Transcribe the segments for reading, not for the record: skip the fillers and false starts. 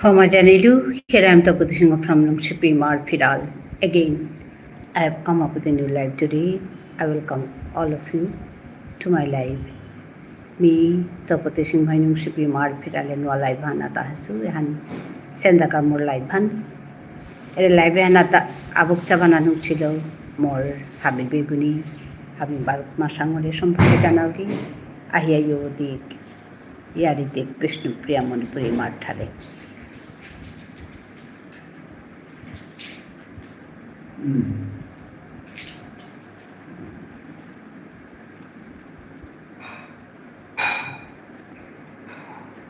Homajanilu, here I am Tapati Singh from Lumshipi Marfiral. Again, I have come up with a new live today. I welcome all of you to my live. Me, Tapati Singh by Lumshipi Marfiral and Walai Vanata Hasu, and Sendaka more live van. A live Hanata Abukchavana Nuchilo, more Habi Bibuni, having Barak Masangolation Janari, I hear you the Yaridik Vishnu Priyamonipuri Martale.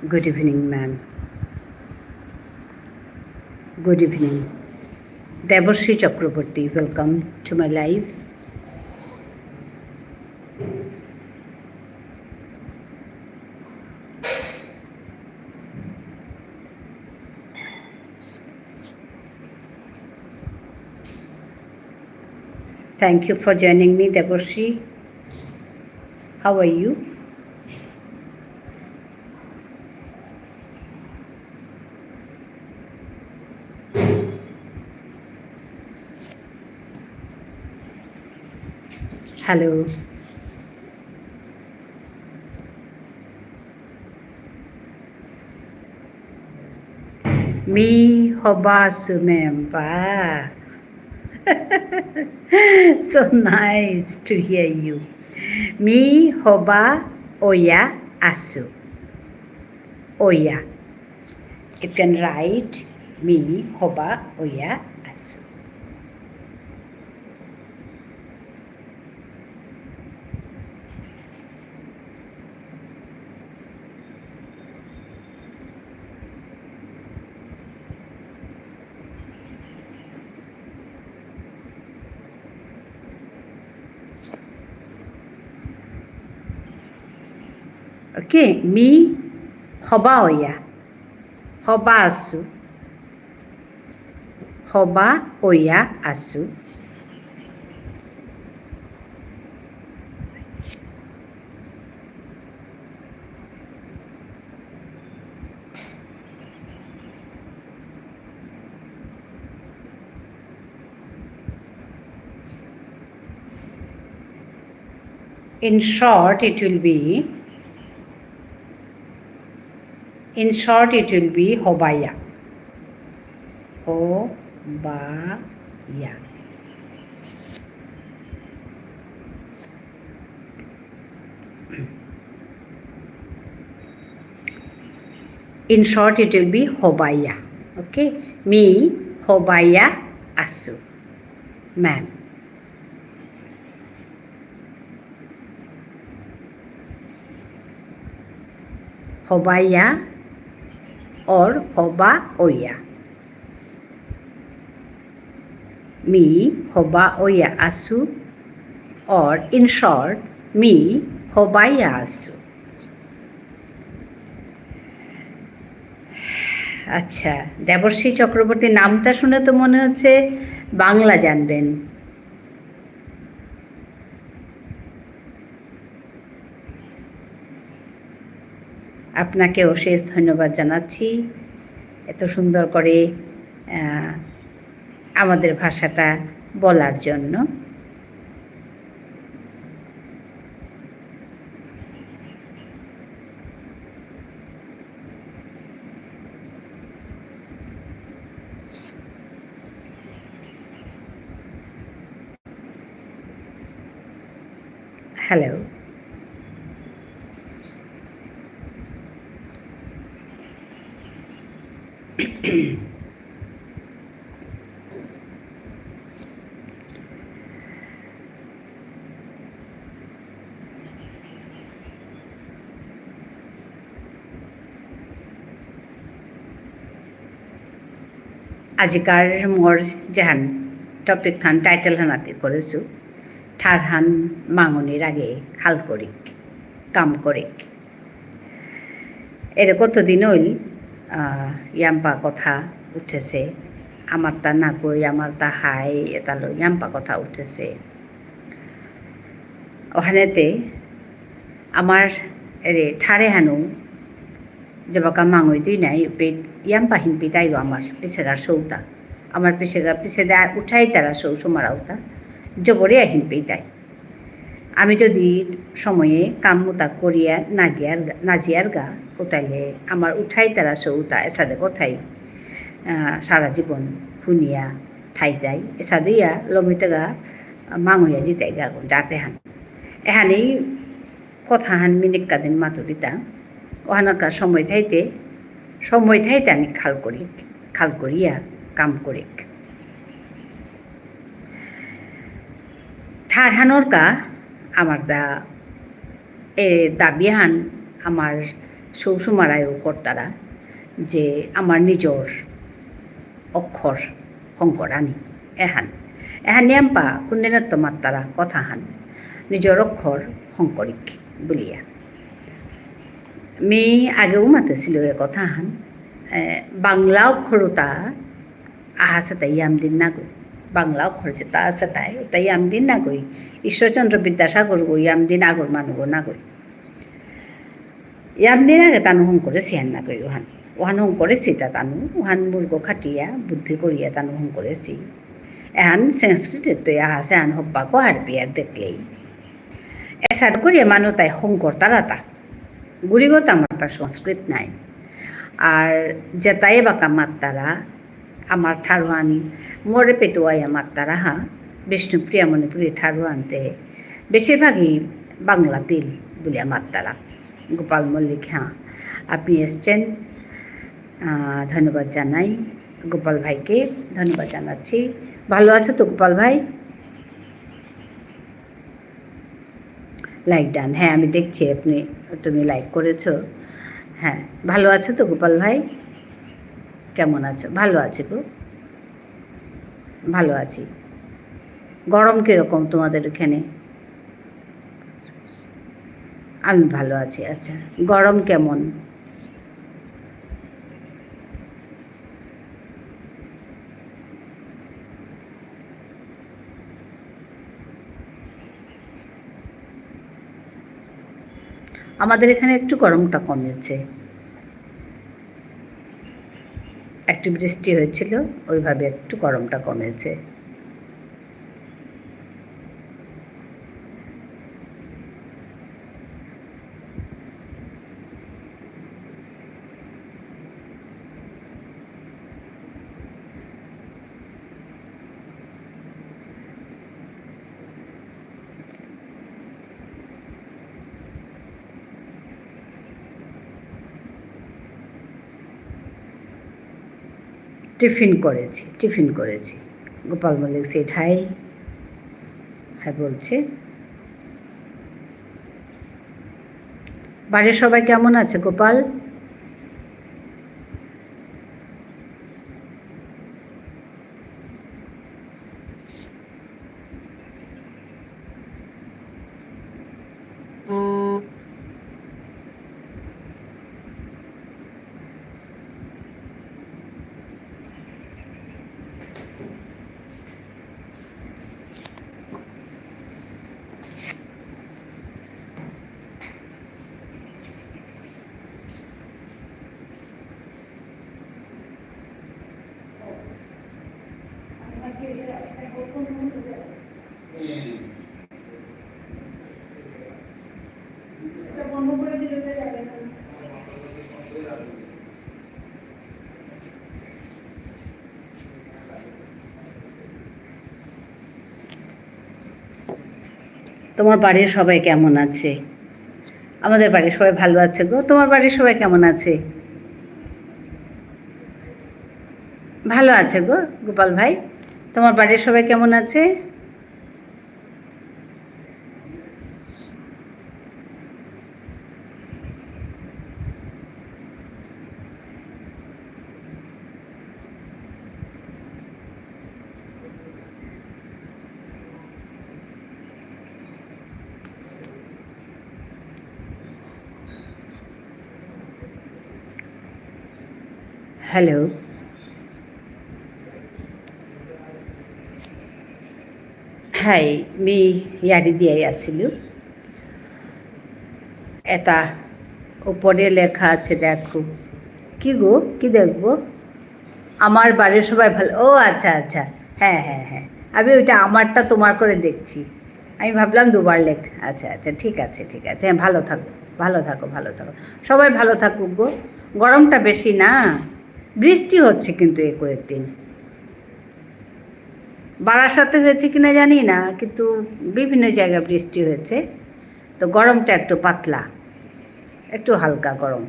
Good evening, ma'am. Good evening. Debarshi Chakraborty, welcome to my live. Thank you for joining me, Debarshi. How are you? Hello. Me hoba sumemba. So nice to hear you. Me hoba oya asu. Oya. You can write me hoba oya asu. Okay, me hoba oya. Hoba asu. Hoba oya asu. In short, it will be hobaya. Hobaya. In short, it will be hobaya. Okay? Me hobaya asu. Ma'am. Hobaya or hoba oya. Me hoba oya asu, or in short, me hobaya asu. আচ্ছা, দেবশ্রী চক্রবর্তী নামটা শুনে তো মনে হচ্ছে বাংলা জানবেন। আপনাকে অশেষ ধন্যবাদ জানাচ্ছি এত সুন্দর করে আমাদের ভাষাটা বলার জন্য। হ্যালো। আজিকাৰ মোৰ জাহান টপিক খান টাইটেল হানাতে কৰিছোঁ ঠাৰহান মাঙনিৰ আগে খাল কৰিক কাম কৰিক। এর কতদিন হইল ইয়াম্পা কথা উঠেছে, আমার তা না কই আমার তা হাই এটা লো ইয়াম্পা কথা উঠেছে। ওখানেতে আমার ঠারে হানু jabaka mangoy tuy nai upet yam pahin pitai amar pisegar souta আমার পিছে উঠাই তারা সৌসুমারাওতা জবরে আহিন পেইতাই আমি যদি সময়ে কামমুতা করিয়া নাজিয়ার গা কোথাইলে আমার উঠাই তারা সৌতা এসাদে কোথায় সারা জীবন শুনিয়া ঠাই যাই এসাদইয়া লমিতেগা মাঙইয়া জিতাই গা যাতে হান এহানেই কথা হান মিনিক্কা দিন মাতুরিতা ওহানাকা সময় থাইতে আমি খাল করিয়া কাম করে ঠারহানোর কা আমার দাবিহান আমার সৌসুমারায়ও কর্তারা যে আমার নিজর অক্ষর শংকরানি এহান নিয়াম্পা কুন্দিনাত্ম মাত্তারা কথা হান নিজর অক্ষর শংকরিক বলিয়া মেয়ে আগেও মাতেছিল এ কথা হান বাংলা অক্ষরতা আহাসে তাই আমদিন না গই বাংলা অক্ষর যেটা আছে তাই আমদিন না গই ঈশ্বরচন্দ্র বিদ্যাসাগর গই আমদিন আগর মানুষ না গই ইয়ামদিন আগে তানু হং করে সিয়ান না গই ওহান হং করেছি তা তানু ওহান মুর্গ খাটিয়া বুদ্ধি করিয়া তানু হং করেছি এহান সংস্কৃতির তো আহাসে আন হব্বা কহার পিয়ার দেখলেই এসাদ করিয়া মানুষ তাই হংকর তারাতা গুড়িগত আমার তার সংস্কৃত নাই আর যেতাই বাকা মাত্তারা আমার ঠারুয়ান মোরে পেটুয়াইয়া মাত্তারা বিষ্ণুপ্রিয়া মণিপুরী ঠারুয়ানতে বেশিরভাগই বাংলা তিল বলিয়া মাত্তারা গোপাল মল্লিক আপনি এসছেন ধন্যবাদ জানাই গোপাল ভাইকে ধন্যবাদ জানাচ্ছি ভালো আছে তো গোপাল ভাই লাইক ডান আমি দেখছি তুমি লাইক করেছো ভালো আছো তো গোপাল ভাই কেমন আছো ভালো আছি গো ভালো আছি গরম কীরকম তোমাদের এখানে আমি ভালো আছি আচ্ছা গরম কেমন আমাদের এখানে একটু গরমটা কমেছে একটু বৃষ্টি হয়েছিল ওইভাবে একটু গরমটা কমেছে টিফিন করেছি গোপাল মল্লিক সেট হাই বলছে বাড়ির সবাই কেমন আছে গোপাল তোমার বাড়ির সবাই কেমন আছে আমাদের বাড়ির সবাই ভালো আছে গো তোমার বাড়ির সবাই কেমন আছে ভালো আছে গো গোপাল ভাই তোমার বাড়ির সবাই কেমন আছে हेलो हाय मी याडी दियाई आसिलु एता ওপরে লেখা আছে, দেখো। কি গো, কি দেখবো? আমার বাড়ির সবাই ভালো। ও আচ্ছা আচ্ছা, হ্যাঁ হ্যাঁ হ্যাঁ, আমি ওইটা আমারটা তোমার করে দেখছি। আমি ভাবলাম দুবার লেখ। আচ্ছা আচ্ছা, ঠিক আছে ঠিক আছে, হ্যাঁ ভালো থাকো, ভালো থাকো, ভালো থাকো, সবাই ভালো থাকুক গো। গরমটা বেশি না, বৃষ্টি হচ্ছে কিন্তু এই কয়েকদিন। বারাসাতে হয়েছে কিনা জানি না, কিন্তু বিভিন্ন জায়গায় বৃষ্টি হয়েছে, তো গরমটা একটু পাতলা, একটু হালকা গরম।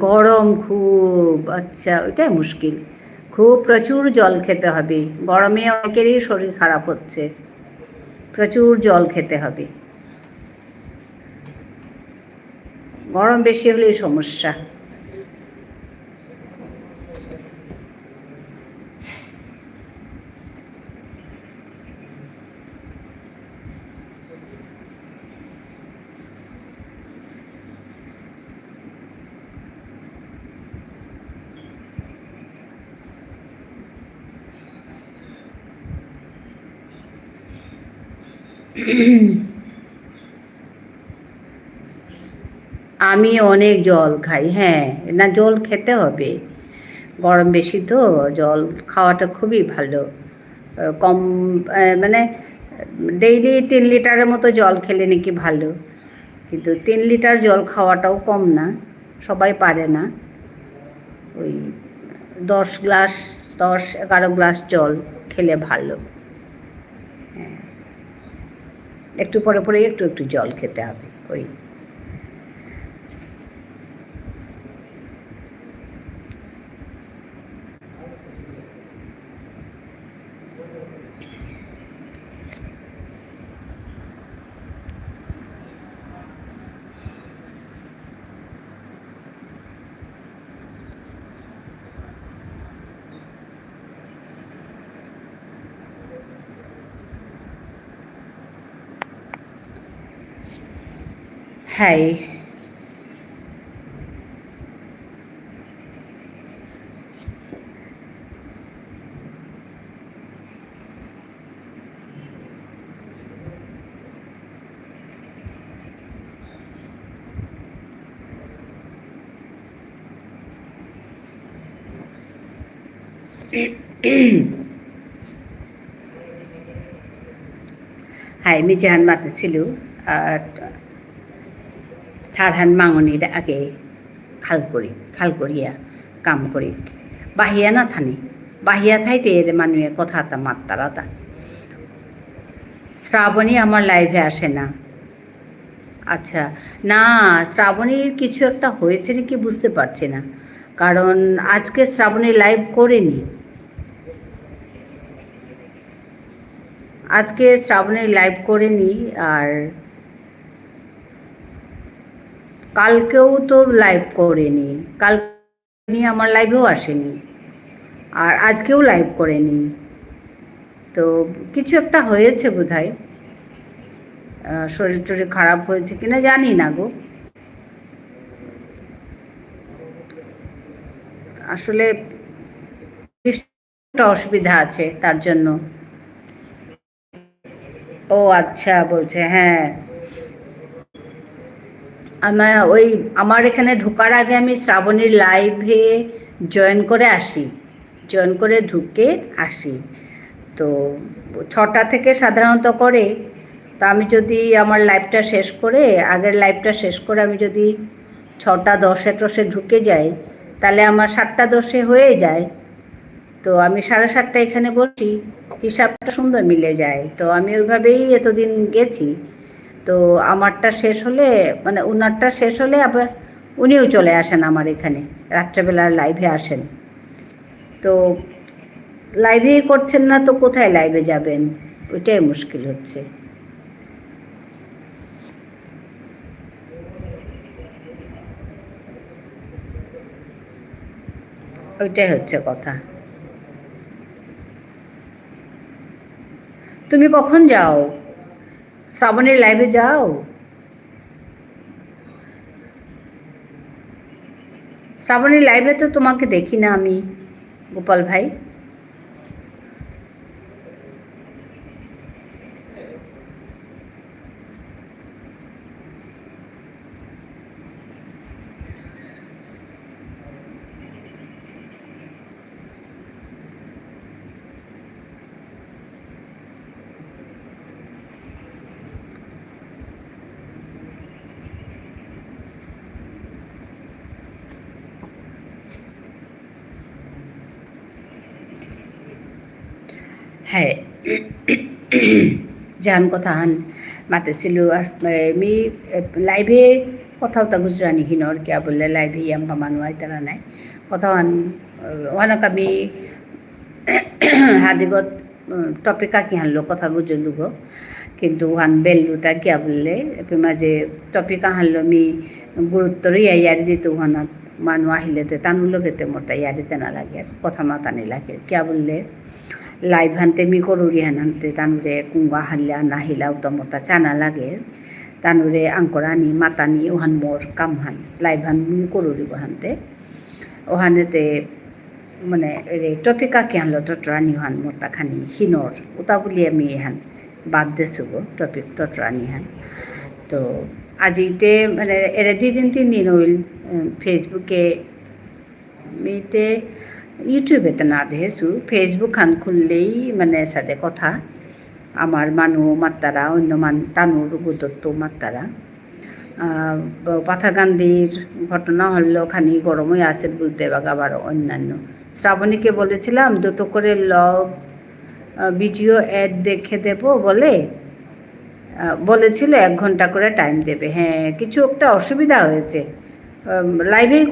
গরম খুব, আচ্ছা ওইটাই মুশকিল। খুব প্রচুর জল খেতে হবে, গরমে অনেকেরই শরীর খারাপ হচ্ছে। প্রচুর জল খেতে হবে, গরম বেশি হলেই সমস্যা। আমি অনেক জল খাই, হ্যাঁ। না, জল খেতে হবে, গরম বেশি তো, জল খাওয়াটা খুবই ভালো। কম, মানে ডেইলি 3 লিটারের মতো জল খেলে নাকি ভালো, কিন্তু 3 লিটার জল খাওয়াটাও কম না, সবাই পারে না। ওই 10 গ্লাস, 10-11 গ্লাস জল খেলে ভালো। হ্যাঁ, একটু পরে পরে একটু একটু জল খেতে হবে ওই। হ্যাঁ, হাই মিজাহান মাতিছিলো ঠাৰহান মাঙনিৰ আগে খাল কৰিয়া কাম কৰি বাহিয়া না থানি বাহিয়া থাইতে এর মানুষে কথা মাত্তারাতা। শ্রাবণী আমার লাইভে আসে না। আচ্ছা, না, শ্রাবণীর কিছু একটা হয়েছে নাকি বুঝতে পারছি না, কারণ আজকে শ্রাবণী লাইভ করেনি। আজকে শ্রাবণী লাইভ করেনি, আর কালকেও তো লাইভ করেনি, কাল আমার লাইভেও আসেনি, আর আজকেও লাইভ করেনি। তো কিছু একটা হয়েছে বোধহয়, শরীর টরীর খারাপ হয়েছে কিনা জানি না গো। আসলে একটা অসুবিধা আছে তার জন্য। ও আচ্ছা, বলছে, হ্যাঁ। আমার এখানে ঢোকার আগে আমি শ্রাবণীর লাইভে জয়েন করে আসি, জয়েন করে ঢুকে আসি। তো 6টা থেকে সাধারণত করে। তা আমি যদি আমার লাইভটা শেষ করে, আগের লাইভটা শেষ করে আমি যদি 6টা 10-এ ঢুকে যাই, তাহলে আমার 7টা 10 হয়ে যায়। তো আমি 7:30 এখানে বসি, হিসাবটা সুন্দর মিলে যায়। তো আমি ওইভাবেই এতদিন গেছি। তো আমারটা শেষ হলে, মানে ওনারটা শেষ হলে আবার উনিও চলে আসেন আমার এখানে, রাত্রেবেলার লাইভে আসেন। তো লাইভেই করছেন না, তো কোথায় লাইভে যাবেন? ওইটাই মুশকিল হচ্ছে। ওইটাই হচ্ছে কথা। তুমি কখন যাও? শ্রাবণের লাইভে যাও? শ্রাবণের লাইভে তো তোমাকে দেখি না আমি, গোপাল ভাই। হ্যাঁ যান কথা হান মাতেছিলো আর মি লাইভে কথাও তা গুজরানি হিনর কিয়া বললে লাইভে ইয়ামকা মানুষ আইতারা নাই কথাও হান ওয়ানাক আমি হাদিগত টপিকা কি হানলো কথা গুজরলুগ কিন্তু হান বেললুটা কিয়া বললে মাঝে টপিকা হানলো মি গুরুত্ব ইয়া ইয়ারি দিতে হানা মানুষ আহিলেতে তানুলোকেতে মোটা ইয়ারিতে না লাগে কথা মাতানি লাগে কিয়া বললে লাইভ হানতে মি করুরি হানতে তানুরে কুঙ্গা হাল্লা না হিলা উত্তমতা চানা লাগে তানুরে আঙ্করানি মাতানি ওহান মোর কাম হান লাইভ হান মি করুরি হানতে ওহানেতে মানে টপিকা কি আনলো টটরানি হান মোটা খানি হিনর ওটা বলি আমি হান বাদ দিছো গো টপিক টটরানি হান তো আজিতে মানে এরা 2-3 দিন হইল ফেসবুকে মেতে ইউটিউবেতে না দেখেছো ফেসবুক খান খুললেই মানে সাথে কথা আমার মানু মাত্তারা অন্য তানুর গুদত্ত মাত্তারা পাথাকান্দির ঘটনা হলো খানি গরমই আছে বলতে আবার অন্যান্য শ্রাবণীকে বলেছিলাম 2টো করে লগ ভিডিও অ্যাড দেখে দেব বলেছিল 1 ঘন্টা করে টাইম দেবে হ্যাঁ কিছু একটা অসুবিধা হয়েছে লাইভেই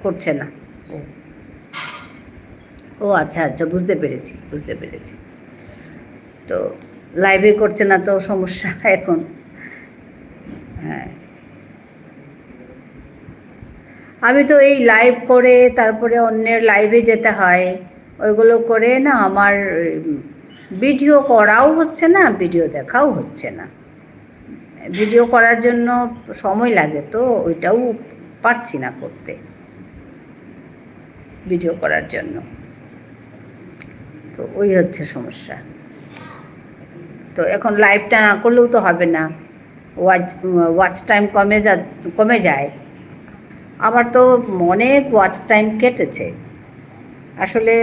করছে না ও আচ্ছা আচ্ছা বুঝতে পেরেছি তো লাইভে করছে না তো সমস্যা এখন হ্যাঁ আমি তো এই লাইভ করে তারপরে অন্যের লাইভে যেতে হয় ওইগুলো করে না আমার ভিডিও করাও হচ্ছে না ভিডিও দেখাও হচ্ছে না ভিডিও করার জন্য সময় লাগে তো ওইটাও পারছি না করতে ভিডিও করার জন্য তো ওই হচ্ছে সমস্যা তো এখন লাইভটা না করলেও তো হবে না ওয়াচ টাইম কমে যায় আমার তো অনেক ওয়াচ টাইম কেটেছে আসলে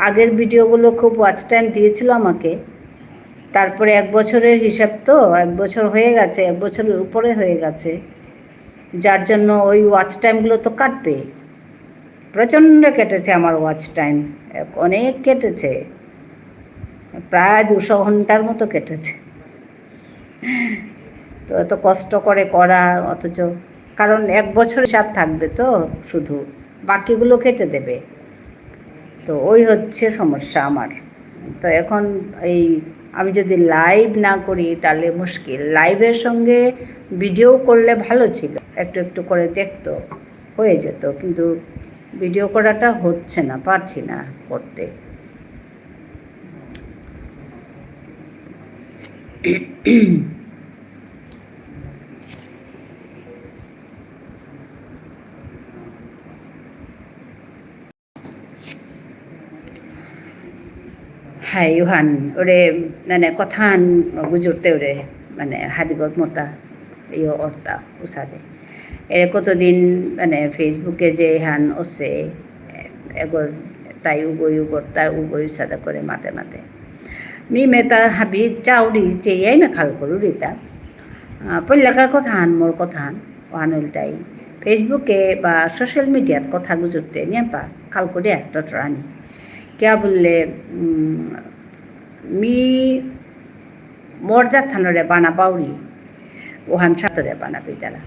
আগের ভিডিওগুলো খুব ওয়াচ টাইম দিয়েছিল আমাকে তারপরে 1 বছরের হিসাব তো 1 বছর হয়ে গেছে 1 বছরের উপরে হয়ে গেছে যার জন্য ওই ওয়াচ টাইমগুলো তো কাটবে প্রচণ্ড কেটেছে আমার ওয়াচ টাইম অনেক কেটেছে প্রায় 200 ঘন্টার মতো কেটেছে তো এত কষ্ট করে করা অথচ কারণ 1 বছর হিসাব থাকবে তো শুধু বাকিগুলো কেটে দেবে তো ওই হচ্ছে সমস্যা আমার তো এখন এই আমি যদি লাইভ না করি তাহলে মুশকিল লাইভের সঙ্গে ভিডিও করলে ভালো ছিল একটু একটু করে দেখতো হয়ে যেত কিন্তু ভিডিও করাটা হচ্ছে না পারছি না করতে হাই ইউহান ওরে মানে কথান গুজরতে ওরে মানে হাদিগত মতা ইয়ে অর্তা উসাদে এর কতদিন মানে ফেসবুকে যে হান ওসে এগর তাই উগই সাদা করে মাতে মি মেতা হাবি চাউরি চেয়াই মে খাল করু রিতা পল্লাকার কথা হান মোর কথা হান ওহান হইল তাই ফেসবুকে বা সোশ্যাল মিডিয়াত কথা গুজরতে নিয়ে পা খাল করে টটরানি क्या बोलले मी মরজাত থানরে বানা পাউরি ওহান সাতরে বানা পেতারা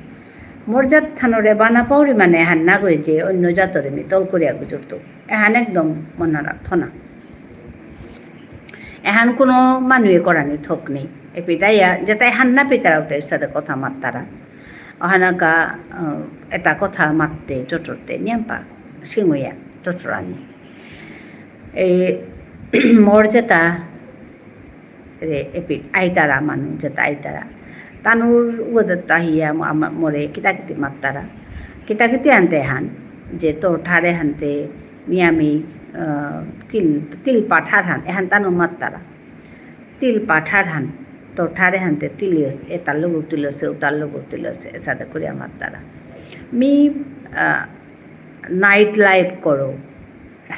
মরজাত থানরে বানা পাউরি মানে এহান না গই যে অন্য জাতরে মি তল করিয়া গুজরতো এহান একদম মনে রাখত না এহান কোনো মানুষে করানি থক নেই এ পিতাইয়া যেটা এহান না পেতারাও তাই সাথে কথা মাত্তারা ওহানাকা এটা কথা মারতে চটরতে নিয়াম্পা সিঙইয়া চটরানি এই মর্যাদা রে এপি আইতারা মানুষ যেটা আইতারা তানুর উগদত্তা হিয়া মরে কিতাকিতি মাত্তারা কিতাকিতি আনতে হান যে তোর ঠারে হানতে নিয়ামি তিল পাঠার হান এহান তানু মাত্তারা তিল পাঠার হান তোর ঠারে হানতে তিলিয়স এটার লোক তুলছে ওটার লোক তুলছে সাথে করিয়া মাত্তারা মি নাইট লাইভ করো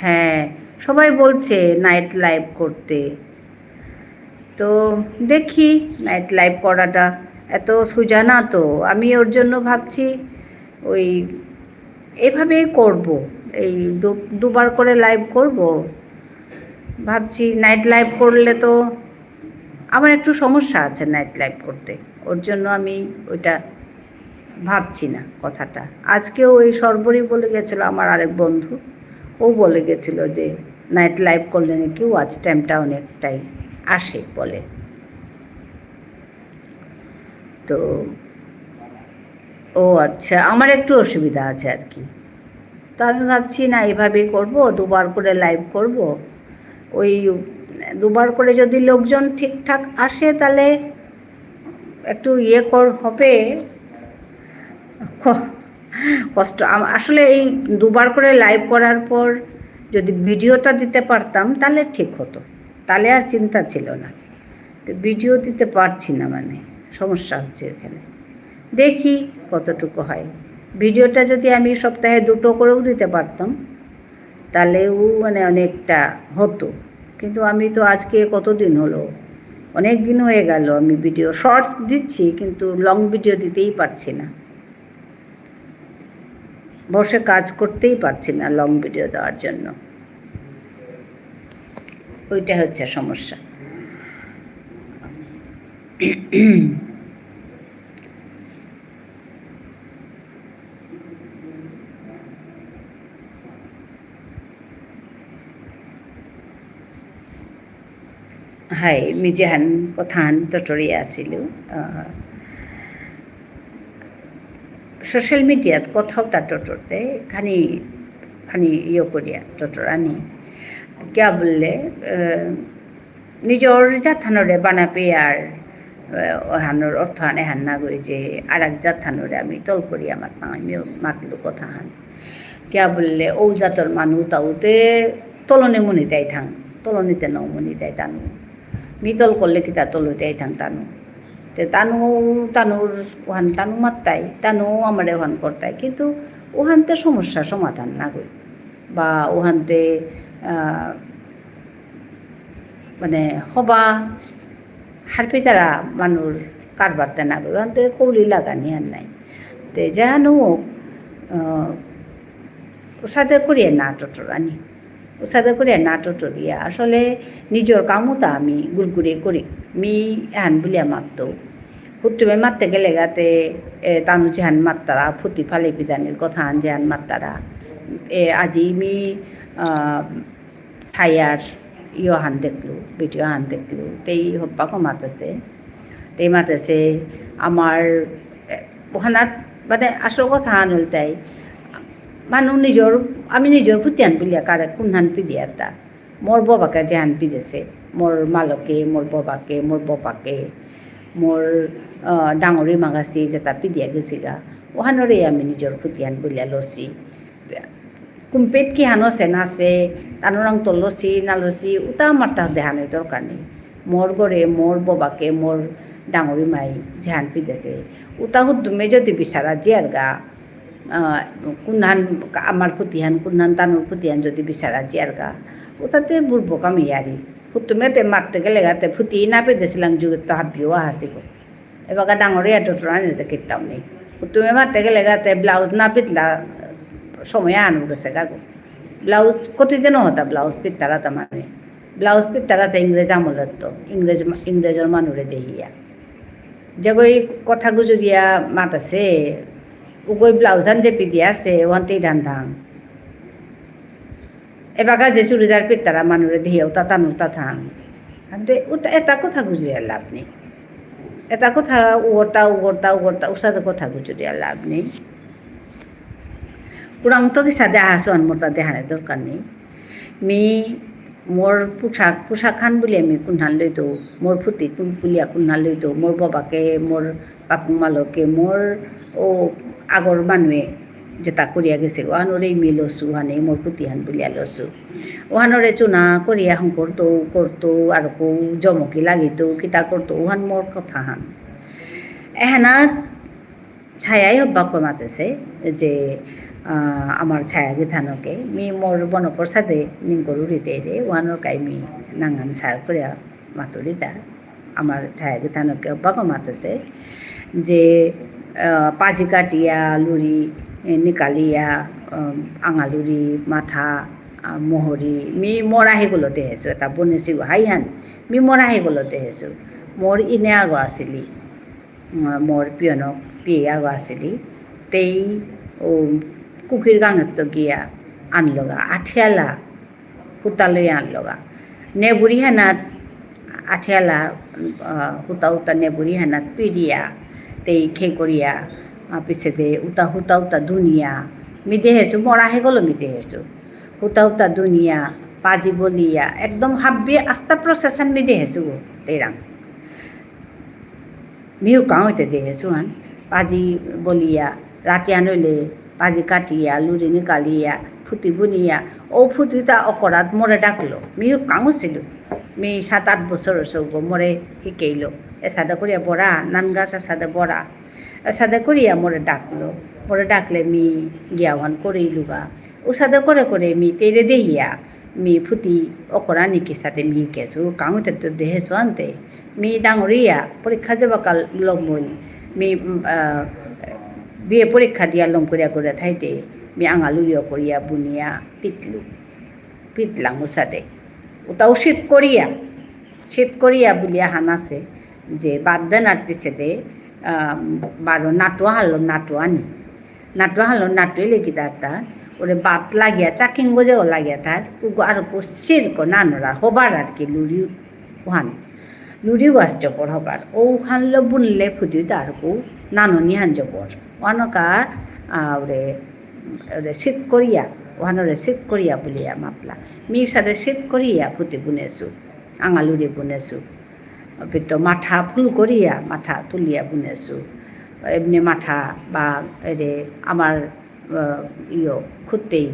হ্যাঁ সবাই বলছে নাইট লাইভ করতে তো দেখি নাইট লাইভ করাটা এত সোজা না তো আমি ওর জন্য ভাবছি ওই এভাবেই করব এই দুবার করে লাইভ করব ভাবছি নাইট লাইভ করলে তো আমার একটু সমস্যা আছে নাইট লাইভ করতে, ওর জন্য আমি ওইটা ভাবছি না কথাটা। আজকেও ওই সর্বরী বলে গেছিলো আমার আরেক বন্ধু, ও বলে গেছিলো যে নাইট লাইভ করলে নাকি ওয়াচ টাইমটা অনেকটাই আসে বলে। তো ও আচ্ছা, আমার একটু অসুবিধা আছে আর কি। তো আমি ভাবছি না এভাবেই করব, দুবার করে লাইভ করব। ওই দুবার করে যদি লোকজন ঠিকঠাক আসে তাহলে একটু হবে। কষ্ট আসলে এই দুবার করে লাইভ করার পর যদি ভিডিওটা দিতে পারতাম তাহলে ঠিক হতো, তাহলে আর চিন্তা ছিল না। তো ভিডিও দিতে পারছি না, মানে সমস্যা হচ্ছে এখানে। দেখি কতটুকু হয়। ভিডিওটা যদি আমি সপ্তাহে 2টো করেও দিতে পারতাম তাহলেও মানে অনেকটা হতো, কিন্তু আমি তো আজকে কতদিন হলো, অনেক দিন হয়ে গেল আমি ভিডিও শর্টস দিচ্ছি কিন্তু লং ভিডিও দিতেই পারছি না, বসে কাজ করতেই পারছি না লং ভিডিও দেওয়ার জন্য। ওইটা হচ্ছে সমস্যা। হাই মিজেহান কথান টটৰি আছিলোঁ সোশ্যাল মিডিয়াত কথাও তা টটরতে খানি খানি করিয়া টটর আনি কিয়া বললে নিজর জাথানরে বানাপে আর হানোর অর্থ হানে হান না গই যে আর এক জাথানরে আমি তল করি আমার আমিও মাতলু কথা হান কিয়া বললে ও জাতর মানু তাউতে তলনে মনি দেয় থাং তলনিতে নৌ মনি দেয় তানু মিতল করলে কি তা তলু দেয় থাং তানু তে তানুর ওহান তানু মাত্তাই তানু আমারে ওহান করতাই, কিন্তু ওহানতে সমস্যা সমাধান না গই বা ওহানতে মানে হবা হারপি তারা মানুষ কারবারতে না গই ওহানতে কৌলি লাগানি আর নাই। তে যেহানো ওসাদে করিয়া না টটরানি ওসাদে করিয়া না টটরিয়া আসলে নিজের কামতা আমি গুড়গুড়ি করি মি এহান বলিয়া মারতো হুতুমে মারতে গেলে গাতে তানু যেহান মাত্তারা ফুটি ফালে বিধানের কথা আন যেহান মাত্তারা আজি মি ছায়ার হান দেখলো ভিডিও হান দেখলো তেই হব্বাকো মাতেছে আমার ওখানাত মানে আসল কথা হান হল তাই মানুষ নিজর আমি নিজর ফুটিয়ান বলিয়া কারে কোনহান পিদিয়ার তা মোর বাবাকে যেহান পিদেছে মোর মালকে মোর বাবাকে মোর বাপাকে মোর ডাঙরি মাগাছি যেটা পিদিয়া গেছি গা ওহানরে আমি নিজর ফুটিয়ান বলিয়া লছি কুম্পেট কি হানছে নাচে তানোরাং তো লছি না লছি ওটা আমার তা দেহানের দরকার নেই। মোর গড়ে মোর বাবাকে মোর ডাঙরি মাই যেহান পিদেছে ওটা হুদ্দুমে যদি বিচারা জিয়ার গা কোনহান আমার ফুটিহান কোনহান তানোর ফুটিহান যদি বিচারা জিয়ার গা ওটাতে বুড়বক আমি ইয়ারি হুতুমেতে মারতে গেলে গাতে ফুটি না পেতেছিলাম যুগের তো হাবিও হাসিব এবার ডাঙরে এত আনিতে কিনতাম নেই হুতুমে মারতে গেলে গাতে ব্লাউজ না পিতলা সময় আনু গেছে গাগো ব্লাউজ কতদিন হতা ব্লাউজ পিতারা তা মানে ব্লাউজ পিতারা তা ইংরেজ আমলের তো ইংরেজের মানুরে দেহিয়া যেগই কথা গুজরিয়া মাতাছে উগই ব্লাউজান যে পিদি আছে ওহানতেই রান্ধাং এবার যে চুড়িদার পিতারা মানুরে দেহিয়াও তা তানু তা থাং ওটা এটা কথা গুজরিয়া লাভ নেই, এটা কথা উগরতা ওর সাথে কথা গুজরিয়া লাভ নেই। পুরাং তো কি সাদে আহাসন মোর তা দেহানের দরকার নেই। মি মোর পোশাক খান বলি আমি কোনহান লইতো মোর ফুটি বুলিয়া কোনহান লইতো মোর বাবাকে মোর বাপু মালকে মোর ও আগর মানুহে যেটা করিয়া গেছে ওহানরে মি লসু ওহানে মোর ফুটিহান বলিয়া লসু ওহানরে চুনা করিয়া হং করতো আর কৌ জমকি লাগিতো কিতা করতো ওহান মোর কথা হান এহানা ছায়াই হব্বা কমাতেছে যে আমার ছায়া গিধানকে মি মোর বনকর সাথে নিঙ্গরু রিতে রে ওয়ানোর কাই মি নাঙ্গান ছায়া করে মাতুরিতা আমার ছায়া গিধানকে হব্বা কমাতেছে যে পাজি কাটিয়া লুরি নিকালিয়া আঙালুরি মাথা মোহৰি মি মৰা সেইগুলোতে হেঁচো এটা বনাইছোঁ হাই হান মি মৰা সেইগুলোতে হেঁচো মোৰ ইনে আগো আছিলি মোর পিয়নক পিয়ে আগো আসিলি তেই ও কুকির গাঙের তো গিয়া আনলগা আঠিয়ালা সূতা লৈ আনলগা নেবুরি হেনাত আঠিয়ালা সূতা উতা নেবুরি হেনাত পিরিয়া তেই খে করিয়া পিছে দে উতা সূতা উতা ধুনিয়া মিদে হেঁচো মরা হে গলো মিদে হেঁচো সূতা উতা ধুনিয়া পাজি বলিয়া একদম হাব্বি আস্তা প্রসেসান মিদে হেঁচো তেরাম মিউ কাঁ হইতে দেহেছো হান পাজি বলিয়া রাতি আনলে পাজি কাটিয়া লুরি নিকালিয়া ফুটি বুনিয়া ও ফুটিটা অকরাত মরে ডাকলো মিউ কাঁও ছিল মি 7-8 বছর সৌগ মরে শিকেইল এসাদা করিয়া বড়া নান গাছ এসাদা বড়া এসাদা করিয়া মরে ডাকলো মরে ডাকলে মি গিয়াওয়ান করেইলুগা ও সাদা করে মি তেরে দেহিয়া মি ফুটি অকরা নিকি সাথে মি কেছো কাঁও তো দেহেছো আনতে মি ডাঙরিয়া পরীক্ষা যাবাকাল লমই মি বিয়ে পরীক্ষা দিয়া লম করিয়া থাইতে মি আঙালুরিয়া করিয়া বুনিয়া পিতলাম উসাদে ওটাও শীত করিয়া বলিয়া হানাছে যে বাদ দেন আর পিছে দে বারো নাটুয়া হালো নাটুয়ে লেগে তার ওরে বাত লাগিয়া চাকিং বোঝেও লাগিয়া তার আর সিরক নানরা হবার আর কি লুরি ওহান লুরিও গাছ জপর হবার ও হানলো বুনলে ফুটি তারকু নাননি হান জপর ওয়ানকা ওরে ওরে শীত করিয়া ওহানরে শীত করিয়া বলিয়া মাতলা মির সাথে শীত করিয়া ফুটি বুনেছো আঙালুরি বুনেছো তো মাথা ফুল করিয়া মাথা তুলিয়া বুনেছো এমনি মাথা বা এরে আমার খুঁতেই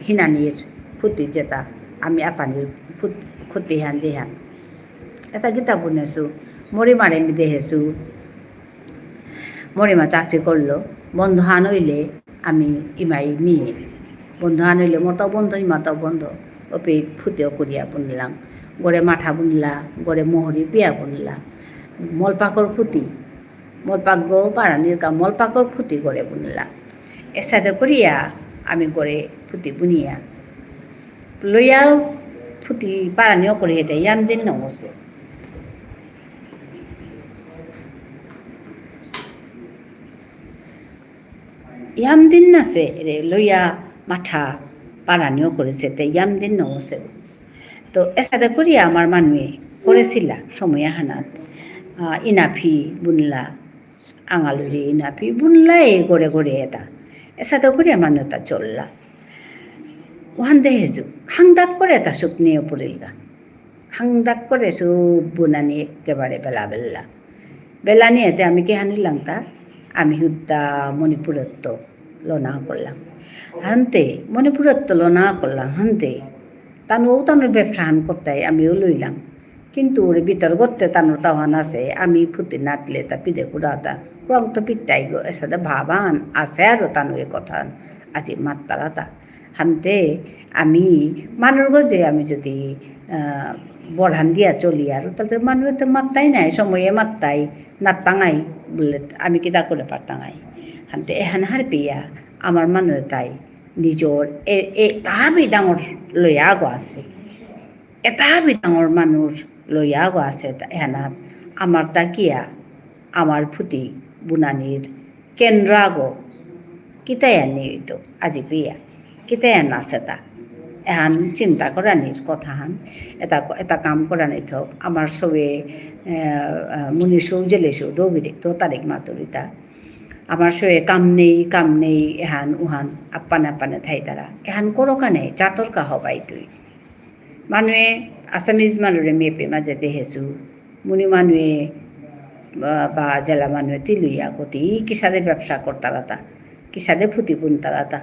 হিনানির ফুটি যেটা আমি আপানির খুঁতি হান যে হান এটা গীতা বুনেছো মরিমারে আমি দেহেছো মরিমা চাকরি করলো বন্ধ হান হইলে আমি ইমাই নিয়ে বন্ধ হান হইলে মোটাও বন্ধ ইমাটাও বন্ধ ওপে ফুতেও করিয়া বুনলাম গড়ে মাথা বুনলা গড়ে মোহরি পিয়া বুনলা মলপাকর ফুটি মলপাক গো পারানির কা মলপাকর ফুটি গড়ে বুনলা এসাদে করিয়া আমি গড়ে ফুটি বুনিয়া লইয়াও ফুটি পারানিও করে হেঁটে ইয়ান দিন নমসে ইয়াম দিন নাছে রে লইয়া মাথা পারানিও করেছে তে ইয়াম দিন নমসে তো এসাদে করিয়া আমার মানুষে করেছিলা সময়া হানাত ইনাফি বুনলা আঙালুরি ইনাফি বুনলা এই গড়ে এটা এসাদে করিয়া মানুষ তা চললা ওহান দেহেছো খাংদাক করে এটা সুখ নিয়ে পড়িলগা খাংদাক করে সব বুনানি একেবারে বেলা নিয়ে আমি কে হানিলাম তা আমি হুদ্দা মণিপুরত্ব লনা করলাম হানতে মণিপুরত্ব লনা করলাম হানতে তানুর ব্যবসা হান করতাই আমিও লইলাম কিন্তু ওর ভিতর গত্তে তানুর তাহান আছে আমি ফুটি নাটলে তা পিদে কুড়াতা রং তো পিটাই গো এর সাথে ভাবান আছে আরও তানু এ কথা আজি মাত্তারাতা হানতে আমি মানুষ গজে আমি যদি বড়ান দিয়া চলি আর তাহলে মানুষের তো মাত্তাই নাই সময়ে মাত্তাই নাত্তাঙাই বলে আমি কিতা করে পারতাঙাই হানতে এহান হার পিয়া আমার মানুষ তাই নিজর তাহাবি ডাঙর লইয়া আগো আছে এতাহাবি ডাঙর মানুষ লইয়া আগো আছে এহানাত আমার তাকিয়া আমার ফুটি বুনানির কেন্দ্র আগো কিতাই আনি তো আজি পিয়া কিতাই আন আছে তা এহান চিন্তা করানির কথা হান এটা কাম করানি থক আমার সবে মুনিশো জেলেশো দৌবিরে তো তারিখ মাতুরিতা আমার সবে কাম নেই এহান উহান আপ্পানে থাই তারা এহান করো কানে চাতর কা হবাই তুই মানুষে আসামিজ মানুষে মেপে মাঝে দেহেছু মুনি মানুষে বা জেলা মানুষে তিলুইয়া গতি কিসাদে ব্যবসা করতারাতা কিসাদে ফুটি বুনতারাতা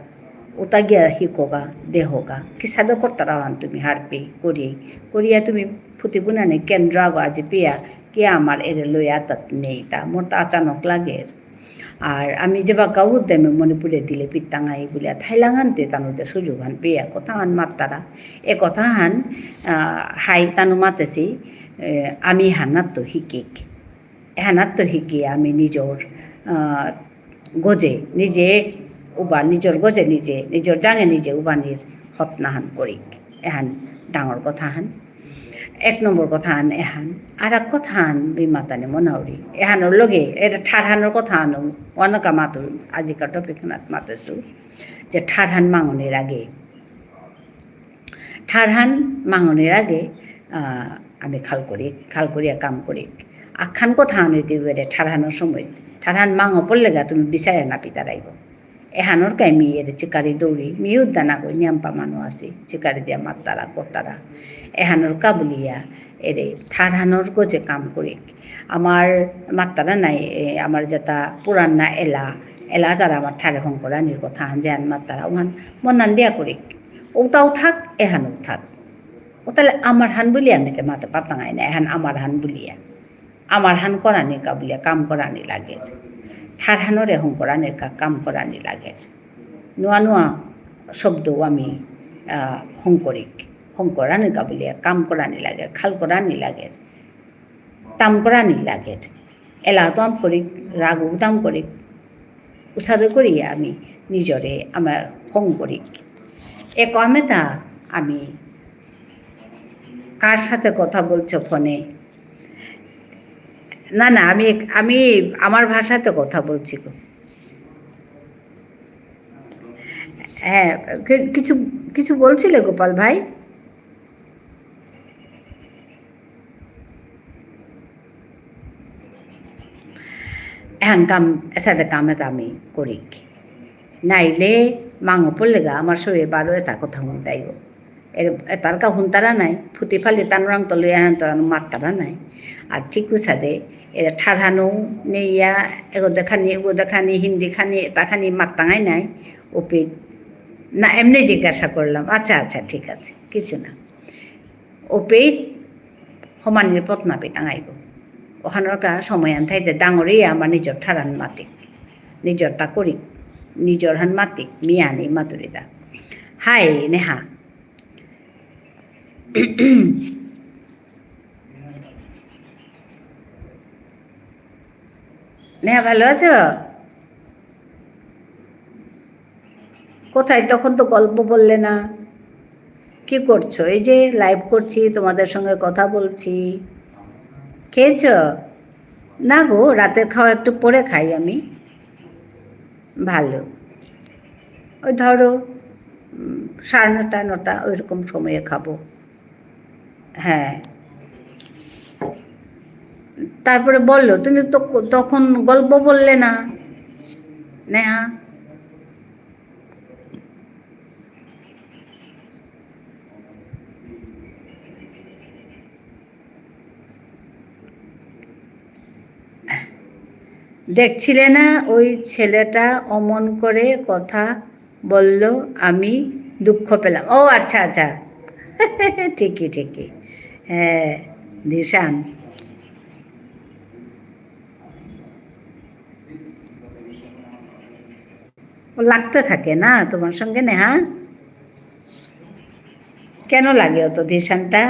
ওটা গিয়া শিকোগা দেহগা কিসাদে করতারা হান তুমি হারপে করিয়া তুমি ফুটি বুনানি কেন্দ্র আগো আজি পেয়া কে আমার এরে লইয়া তাত নেই তা মোর তা আচানক লাগে আর আমি যে বা গাউর দেমে মণিপুরে দিলে পিত্তাঙাই বলিয়া থাইলাঙানতে তানুদের সুযোগ হান পেয়া কথা হান মাত্তারা এ কথা হান হাই তানু মাতেছি আমি হানাত তো শিকি আমি নিজর গজে নিজে উবা নিজৰ গজে নিজে নিজৰ জাঙে নিজে উবানিৰ সতনাহান কৰিক এহান ডাঙৰ কথাহান 1 নম্বৰ কথাহান এহান আর এক কথাহান বিমাতানে মনাউরি এহানোর লগে এটা ঠারহানোর কথা আনো অনেকা মাতো আজিকার টপিক মাতেছো যে ঠারহান মাঙনের আগে ঠারহান মাঙনের আগে আমি খাল করিয়া কাম করি আখান কথা আনইতে বেড়ে ঠারহানোর সময় ঠারহান মাঙো পড়লে গা তুমি বিচারে না পিতা রাইব এহানোর কাই মেয়ের চিকারি দৌড়ি মেয়ে উদ্যানা কই নিয়াম্পা মানুষ আছে চিকারি দিয়া মাত্তারা কর্তারা এহানোর কাবুলিয়া এরে ঠারহানোর গজে কাম করি আমার মাত্তারা নাই আমার যেটা পুরান না এলা তারা আমার ঠারে হংকরানির কথা হান যেহান মাত্তারা ওহান মন্নান দিয়া করি ওটাও থাক এহানও থাক ও তাহলে আমার হান বলিয়া আমি মাথা পাতাঙাই না এহান আমার হান বলিয়া আমার হান করানি কাবুলিয়া কাম করানি লাগে ঠারহানোর এহং করানির কাম করানি লাগে নোয়া নোয়া শব্দও আমি হংকরানি কাবুলিয়া কাম করানি লাগে খাল করানি লাগে তাম করানি লাগে এলা তাম করি রাগ উদাম করি উৎসাহ করিয়া আমি নিজরে আমার হং করি এ কর্মেটা আমি কার সাথে কথা বলছো ফোনে না না আমি আমার ভাষাতে কথা বলছি গো হ্যাঁ কিছু কিছু বলছিলে গোপাল ভাই এখন সাথে কামেটা আমি করি নাইলে মাঙো পড়লে গা আমার শরীরে বারো এটা কথা হুনতাইব তার কা হুনতারা নাই ফুটি ফালি টানোরাং তলে আন তার মাত্তারা নাই আর ঠিক সাদে এরা ঠারহানো নেইয়া এগো দেখানি হিন্দি খানি এটা খানি মাত্তাঙাই নাই ওপে না এমনি জিজ্ঞাসা করলাম আচ্ছা আচ্ছা ঠিক আছে কিছু না ওপেই সমানির পত্নাপে টাঙাইব ওখানোর কা সময় আন থাইতে ডাঙরে আমার নিজর ঠারান মাতিক নিজর তা করি নিজর হান মাতিক মিয়ানি মাতুরিদা হাই নেহা নেহা ভালো আছো কোথায় তখন তো গল্প বললে না কি করছো এই যে লাইভ করছি তোমাদের সঙ্গে কথা বলছি খেয়েছ না গো রাতের খাওয়া একটু পরে খাই আমি ভালো ওই ধরো 9:30 ওইরকম সময়ে খাবো হ্যাঁ তারপরে বললো তুমি তো তখন গল্প বললে না নেহা দেখছিলে না ওই ছেলেটা অমন করে কথা বলল আমি দুঃখ পেলাম ও আচ্ছা আচ্ছা ঠিকই হ্যাঁ দিশান ও লাগতে থাকে না তোমার সঙ্গে নেহা কেন লাগে অত দিশানটা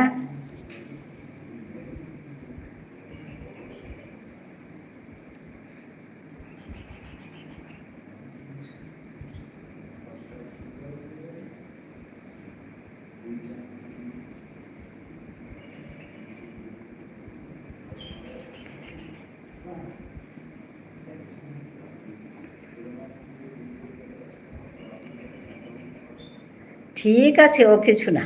ঠিক আছে ও কিছু না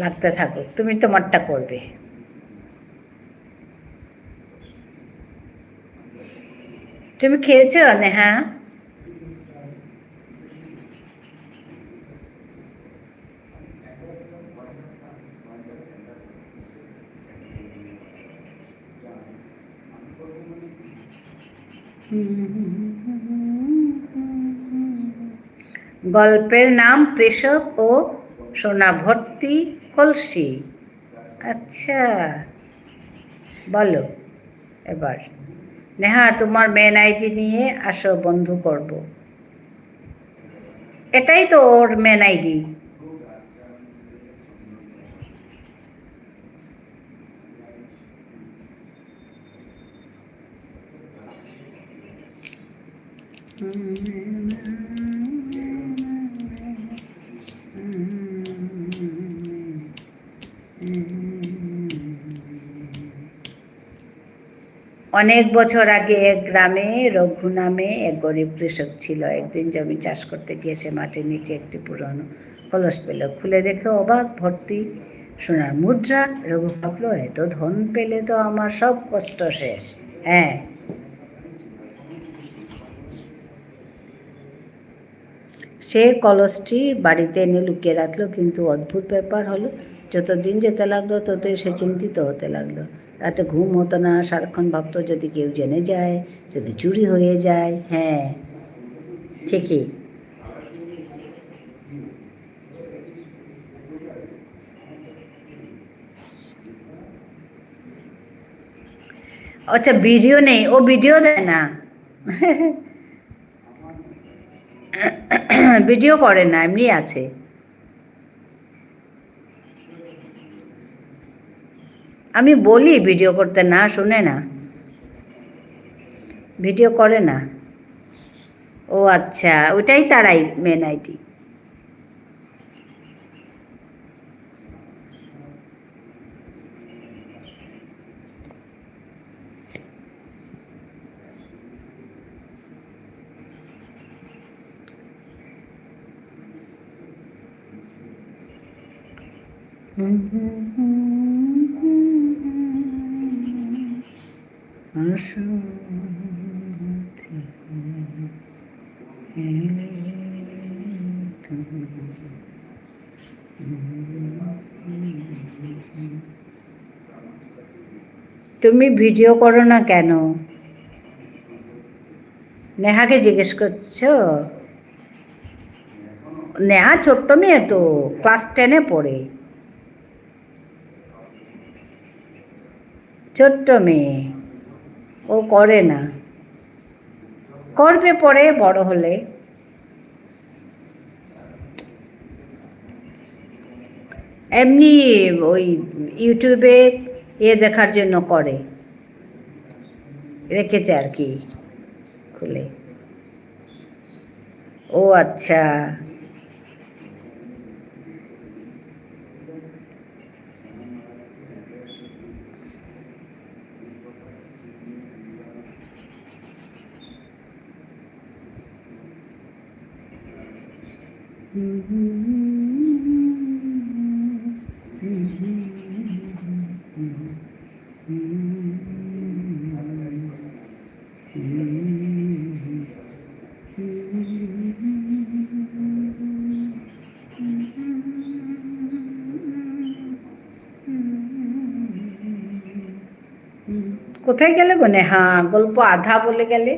লাগতে থাকো তুমি তোমারটা করবে তুমি খেয়েছো নেহা গল্পের নাম কৃষক ও সোনা ভর্তি কলসি আচ্ছা বলো এবার নেহা তোমার মেন আইডি নিয়ে আসো বন্ধু করব এটাই তো ওর মেন আইডি অনেক বছর আগে এক গ্রামে রঘু নামে এক গরিব কৃষক ছিল। একদিন জমি চাষ করতে গিয়ে সে মাটির নিচে একটি পুরনো কলস পেল। খুলে দেখে অবাক, ভর্তি সোনার মুদ্রা। রঘু ভাবলো, এত ধন পেলে তো আমার সব কষ্ট শেষ। হ্যাঁ, সে কলসটি বাড়িতে এনে লুকিয়ে রাখলো। কিন্তু অদ্ভুত ব্যাপার হলো, যতদিন যেতে লাগলো ততই সে চিন্তিত হতে লাগলো। রাতে ঘুম হতো না, সারাক্ষণ ভাবতো যদি কেউ জেনে যায়, যদি চুরি হয়ে যায়। হ্যাঁ, ঠিকই। আচ্ছা, ভিডিও নেই, ও ভিডিও দেয় না। ভিডিও করে না, এমনি আছে। আমি বলি ভিডিও করতে, না শুনে না, ভিডিও করে না। ও আচ্ছা, ওটাই তারাই মেন আইডি। তুমি ভিডিও করো না কেন? নেহাকে জিজ্ঞেস করছো? নেহা ছোট্ট মেয়ে তো, ক্লাস 10-এ পড়ে, ছোট্ট মেয়ে, ও করে না। করবে পরে বড় হলে। এমনি ওই ইউটিউবে দেখার জন্য করে, রেখেছে আর কি খুলে। ও আচ্ছা। কোথায় গেলে গো নেহা? গল্প আধা বলে গেলে।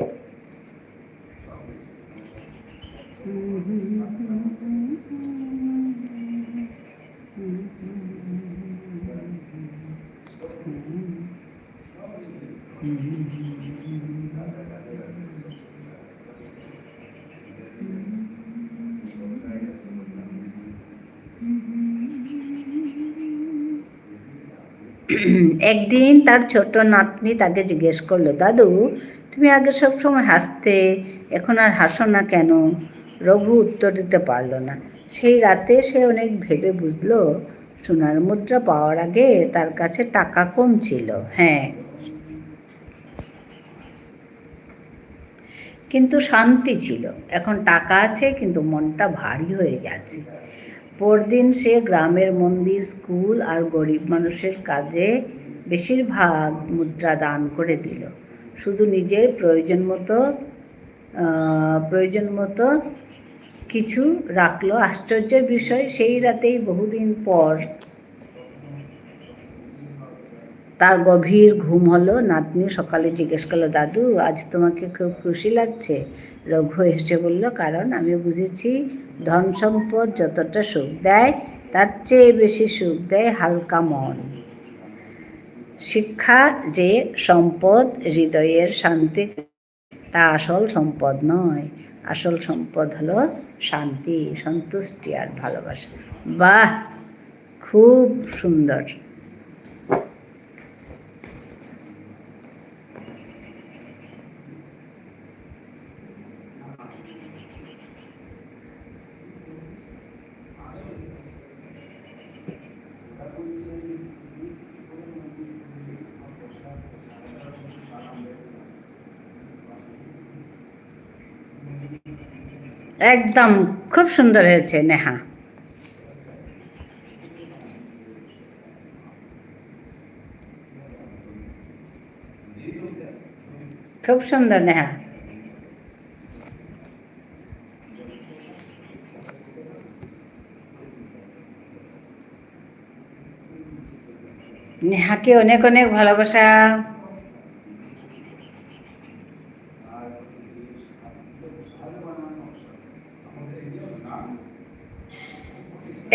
একদিন তার ছোট নাতনি তাকে জিজ্ঞেস করলো, দাদু তুমি আগে সব সময় হাসতে, এখন আর হাসো না কেন? রঘু উত্তর দিতে পারল না। সেই রাতে সে অনেক ভেবে বুঝলো, সোনার মুদ্রা পাওয়ার আগে তার কাছে টাকা কম ছিল। হ্যাঁ, কিন্তু শান্তি ছিল। এখন টাকা আছে কিন্তু মনটা ভারী হয়ে গেছে। পরদিন সে গ্রামের মন্দির, স্কুল আর গরিব মানুষের কাজে বেশিরভাগ মুদ্রা দান করে দিল। শুধু নিজের প্রয়োজন মতো কিছু রাখলো। আশ্চর্যের বিষয়, সেই রাতেই বহুদিন পর তার গভীর ঘুম হলো। নাতনি সকালে জিজ্ঞেস করলো, দাদু আজ তোমাকে খুব খুশি লাগছে? রঘু হেসে বলল, কারণ আমি বুঝেছি ধন সম্পদ যতটা সুখ দেয় তার চেয়ে বেশি সুখ দেয় হালকা মন। শিক্ষা যে সম্পদ হৃদয়ের শান্তি, তা আসল সম্পদ নয়। আসল সম্পদ হলো শান্তি, সন্তুষ্টি আর ভালোবাসা। বাহ, খুব সুন্দর। একদম খুব সুন্দর হয়েছে নেহা। খুব সুন্দর নেহা। নেহাকে অনেক অনেক ভালোবাসা।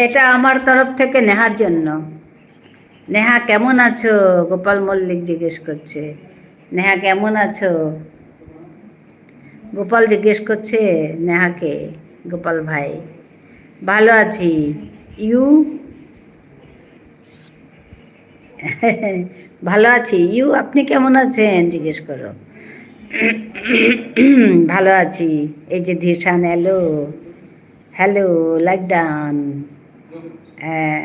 এটা আমার তরফ থেকে নেহার জন্য। নেহা কেমন আছো? গোপাল মল্লিক জিজ্ঞেস করছে। নেহা কেমন আছো? গোপাল জিজ্ঞেস করছে নেহাকে। গোপাল ভাই, ভালো আছি। ইউ? ভালো আছি। ইউ, আপনি কেমন আছেন জিজ্ঞেস করো। ভালো আছি। এই যে ধীরসান এলো। Hello, like done. হ্যাঁ,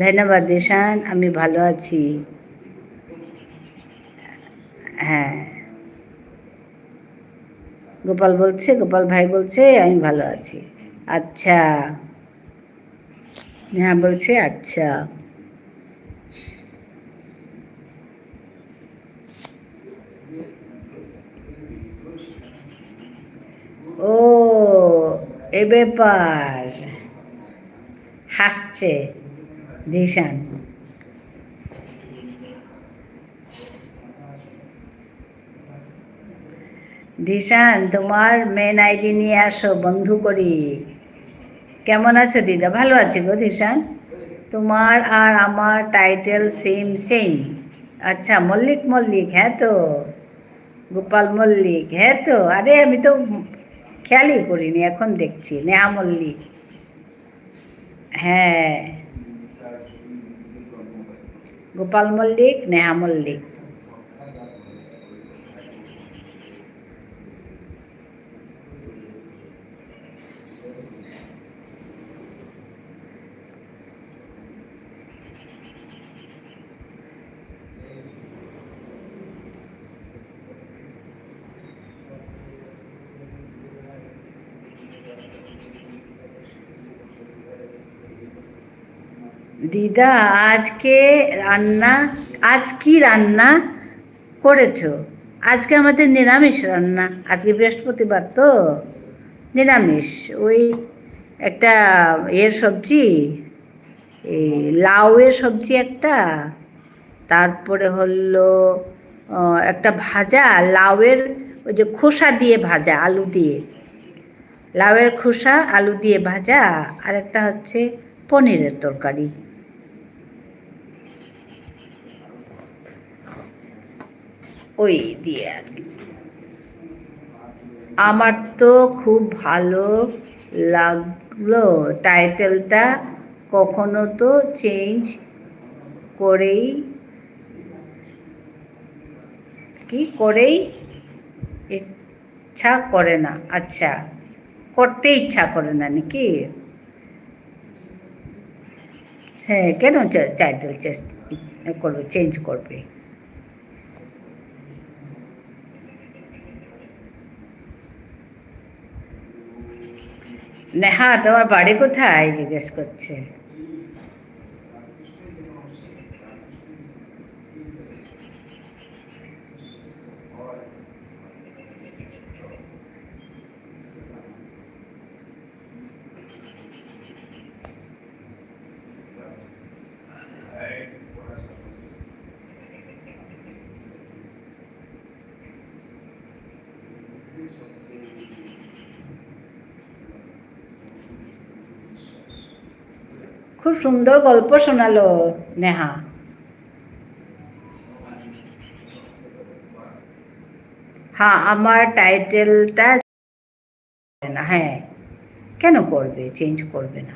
ধন্যবাদ ধীরসান, আমি ভালো আছি। হ্যাঁ, গোপাল বলছে, গোপাল ভাই বলছে আমি ভালো আছি। আচ্ছা, হ্যাঁ বলছে আচ্ছা। ও, এ ব্যাপার। হাসছে দিশান। দিশান, তোমার মেন আইডি নিয়ে আসো, বন্ধু করি। কেমন আছো দিদা? ভালো আছি গো দিশান। তোমার আর আমার টাইটেল সেম সেম। আচ্ছা, মল্লিক মল্লিক, হ্যাঁ তো। গোপাল মল্লিক, হ্যাঁ তো। আরে আমি তো খেয়ালই করিনি, এখন দেখছি। নেহা মল্লিক, হ্যাঁ। গোপাল মল্লিক, নেহা মল্লিক। দিদা, আজকে রান্না, আজ কি রান্না করেছো? আজকে আমাদের নিরামিষ রান্না। আজকে বৃহস্পতিবার তো নিরামিষ। ওই একটা এর সবজি, এই লাউয়ের সবজি একটা, তারপরে হলো একটা ভাজা, লাউয়ের ওই যে খোসা দিয়ে ভাজা, আলু দিয়ে, লাউয়ের খোসা আলু দিয়ে ভাজা, আর একটা হচ্ছে পনিরের তরকারি। ওই দিয়ে আর কি। আমার তো খুব ভালো লাগলো টাইটেলটা। কখনো তো চেঞ্জ করেই, কি করেই ইচ্ছা করে না। আচ্ছা, করতে ইচ্ছা করে না নাকি? হ্যাঁ, কেন টাইটেল করবে, চেঞ্জ করবে? নেহা, তোমার বাড়ি কোথায় জিজ্ঞেস করছে। খুব সুন্দর গল্প শোনালো নেহা। হ্যাঁ, আমার টাইটেলটা না। হ্যাঁ, কেন করবে, চেঞ্জ করবে না।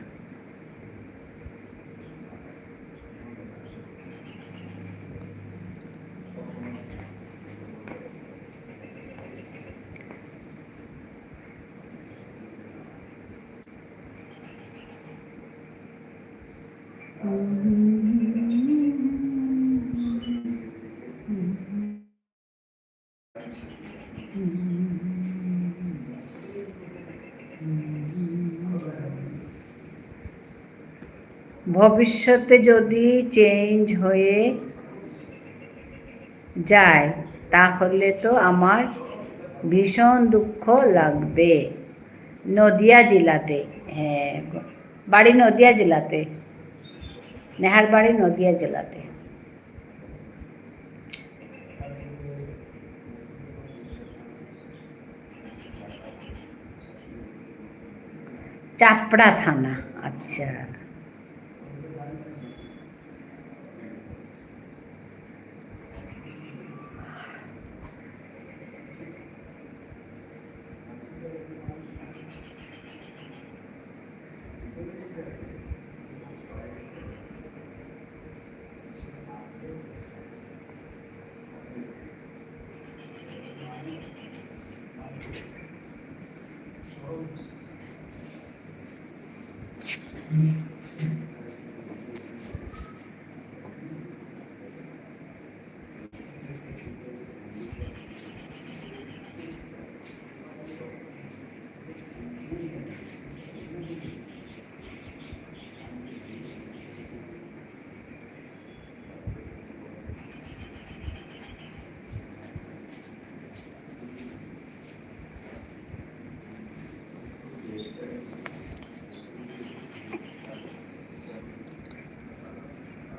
ভবিষ্যতে যদি চেঞ্জ হয়ে যায় তাহলে তো আমার ভীষণ দুঃখ লাগবে। নদিয়া জেলাতে, হ্যাঁ বাড়ি নদিয়া জেলাতে, নেহার বাড়ি নদিয়া জেলাতে। চাপড়া থানা, আচ্ছা।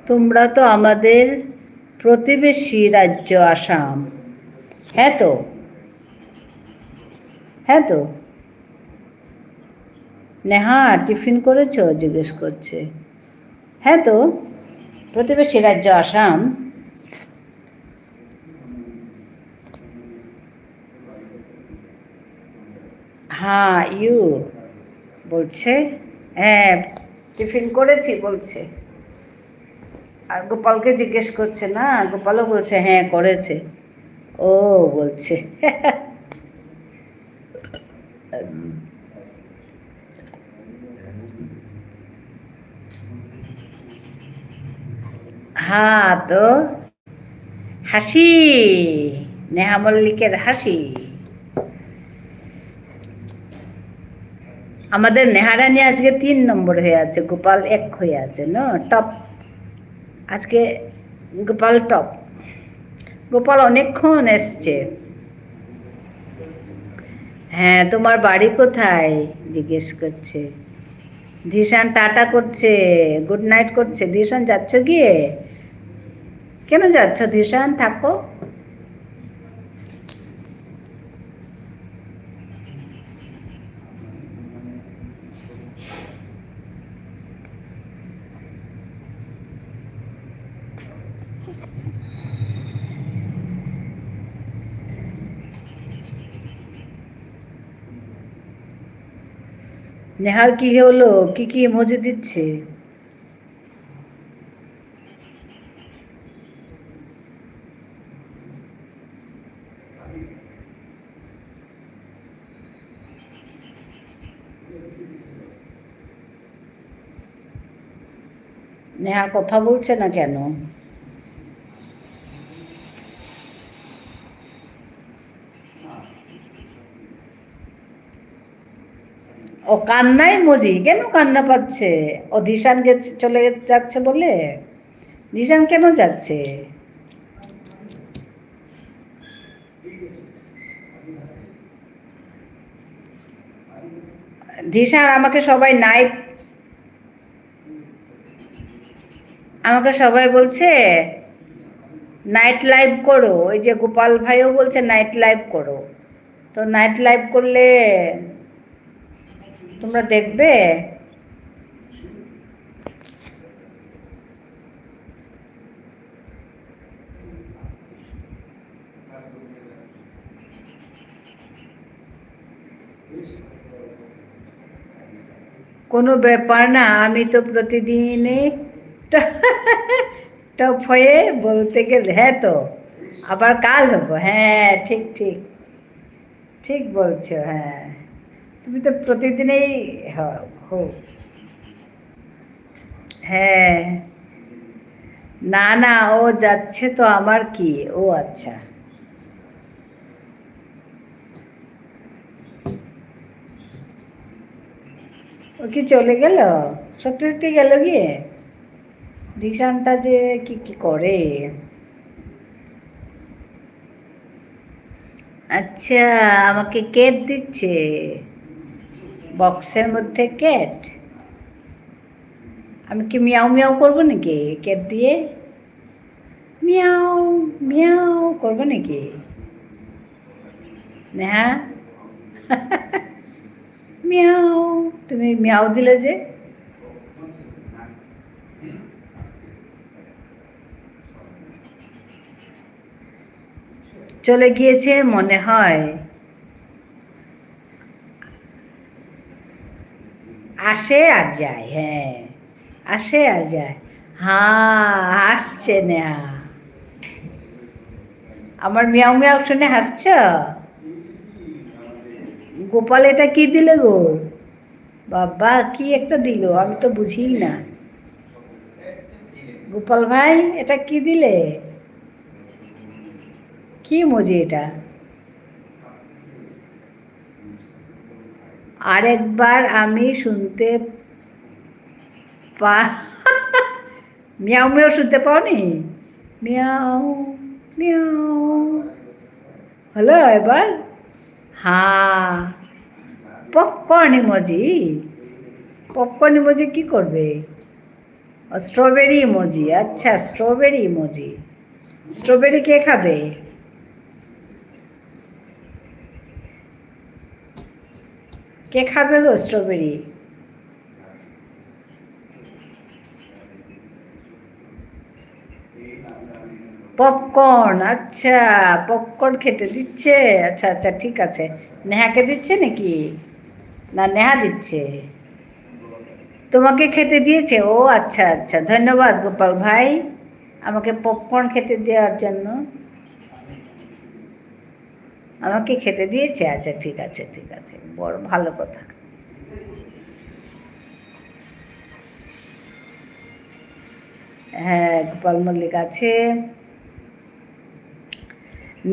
তোমরা তো আমাদের প্রতিবেশী রাজ্য আসাম। হ্যাঁ তো, হ্যাঁ তো। নেহা টিফিন করেছো জিজ্ঞেস করছে। হ্যাঁ তো, প্রতিবেশী রাজ্য আসাম। হ্যাঁ ইউ বলছে, হ্যাঁ টিফিন করেছি বলছে। আর গোপালকে জিজ্ঞেস করছে না, গোপালও বলছে হ্যাঁ করেছে। ও বলছে হ্যাঁ তো হাসি, নেহা মল্লিকের হাসি। আমাদের নেহারানি আজকে 3 নম্বর হয়ে আছে, গোপাল 1 হয়ে আছে না, টপ। আজকে গোপাল টপ। গোপাল অনেকক্ষণ এসছে। হ্যাঁ তোমার বাড়ি কোথায় জিজ্ঞেস করছে। ধিশান টাটা করছে, গুড নাইট করছে। ধিশান যাচ্ছ গিয়ে? কেন যাচ্ছ ধিশান, থাকো। নেহার কি হলো, কি কি ইমোজি দিচ্ছে? নেহা কথা বলছে না কেন? ও কান্নাই মজি, কেন কান্না পাচ্ছে? ও ধিশান চলে যাচ্ছে বলে? ধিশান কেন যাচ্ছে? ধিশান আমাকে সবাই বলছে নাইট লাইভ করো। ওই যে গোপাল ভাইও বলছে নাইট লাইভ করো। তো নাইট লাইভ করলে তোমরা দেখবে। কোনো ব্যাপার না, আমি তো প্রতিদিনই টপ হয়ে বলতে গেলে। হ্যাঁ তো, আবার কাল হবো। হ্যাঁ ঠিক ঠিক, ঠিক বলছো। হ্যাঁ তুমি তো প্রতিদিনই হো। হ্যাঁ না না, ও যাচ্ছে তো আমার কি। ও আচ্ছা, ও কি চলে গেল? সত্যি সত্যি গেল গিয়ে? রিশানটা যে কি কি করে। আচ্ছা, আমাকে কেট দিচ্ছে, বক্সের মধ্যে কেট। আমি কি মিয়াও মিয়াও করবো নাকি কেট দিয়ে? মিয়াও মিয়াও করবো নাকি? নেহা মিয়াও, তুমি মিয়াও দিলে যে। চলে গিয়েছে মনে হয়। আসে আর যায়, হ্যাঁ, আসে আর যায়। হ্যাঁ, হাসছে নেহা। আমার মিয়াও মিয়াও শুনে হাসছ? গোপাল এটা কি দিলে গো? বাবা, কি একটা দিল, আমি তো বুঝি না। গোপাল ভাই, এটা কি দিলে? কি মজি এটা? আরেকবার আমি শুনতে পা মিয়াও মিয়াও শুনতে পাওনি? মিয়াও মিয়াও হলো এবার? হ্যাঁ, পপকর্ন ইমোজি। পপকর্ন ইমোজি কি করবে? স্ট্রবেরি ইমোজি, আচ্ছা স্ট্রবেরি ইমোজি। স্ট্রবেরি কে খাবে? কে খাবে গো স্ট্রবেরি? পপকর্ন, আচ্ছা, পপকর্ন খেতে দিচ্ছে। আচ্ছা আচ্ছা, ঠিক আছে। নেহাকে দিচ্ছে নাকি? না নেহা দিচ্ছে? তোমাকে খেতে দিয়েছে? ও আচ্ছা আচ্ছা, ধন্যবাদ গোপাল ভাই আমাকে পপকর্ন খেতে দেওয়ার জন্য। আমাকে খেতে দিয়েছে, আচ্ছা ঠিক আছে ঠিক আছে, বড় ভালো কথা। হ্যাঁ, গোপাল মল্লিক আছে।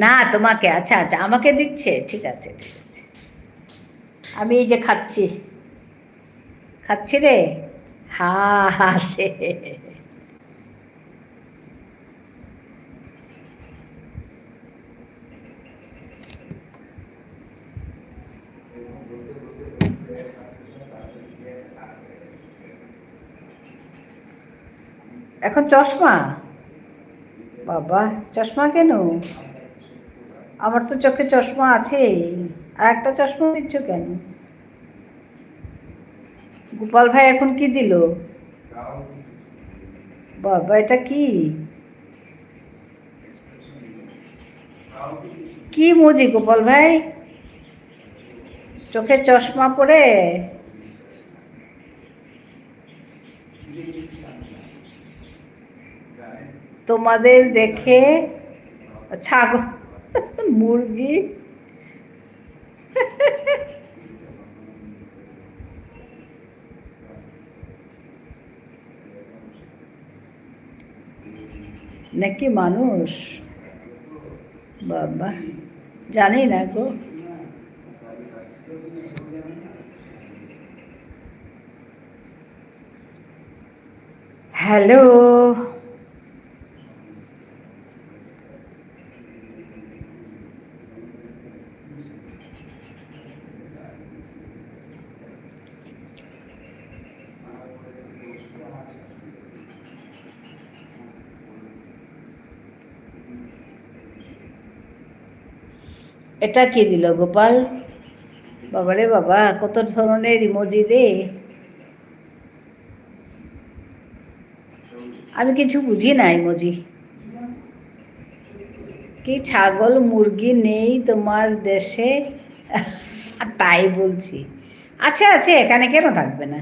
না তোমাকে, আচ্ছা আচ্ছা, আমাকে দিচ্ছে, ঠিক আছে ঠিক আছে। আমি এই যে খাচ্ছি, খাচ্ছি রে। হা হাসে। এখন চশমা? বাবা, চশমা কেন? আমার তো চোখে চশমা আছে। আর একটা চশমা দিচ্ছ কেন? গোপাল ভাই এখন কি দিল? বাবা, এটা কি? কি মুজি গোপাল ভাই? চোখে চশমা পরে? তোমাদের দেখে ছাগল, মুরগি। নাকি মানুষ? বাবা, জানি না গো। হ্যালো। এটা কি দিল গোপাল? বাবারে বাবা, কত ধরনের ইমোজি রে। আমি কিছু বুঝি না ইমোজি। কি ছাগল মুরগি নেই তোমার দেশে? তাই বলছি। আছে আছে, এখানে কেন থাকবে না?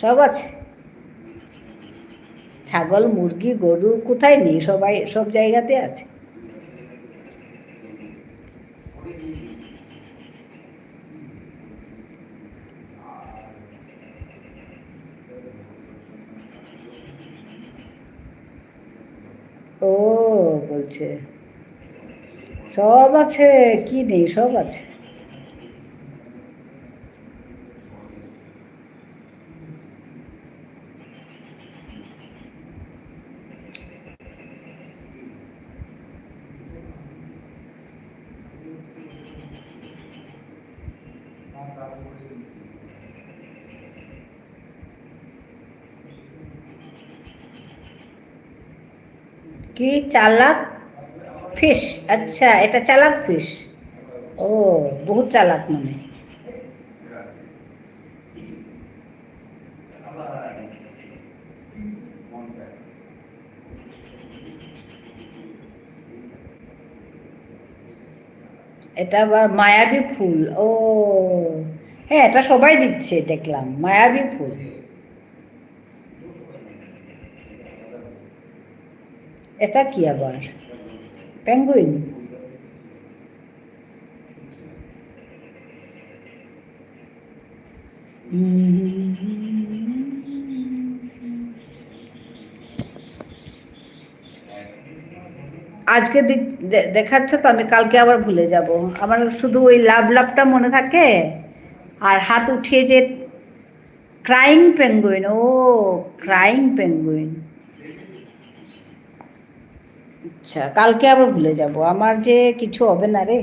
সব আছে। ছাগল মুরগি গরু কোথায় নেই? সবাই সব জায়গাতে আছে। ও বলছে সব আছে, কি নেই? সব আছে। কি চালাক ফিশ? আচ্ছা, এটা চালাক ফিশ। ও, বহুত চালাক মানে। এটা আবার মায়াবী ফুল। ও হ্যাঁ, এটা সবাই দিচ্ছে দেখলাম, মায়াবী ফুল। এটা কি আবার? পেঙ্গুইন? আজকে দেখাচ্ছে তো, আমি কালকে আবার ভুলে যাব। আমার শুধু ওই লাভ লাভটা মনে থাকে, আর হাত উঠিয়ে যে ক্রাইং পেঙ্গুইন। ও, ক্রাইং পেঙ্গুইন। আচ্ছা, কালকে আবার ভুলে যাব, আমার যে কিছু হবে না রে।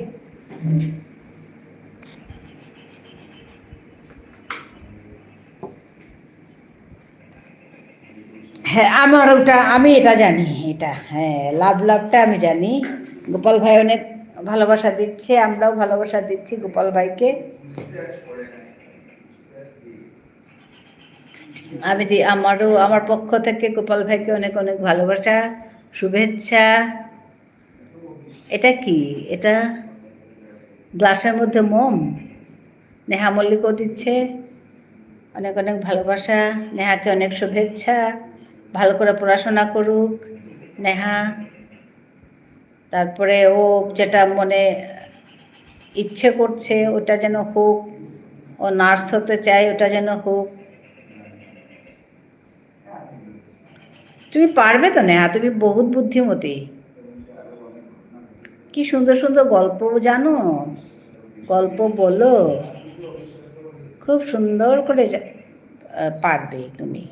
হ্যাঁ, আমার ওটা, আমি এটা জানি, এটা হ্যাঁ, লাভ লাভটা আমি জানি। গোপাল ভাই অনেক ভালোবাসা দিচ্ছে, আমরাও ভালোবাসা দিচ্ছি গোপাল ভাইকে। আমি আমারও, আমার পক্ষ থেকে গোপাল ভাইকে অনেক অনেক ভালোবাসা, শুভেচ্ছা। এটা কি? এটা গ্লাসের মধ্যে মোম। নেহা মল্লিকও দিচ্ছে অনেক অনেক ভালোবাসা। নেহাকে অনেক শুভেচ্ছা, ভালো করে পড়াশোনা করুক নেহা। তারপরে ও যেটা মনে ইচ্ছে করছে ওটা যেন হোক, ও নার্স হতে চায়, ওটা যেন হোক। তুমি পারবে তো নেহা, তুমি বহুত বুদ্ধিমতী। কি সুন্দর সুন্দর গল্প জানো, গল্প বলো, খুব সুন্দর করে পারবে তুমি।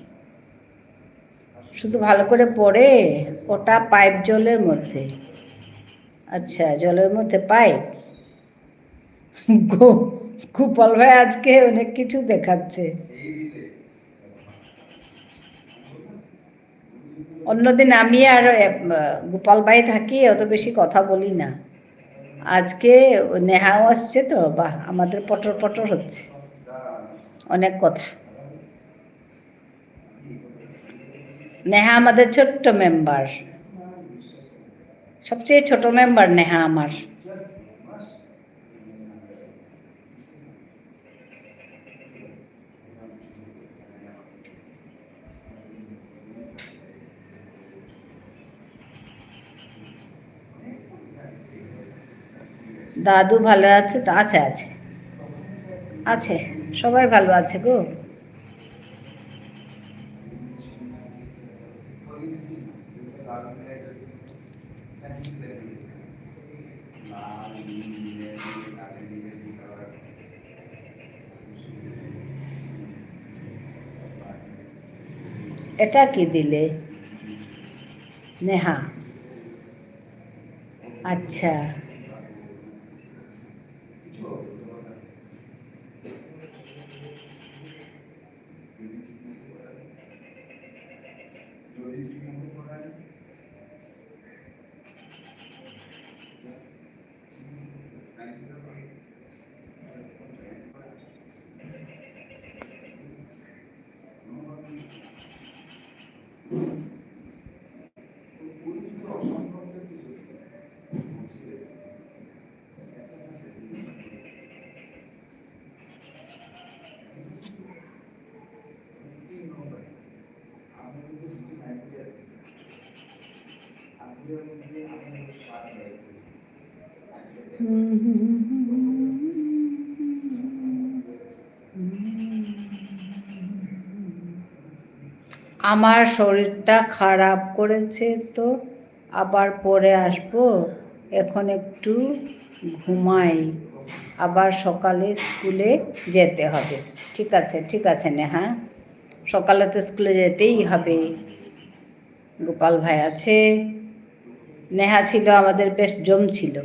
শুধু ভালো করে পড়ে, ওটা পাইপ জলের মধ্যে। আচ্ছা, জলের মধ্যে পাইপ। গোপাল ভাই আজকে অনেক কিছু দেখাচ্ছে। অন্যদিন আমি আর গোপাল ভাই থাকি, অত বেশি কথা বলি না। আজকে নেহাও আসছে তো, বাহ, আমাদের পটর পটর হচ্ছে, অনেক কথা। নেহা আমাদের ছোট্ট মেম্বার, সবচেয়ে ছোট মেম্বার নেহা আমার। দাদু ভালো আছে তো? আছে আছে আছে, সবাই ভালো আছে গো। এটা কি দিলে নেহা? আচ্ছা, আমার শরীরটা খারাপ করেছে তো, আবার পরে আসবো। এখন একটু ঘুমাই, আবার সকালে স্কুলে যেতে হবে। ঠিক আছে, ঠিক আছে নেহা, সকালে তো স্কুলে যেতেই হবে। গোপাল ভাই আছে, নেহা ছিল, আমাদের বেশ জমছিল।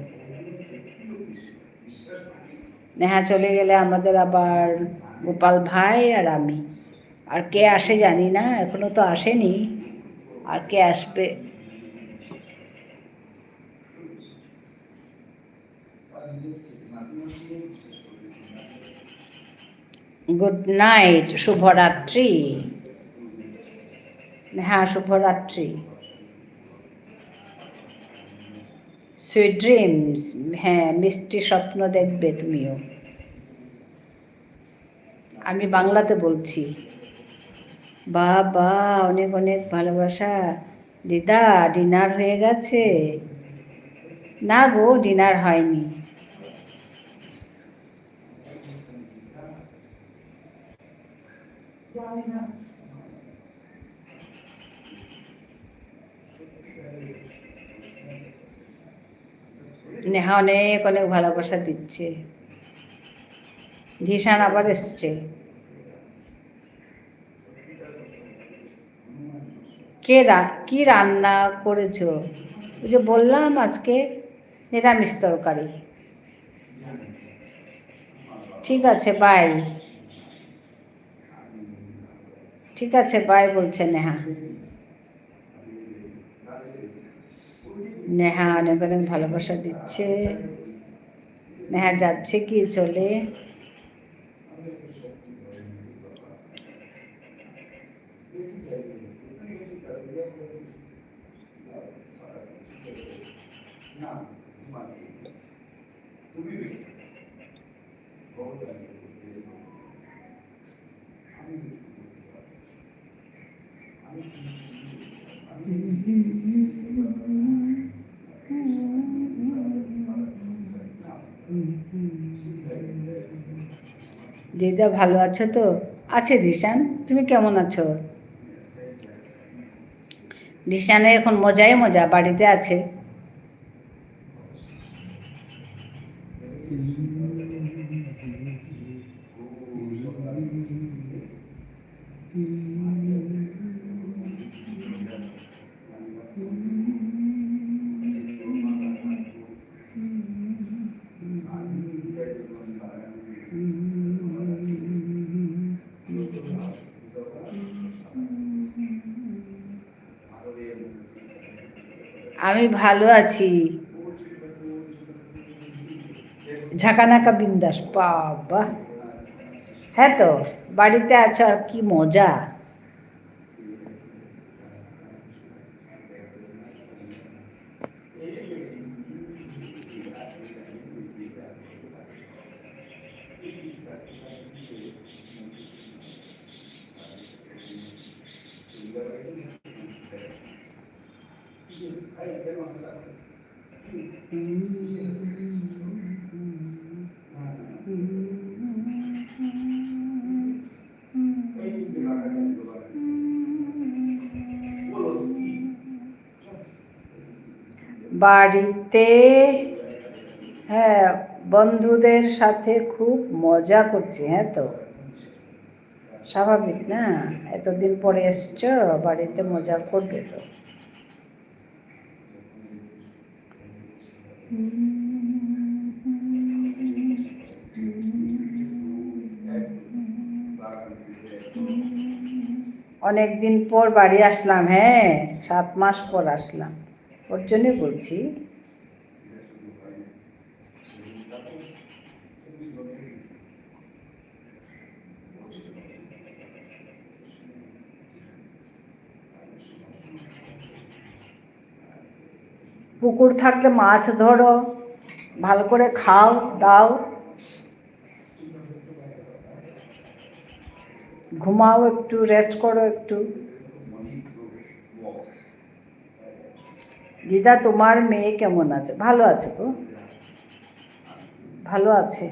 নেহা চলে গেলে আমাদের আবার গোপাল ভাই আর আমি। আর কে আসে জানি না, এখনো তো আসেনি। আর কে আসবে? গুড নাইট, শুভরাত্রি। হ্যাঁ, শুভরাত্রি। Sweet dreams. হ্যাঁ, মিষ্টি স্বপ্ন দেখবে তুমিও। আমি বাংলাতে বলছি। বাবা, অনেক অনেক ভালোবাসা। দিদা, ডিনার হয়ে গেছে? না গো, ডিনার হয়নি। নেহা অনেক অনেক ভালোবাসা দিচ্ছে। ধিশান আবার এসছে। কি রান্না করেছো? ওই যে বললাম আজকে নিরামিষ তরকারি। ঠিক আছে, বাই। ঠিক আছে, বাই বলছে নেহা। নেহা অনেক অনেক ভালোবাসা দিচ্ছে। নেহা যাচ্ছে কি চলে? দিদা ভালো আছো তো? আছে দিশান, তুমি কেমন আছো? দিশানের এখন মজাই মজা, বাড়িতে আছে। আমি ভালো আছি। ঝাঁকানাকা বিন্দাস। বাবা, হ্যাঁ তো, বাড়িতে আছো আর কি মজা। বাড়িতে, হ্যাঁ, বন্ধুদের সাথে খুব মজা করছি। হ্যাঁ তো, স্বাভাবিক না, এতদিন পরে এসছো, বাড়িতে মজা করবে তো। অনেক দিন পর বাড়ি আসলাম। হ্যাঁ, 7 মাস পর আসলাম, ওর জন্যই বলছি। পুকুর থাকলে মাছ ধরো, ভালো করে খাও দাও, ঘুমাও, একটু রেস্ট করো একটু। দিদা, তোমার মেয়ে কেমন আছে? ভালো আছে গো, ভালো আছে।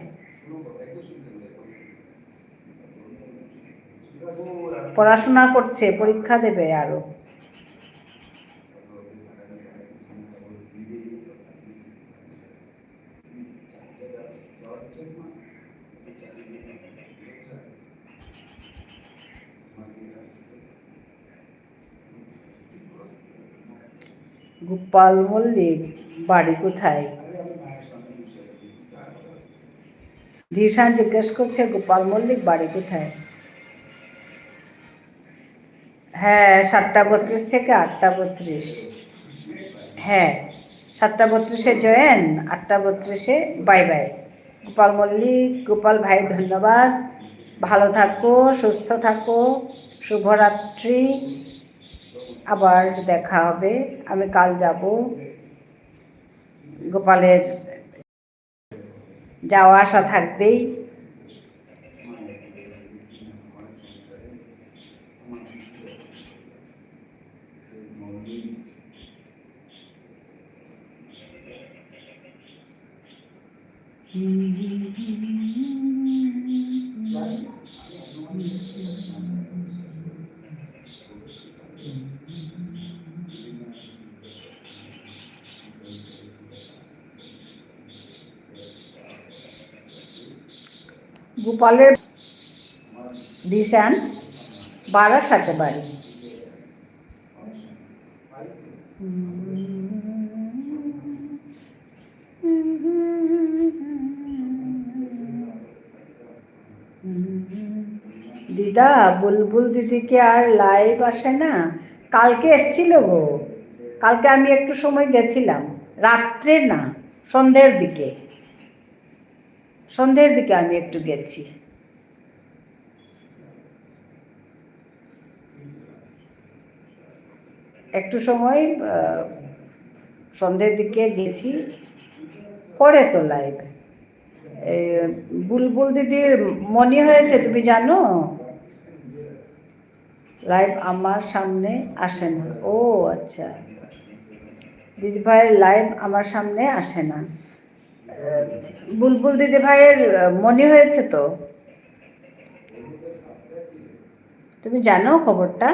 পড়াশোনা করছে, পরীক্ষা দেবে আরো। গোপাল মল্লিক বাড়ি কোথায়? ধীশান জিজ্ঞেস করছে গোপাল মল্লিক বাড়ি কোথায়। হ্যাঁ, 7:32 থেকে 8:32। হ্যাঁ, 7:32-এ জয়েন, 8:32-এ বাই বাই। গোপাল মল্লিক, গোপাল ভাই ধন্যবাদ, ভালো থাকো, সুস্থ থাকো, শুভরাত্রি। আবার দেখা হবে। আমি কাল যাব। গোপালের যাওয়া আসা থাকবেই। গোপালের দিশান বারাসাতে বাড়ি। দিদা, বুলবুল দিদিকে আর লাইভ আসে না। কালকে এসছিল গো, কালকে আমি একটু সময় গেছিলাম, রাত্রে না, সন্ধ্যের দিকে, সন্ধ্যের দিকে আমি একটু গেছি। একটু সময় সন্ধ্যের দিকে গেছি, পরে তো লাইভ। বুলবুল দিদির মনে হয়েছে, তুমি জানো, লাইভ আমার সামনে আসে না। ও আচ্ছা, দিদি ভাইয়ের লাইভ আমার সামনে আসে না। বুলবুল দিদি ভাইয়ের মনে হয়েছে তো, তুমি জানো খবরটা?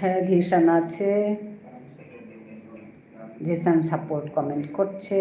হ্যাঁ, ধিশান আছে, ধিশান সাপোর্ট কমেন্ট করছে।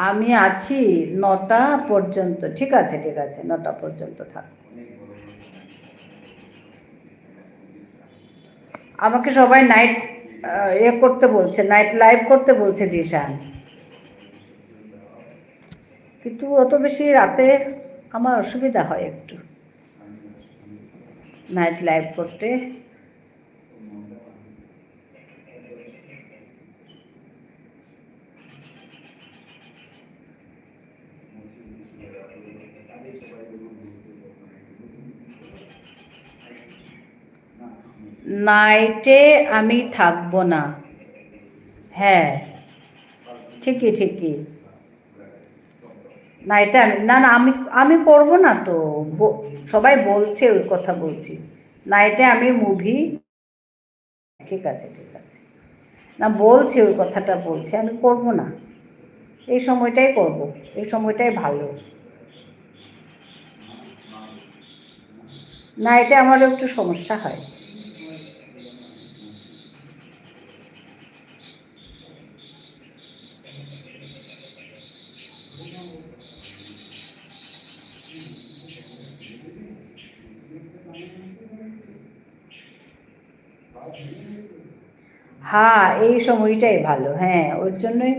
আমি আছি 9টা পর্যন্ত। ঠিক আছে, ঠিক আছে, 9টা পর্যন্ত থাক। আমাকে সবাই নাইট করতে বলছে, নাইট লাইভ করতে বলছে দিশান, কিন্তু অত বেশি রাতে আমার অসুবিধা হয় একটু। নাইট লাইভ করতে। নাইটে আমি থাকবো না। হ্যাঁ, ঠিকই ঠিকই। নাইটে না না, আমি আমি করবো না তো, সবাই বলছে ওই কথা বলছি। নাইটে আমি মুভি, ঠিক আছে ঠিক আছে, না বলছি ওই কথাটা বলছি, আমি করব না, এই সময়টাই করব, এই সময়টাই ভালো। নাইটে আমার একটু সমস্যা হয়। হ্যাঁ, এই সময়টাই ভালো, হ্যাঁ ওর জন্যই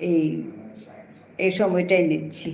এই এই সময়টাই নিচ্ছি।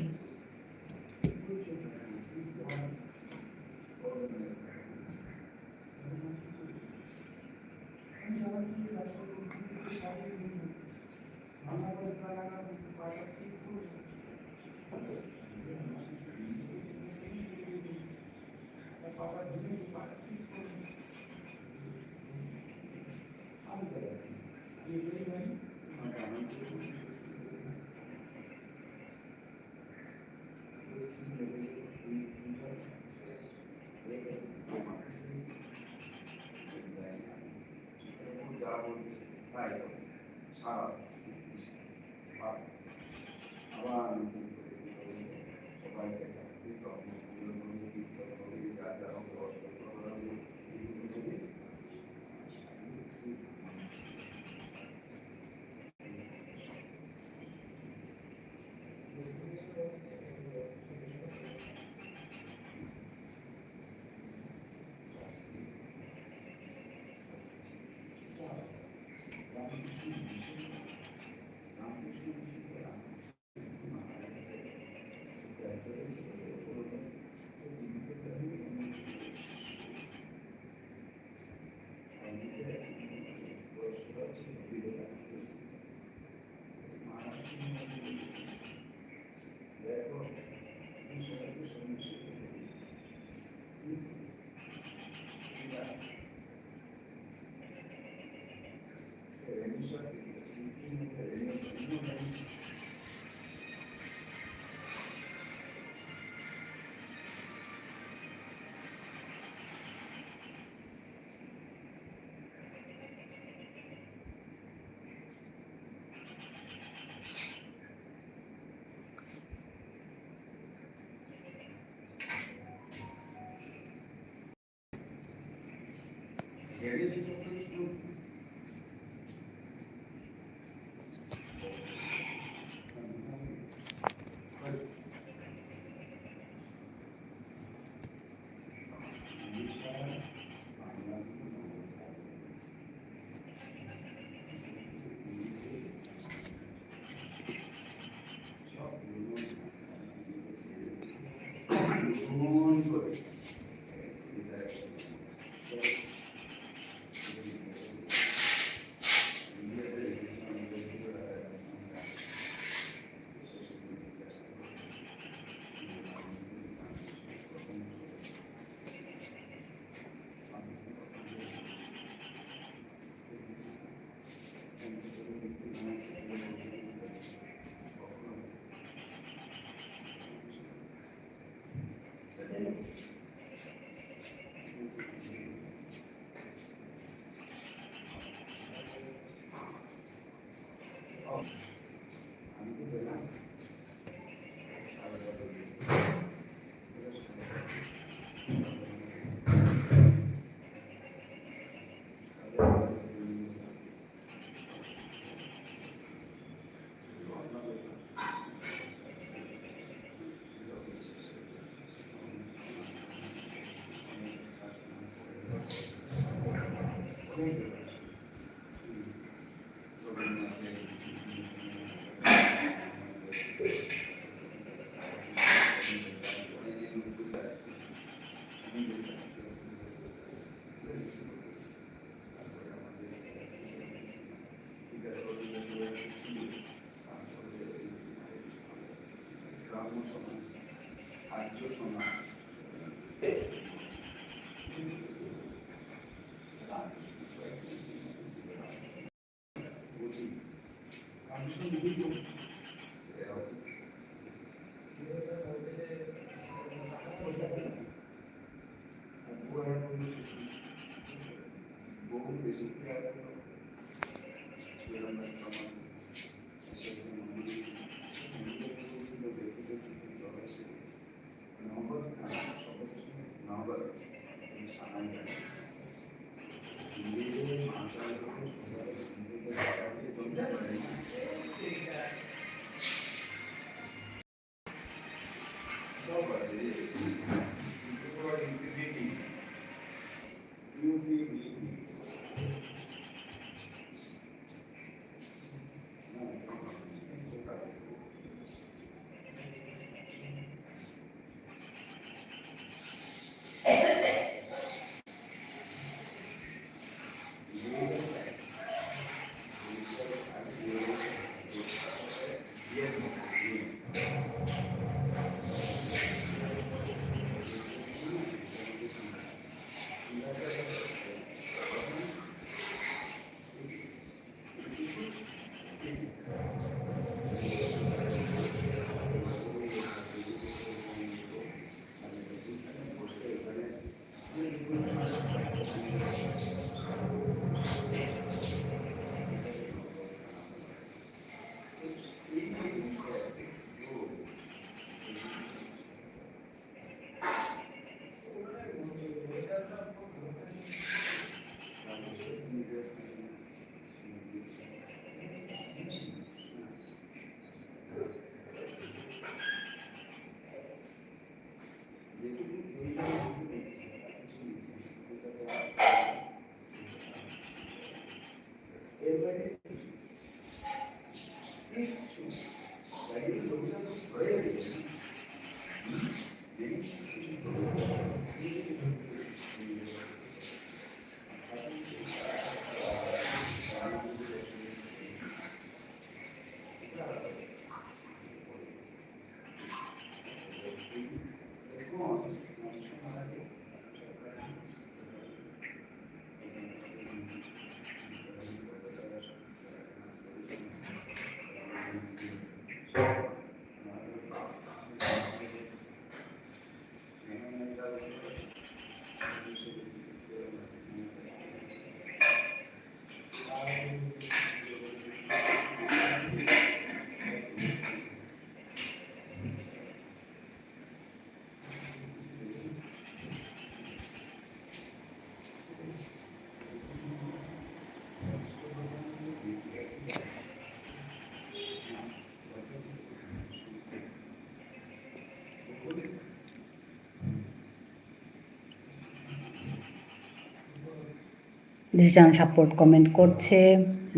জিশান সাপোর্ট কমেন্ট করছে,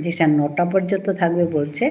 জিশান 9টা পর্যন্ত থাকবে বলছে।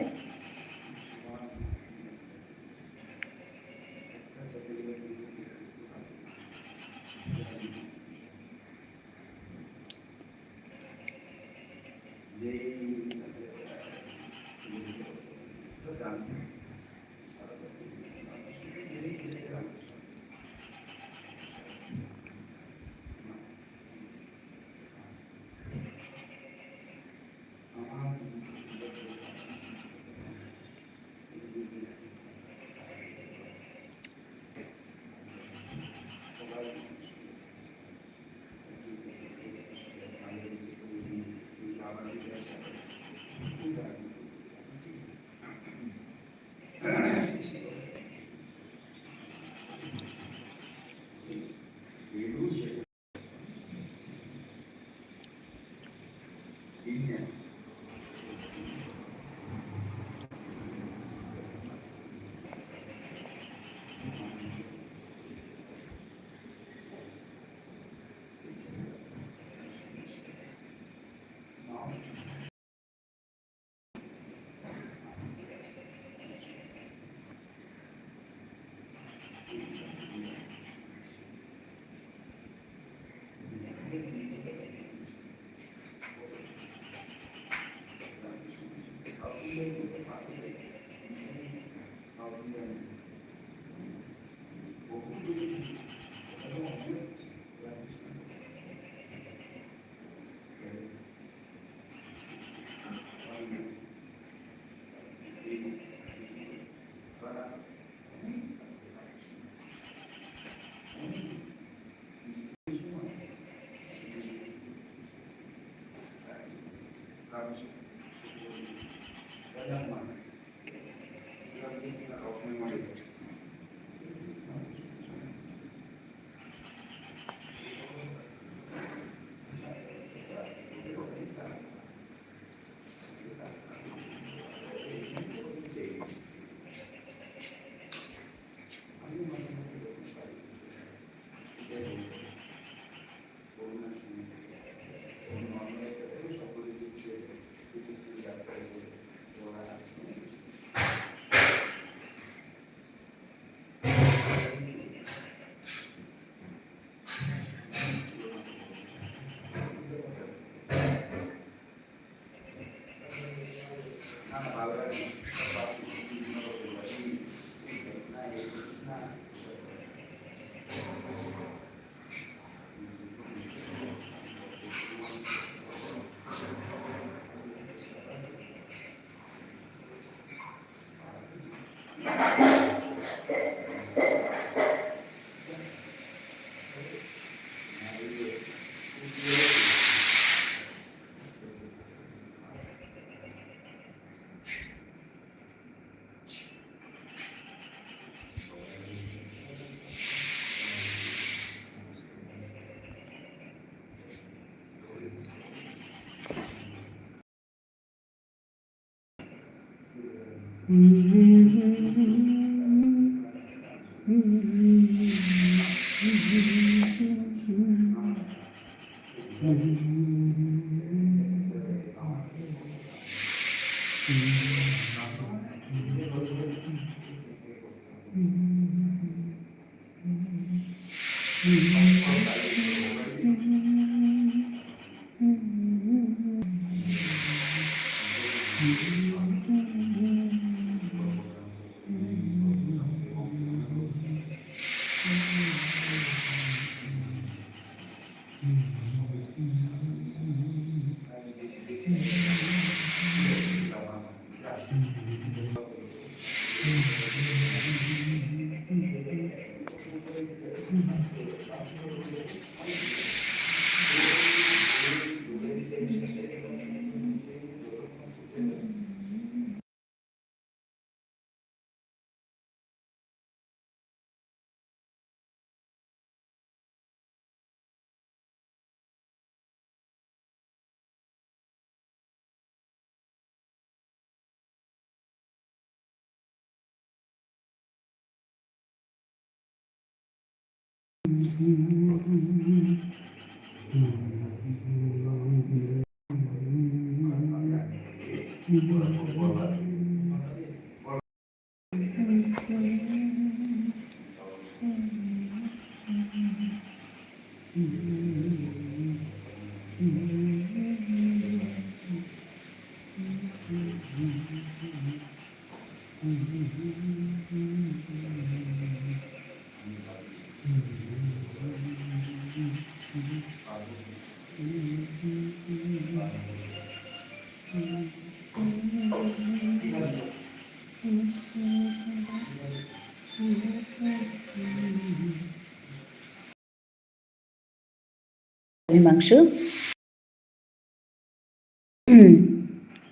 হিমাংশু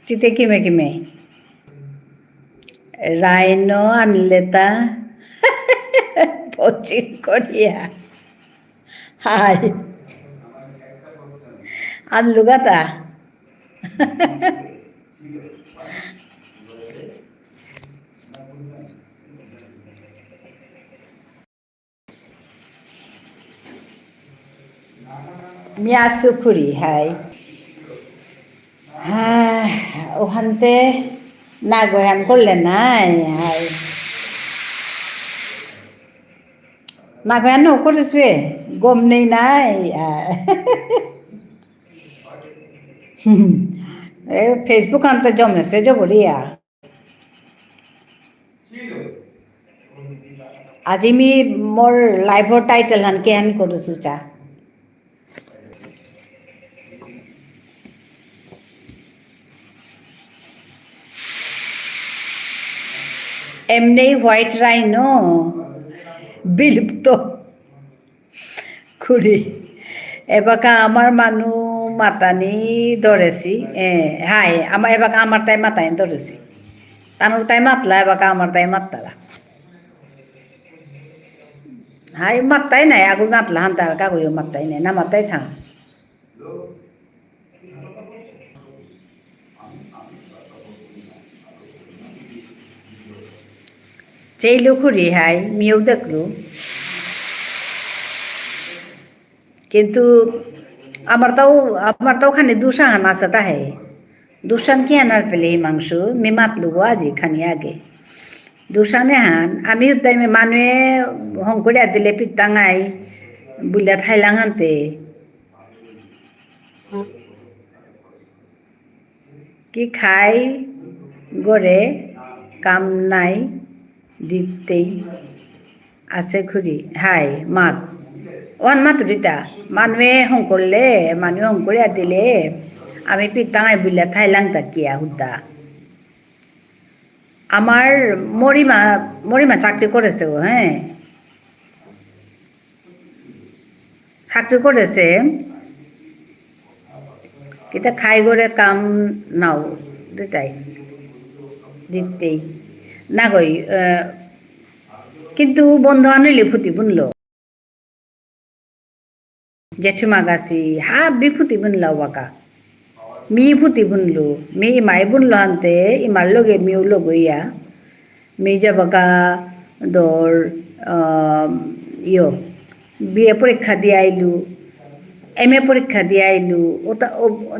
চিতে কিমে কিমে রাইন আনলে তা পচিন করিয়া হাই আনলু গাতা মিয়া সুখুরি হাই হ্যাঁ ওখানতে না গয়ান করলে নাই হাই না গয়ান করেছে গম নেই নাই ফেসবুক আনতে জমেছে জবরিয়া আজি মি মোর লাইভৰ টাইটেল হান কেহান কৰিছো চা এমনি হোয়াইট রাইনো বিলুপ্ত খুঁড়ি এবাকা আমার মানুষ মাতানি ধরেছি হাই আমার এবার আমার তাই মাতানি ধরেছি তানোর তাই মাতলা এবার আমার তাই মাততারা হাই মাত্তাই নাই আগু মাতলা হান তার কাগজ মাত্তাই নাই না মাত্তাই থাম চেইলো খুঁড়ি হাই মিয়েও দেখলো কিন্তু আমার তাও খানি দুসাহান আছে তাহে দুসান কি আনার পেলে এই মাংস মি মাতলু আজি খানি আগে দুসানে হান আমি তাই মানুহে হংকরিয়া দিলে পিতাঙাই বুলিয়া থাইলাং হানতে কি খাই গড়ে কাম নাই দিতেই আছে খুঁড়ি হাই মাত ওয়ান মাতুরিতা মানুহে হংকরলে মানুহে হংকরিয়া দিলে আমি পিতাঙাই বুলিয়া থাইলাং তাকিয়া হুদ্দা আমার মরিমা চাকরি করেছে ও হ্যাঁ চাকরি করেছে কিন্তু খাই করে কাম নাও দুটাই দিতেই না গই কিন্তু বন্ধু আনিলে ফুটি বুনলো জেঠিমা গাছি হা বিফুতি বুনলাও বাকা মি ফুটি বুনলো মি ইমাই বুনলো আনতে ইমার লগে মিও লগইয়া মি যাবাকা দর বিয়ে পরীক্ষা দিয়ে আইলু এম.এ. পরীক্ষা দিয়ে আইলু ওটা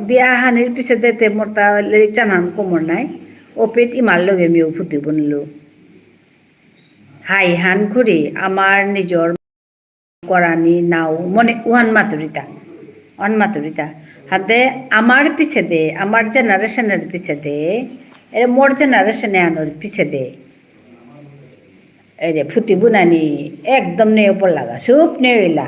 দিয়া হানির পিছে দেতে মোরটা জানান কোমর নাই ও পেট ইমার লগে মিও ফুটি বুনলো হাই হান ঘুরি আমার নিজর করানি নাও মনে ওয়ান মাতুরিতা হাতে আমার পিছে দে আমার জেনারেশনের পিছে দে এর মোর জেনারেশনে আনোর পিছে দে এই রে ফুটি বুনানি একদম নে উপর লাগা সুপ নেইলা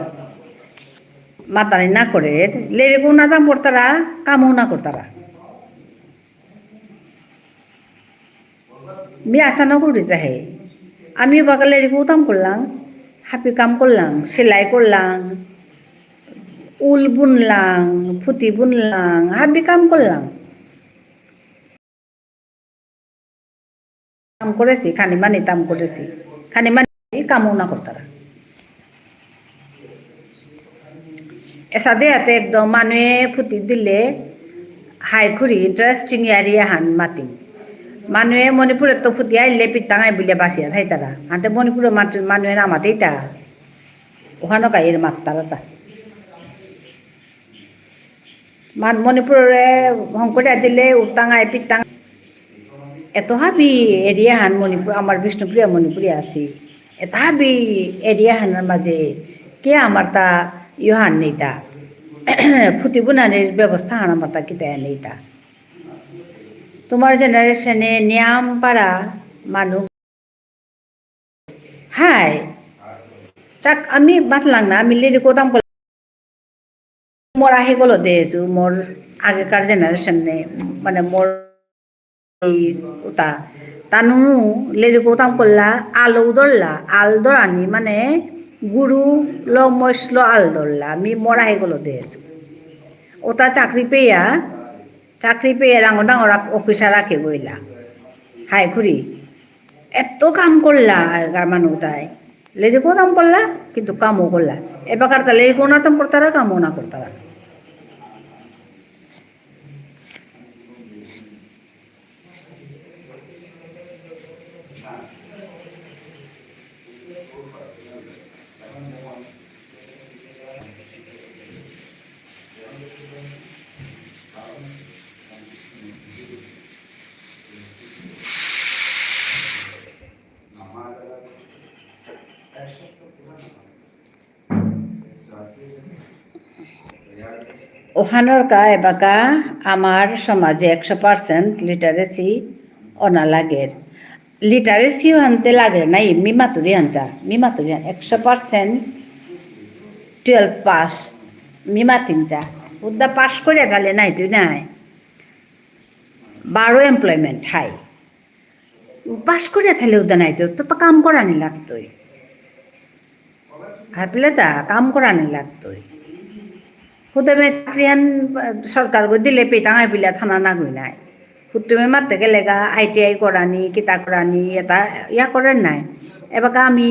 মাতানি না করে লেরেকো না দাম করতারা কামও না করতারা মি আচানক উড়িতে হে আমিও বাগালে লেরেকো দাম করলাম হাপি কাম করলাম সেলাই করলাম উল বুনলাম ফুটি বুনলাম হাবি কাম করলাম কাম করেছি খানি মানি তাম করেছি খানি মানি কামও না করতারা এসা দেয়াতে একদম মানুহে ফুটি দিলে হাই খুঁড়ি ইন্টারেস্টিং এরিয়া হান মাতিম মানুহে মণিপুরের তো ফুটি আইলে পিতাঙাই বুলিয়া বাসিয়া থাই তারা হাতে মণিপুরের মানুহে নামাতেই তা ওখানো গাইয়ের মাত্তারা তা মণিপুরে হংকরিয়া দিলে উতাঙাই পিতাঙ এত হাবি এরিয়া হান মণিপুর আমার বিষ্ণুপ্রিয়া মণিপুরে আছি এত হাবি এরিয়া হানের মাঝে কে আমার তা ইহান নেই তা ফুটি বুনানির ব্যবস্থা হান আমার তা কিতা নেই তা তোমার জেনারেশনে নিয়াম পাড়া মানুষ হাই চাক আমি বাতলাং না আমি লেরি কোদাম মোর আহি গলো দেছো মোর আগেকার জেনারেশনে মানে মোর ওটা তানু লেরি কোদাম করলা আলু ধরলা আল ধরানি মানে গুরু ল মশলো আল ধরলা আমি মোর আহি গলো দেছো ওটা চাকরি পেয়ে ডাঙর ডাঙর অফিসার রাখে বইলা হাই খুড়ি এত কাম করলা আগেকার মানুষ তাই লেরিকো কাম করলা কিন্তু কামও করলা এবার তা লেরিকো না তাম করতারা কামও না করতারা ওখানোর কা এবাকা আমার সমাজে 100% লিটারেসি অনা লাগের লিটারেসিও আনতে লাগে নাই মি মাতুরি 100% 12 পাস মি মাতিনচা উদ্দা পাস করে তাহলে নাই তুই নাই 12 এমপ্লয়মেন্ট হাই পাস করে তাহলে উদ্দা নাই তো কাম করানি লাগতোই হারপিলে তা কাম করানি লাগতোই হুতমে চাকরিহান সরকার গো দিলে পেটাঙাই বিলা থানা না গই নাই হুতুমে মারতে গেলে গা ITI করানি কিতা করানি এটা ইয়া করেন নাই এবার আমি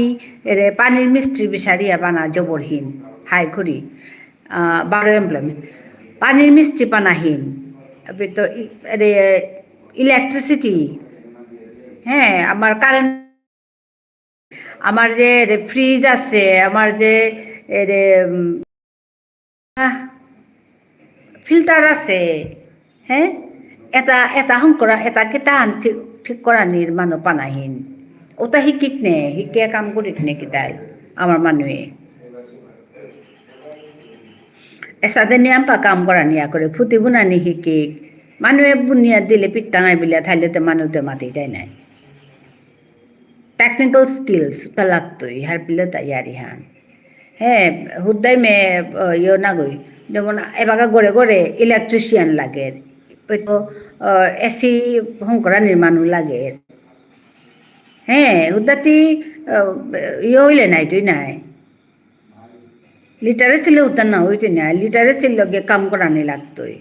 এরে পানির মিস্ত্রি বিচারিয়া বানা জবরহীন হাই ঘুরি 12 এমপ্লয়মেন্ট পানির মিস্ত্রি পানাহীন তো এরে ইলেকট্রিসিটি হ্যাঁ আমার কারেন্ট আমার যে ফ্রিজ আছে আমার যে এরে ফিল্টার আছে হ্যাঁ এটা এটা শংকৰা এটা কেইটা ঠিক ঠিক কৰা নিৰ্মাণো পানাহীন ওটা শিকিক নে শিকিয়া কাম কৰিক নে কিতাই আমার মানুহে এসাদে নিয়াম্পা কাম করা নিয়া করে ফুটি বুনানি শিকিক মানুহে বুনিয়া দিলে পিটাঙাই বিলা থাইলেতে মানুষতে মাতি দেয় নাই টেকনিক্যাল স্কিলস লাগতোই হার পিলে তাইয়ারি হান হ্যাঁ হুদাই মে ইয়ে না গই যেমন এবারে গড়ে গড়ে ইলেকট্রিশিয়ান লাগে ওই তো এসি শংকরা নির্মাণও লাগে হ্যাঁ হুদাতি ইয়ে হইলে নাই তুই নাই লিটারেসি উতার না হইতে নাই লিটারেসির লগে কাম করানি লাগতোই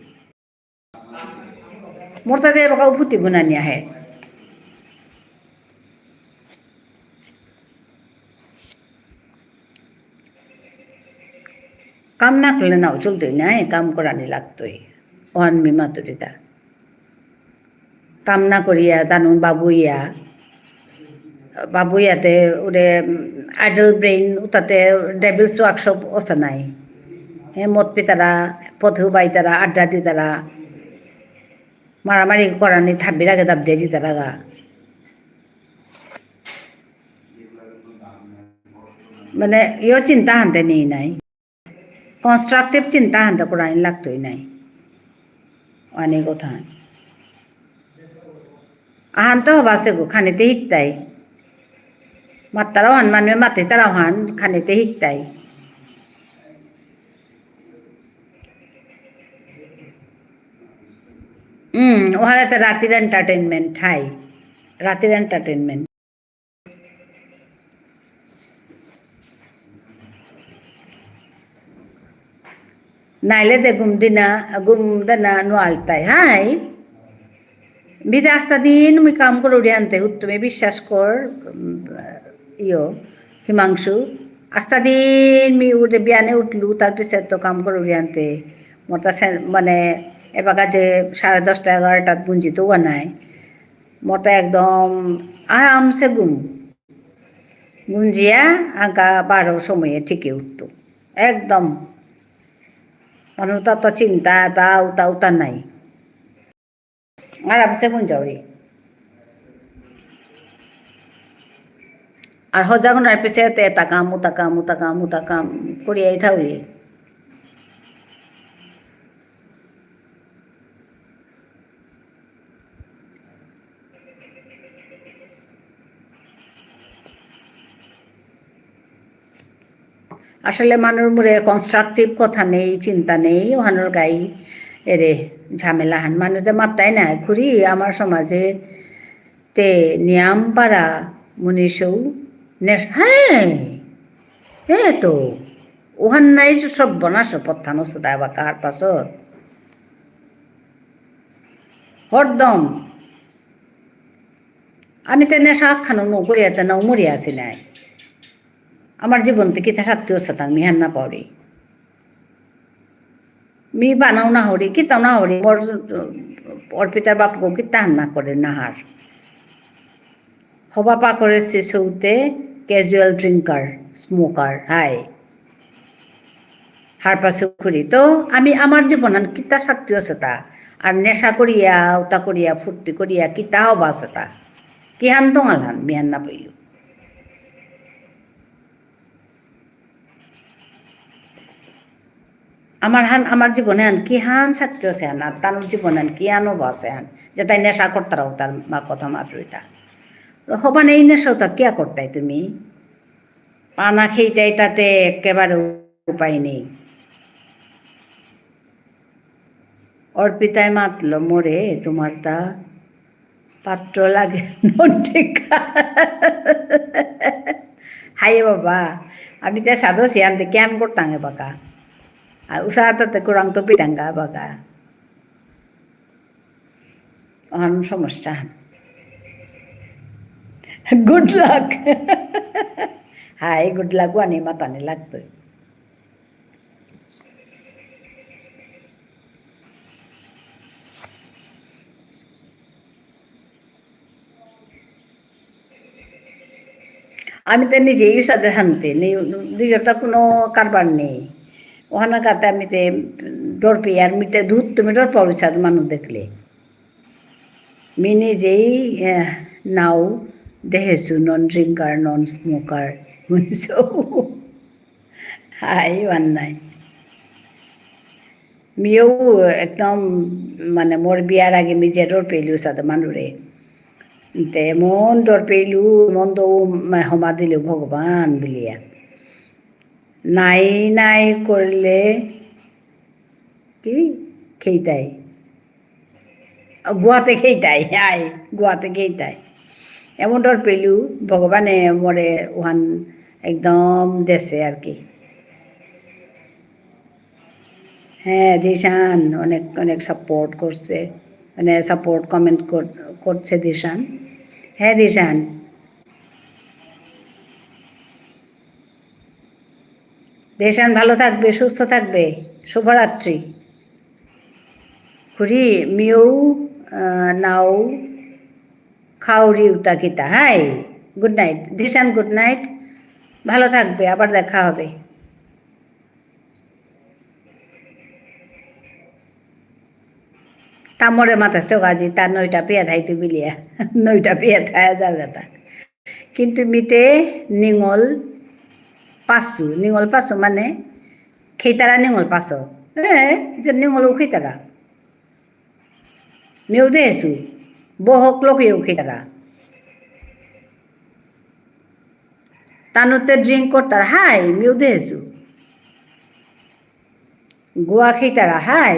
মোর তাতে এবার ফুটি গুনানি আহে কাম না করলে নাও চলতোই নাই কাম করানি লাগতোই ওহান মি মাতুরিতা কাম না করিয়া তানু বাবুইয়াতে ওরে আইডল ব্রেইন ওটাতে ডেভিলস ওয়ার্কশপ আছে নাই হ্যাঁ মদ পিতারা পথেও বাই তারা আড্ডা দি তারা মারামারি করানি থাবির আগে দাব দিয়ে তারা গা মানে ইয়ে চিন্তা হানতে নেই নাই কনস্ট্রাকটিভ চিন্তা হানতে করানি লাগতোই নাই অনেক কথা আহানতে হবাসে গো খানিতে শিকতাই মাত্তারাও হান মানুষে মাতে তারাও হান খানিতে শিকতাই ওখানে রাতের এন্টারটেনমেন্ট হাই রাতের এন্টারটেনমেন্ট নাইলে দে ঘুম দিনা নোয়ালতাই হাই বিদে আস্তা দিন মুই কাম করে উড়ে আনতে তুমি বিশ্বাস কর ইয়ো হিমাংশু আস্তা দিন মি উঠে বিয়ানে উঠলু তার পিছে তো কাম করে উড়ে আনতে মোটা মানে এবার যে 10:30 11টাত গুঞ্জিত ও নাই মোটা একদম আরামসে গুঞ্জিয়া আঁকা 12 সময়ে ঠিকই উঠত একদম মানুষ তো চিন্তা তা উতা উতা নাই আরামসে গুঞ্জাওরি আর হজাগনার পিছে এটা কাম উতা কাম উতা কাম উতা কাম করিয়াই থাউরি আসলে মানুষ মুরে কনস্ট্রাকটিভ কথা নেই চিন্তা নেই ওহানোর গাই এরে ঝামেলা হান মানুষদের মাত্রাই না ঘুরি আমার সমাজে তে নিয়াম পাড়া মনীষৌ হ্যাঁ হ্যাঁ তো ওহান নাই সব বনাস পথানো সদা বা কার পাছত হরদম আমি তো নেশা খানো নগরিয়াতে নাও মরিয়া আছি নাই আমার জীবন থেকে থাকতেও সাতাং মি হান না পাওরি মি বানাও না হরি কিতাও না হরি মোর অর্পিতার বাপকে কিতা হান না করে নাহার হবা পা করেছে সৌতে ক্যাজুয়াল ড্রিঙ্কার স্মোকার হাই হার পাশে করি তো আমি আমার জীবন কিতা থাকতেও সেটা আর নেশা করিয়া উতা করিয়া ফুর্তি করিয়া কিতা হবা সেটা কি হান দঙাল হান মি হান না পাইও আমার জীবনে আন কি হান থাকতে আছে হান আর তার জীবনে আন কি আনো বাসে হান যে তাই নেশা করতারাও তার মা কথা মাত্রইটা হবান এই নেশাও তা কিয়া করতাই তুমি পানা খেইটাই তাতে একেবারে উপায় নেই অর্পিতায় মাতলো মোরে তোমার তা পাত্র লাগে হাই বাবা আমি তা সাধো সিয়ান কেন করতাম বাকা usaha ta kurang to bidangga baga on সমস্যা গুড লাক হাই গুড লাক ওয়ানি মাতানি লাগতো আমি তো নিজেই সাথে শান্তি নিজেরটা কোনো কারবার নেই ওখানে কাতে আমি তে ডর পেয়ে আর মিটে দুধ তুমি ডর পাবি সাথে মানুষ দেখলে মি নিজেই নাও দেহেছো নন ড্রিঙ্কার নন স্মোকার শুনিছো হাই ওয়ান নাই মিও একদম মানে মোর বিয়ার আগে মি যে ডর পেলিও সাথে মানুরে এমন ডর পেলু এমন তো হমা দিল ভগবান বলিয়া নাই নাই করলে কি খেইতাই গুয়াতে খেইতাই আই গুয়াতে খেইতাই এমন ডর পেলু ভগবানে মরে ওহান একদম দেশে আর কি হ্যাঁ দিশান অনেক অনেক সাপোর্ট করছে মানে সাপোর্ট কমেন্ট করছে দিশান হ্যাঁ দিশান দিশান ভালো থাকবে সুস্থ থাকবে শুভরাত্রি খুরি মিউ নাও খাউরি উতা কিতা hi good night Dishan good night ভালো থাকবে আবার দেখা হবে তামরে মাথা চোগাজি তার নইটা পেয়ে থাইতে বিলিয়া নইটা পেয়ে থায়া যাবে তা কিন্তু মিতে নিঙল পাঁচু মানে খেতারা নিঙল পাঁচো যে নিঙল খেতারা মেয়েও দেহেছু বহক লোকেও খেতারা তানুতে ড্রিঙ্ক করতার হাই মেয়েও দেহেছু গোয়া খেতারা হাই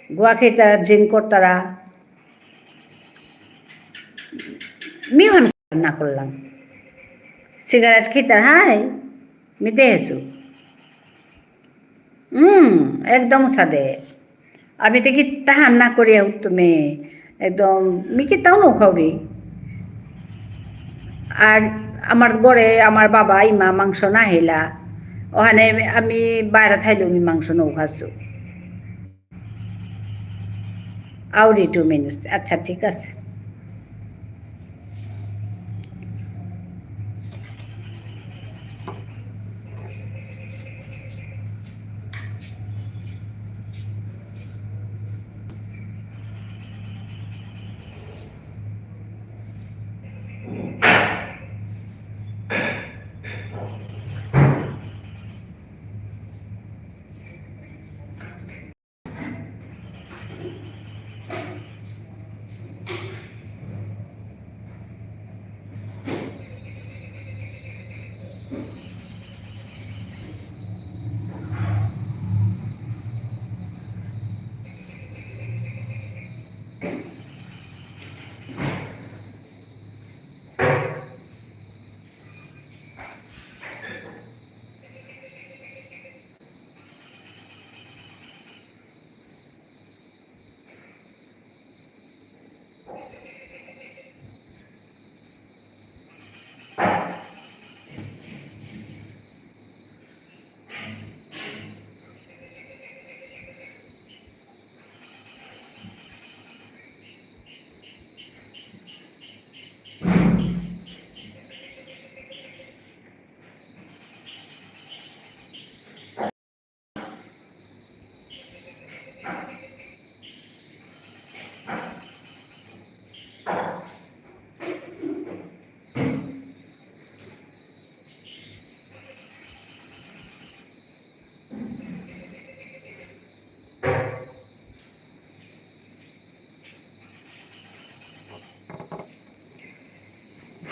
গোয়া খেতারা ড্রিঙ্ক করতারা মিহন না করলাম সিগারেট খেতার হাই মি দেহেছু একদম সাদে আমি তো কি তাহান না করিয়া তুমি একদম মি কি তাও নখাওরি আর আমার গড়ে আমার বাবা ইমা মাংস না হেলা ওখানে আমি বাইরে থাইলেও আমি মাংস নৌ খাচ্ছু আউরি 2 মিনিটস আচ্ছা ঠিক আছে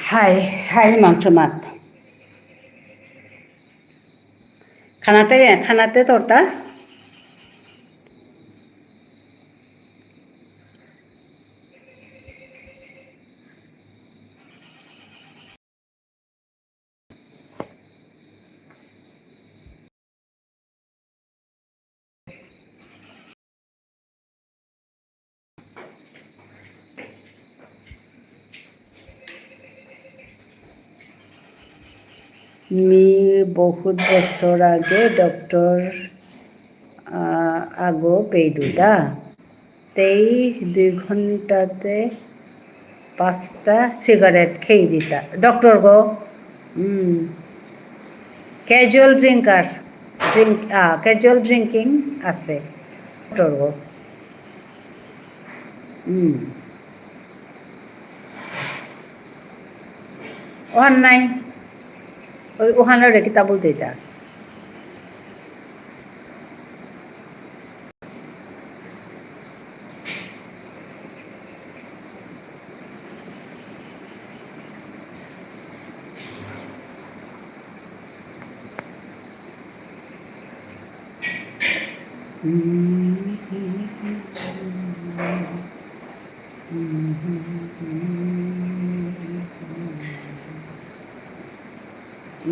হাই হাই মাংস মাত খানাতে তোরতা মি বহুত বছর আগে ডক্টর আগো পেইদুটা তেই 2 ঘন্টাতে 5টা সিগারেট খেয়ে দিতা ডক্টর গো ক্যাজুয়াল ড্রিঙ্কার ক্যাজুয়াল ড্রিঙ্কিং আছে ডক্টর গো ওহান নাই ওই ওহানের কিতা বলতে এটা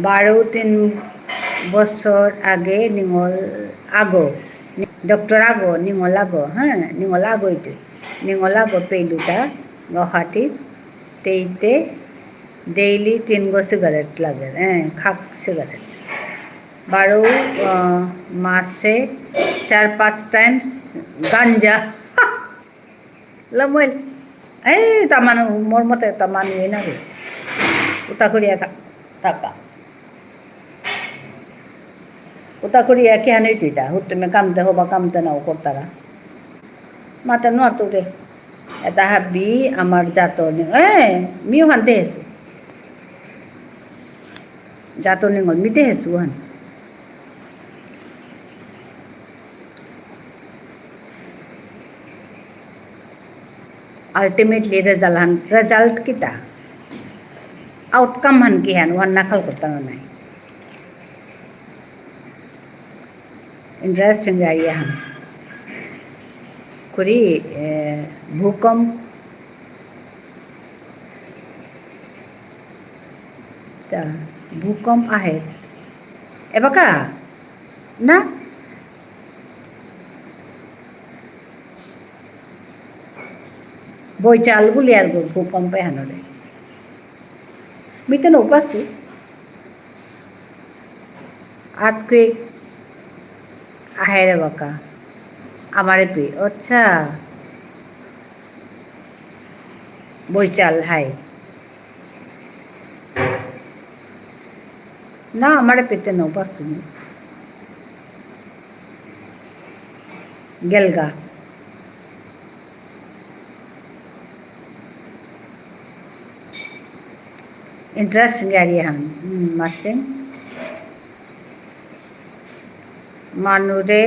বারো 3 বছর আগে নিঙল আগো ডক্টর আগো নিঙল আগো হ্যাঁ নিঙল আগো এটা নিঙল আগো পেলুটা গুয়াহাটি তেইতে ডেইলি 3 গো সিগারেট লাগে হ্যাঁ খাক সিগারেট 12 মাসে 4-5 টাইমস গাঞ্জা লমল এই তামানো মোর মতে তামানো না রে উতা করিয়া থাকা উতা করিয়া কি হানে তুইটা হুটমে কামতে হবা কামতে নাও করতারা মাতে নোয়ার তো রে এটা হাবি আমার জাতর মিও হান দেহেছো জাতর নিঙল মি দেহেছো হান अल्टिमेटली रिजल्ट किता आउटकम हन की हन वन नकल करता नहीं इंटरेस्टिंग आइए हम कुरी भूकंप भूकंप आहे ए बका ना বইচাল বলি আর ভূকম্পে হানরে মিতে নৌকাছি আর্থকুয়েক আহে রে বাকা আমারে পি আচ্ছা বইচাল হাই না আমারে পেতে নৌকাছি গেলগা इंटरेस्टिंग एरिया हम माचिंग मानुरे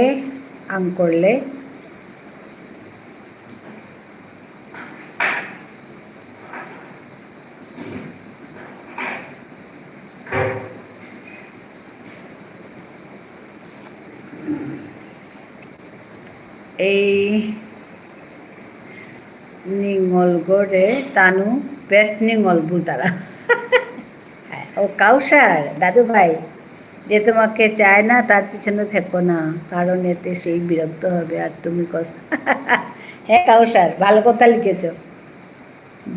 अंकोले निंगल गड़े तानु बेस्ट निंगल बुलतारा ও কাউসার দাদু ভাই যে তোমাকে চায় না তার পিছনে থেকো না কারণ এতে সেই বিরক্ত হবে আর তুমি কষ্ট হ্যাঁ কাউসার ভালো কথা লিখেছ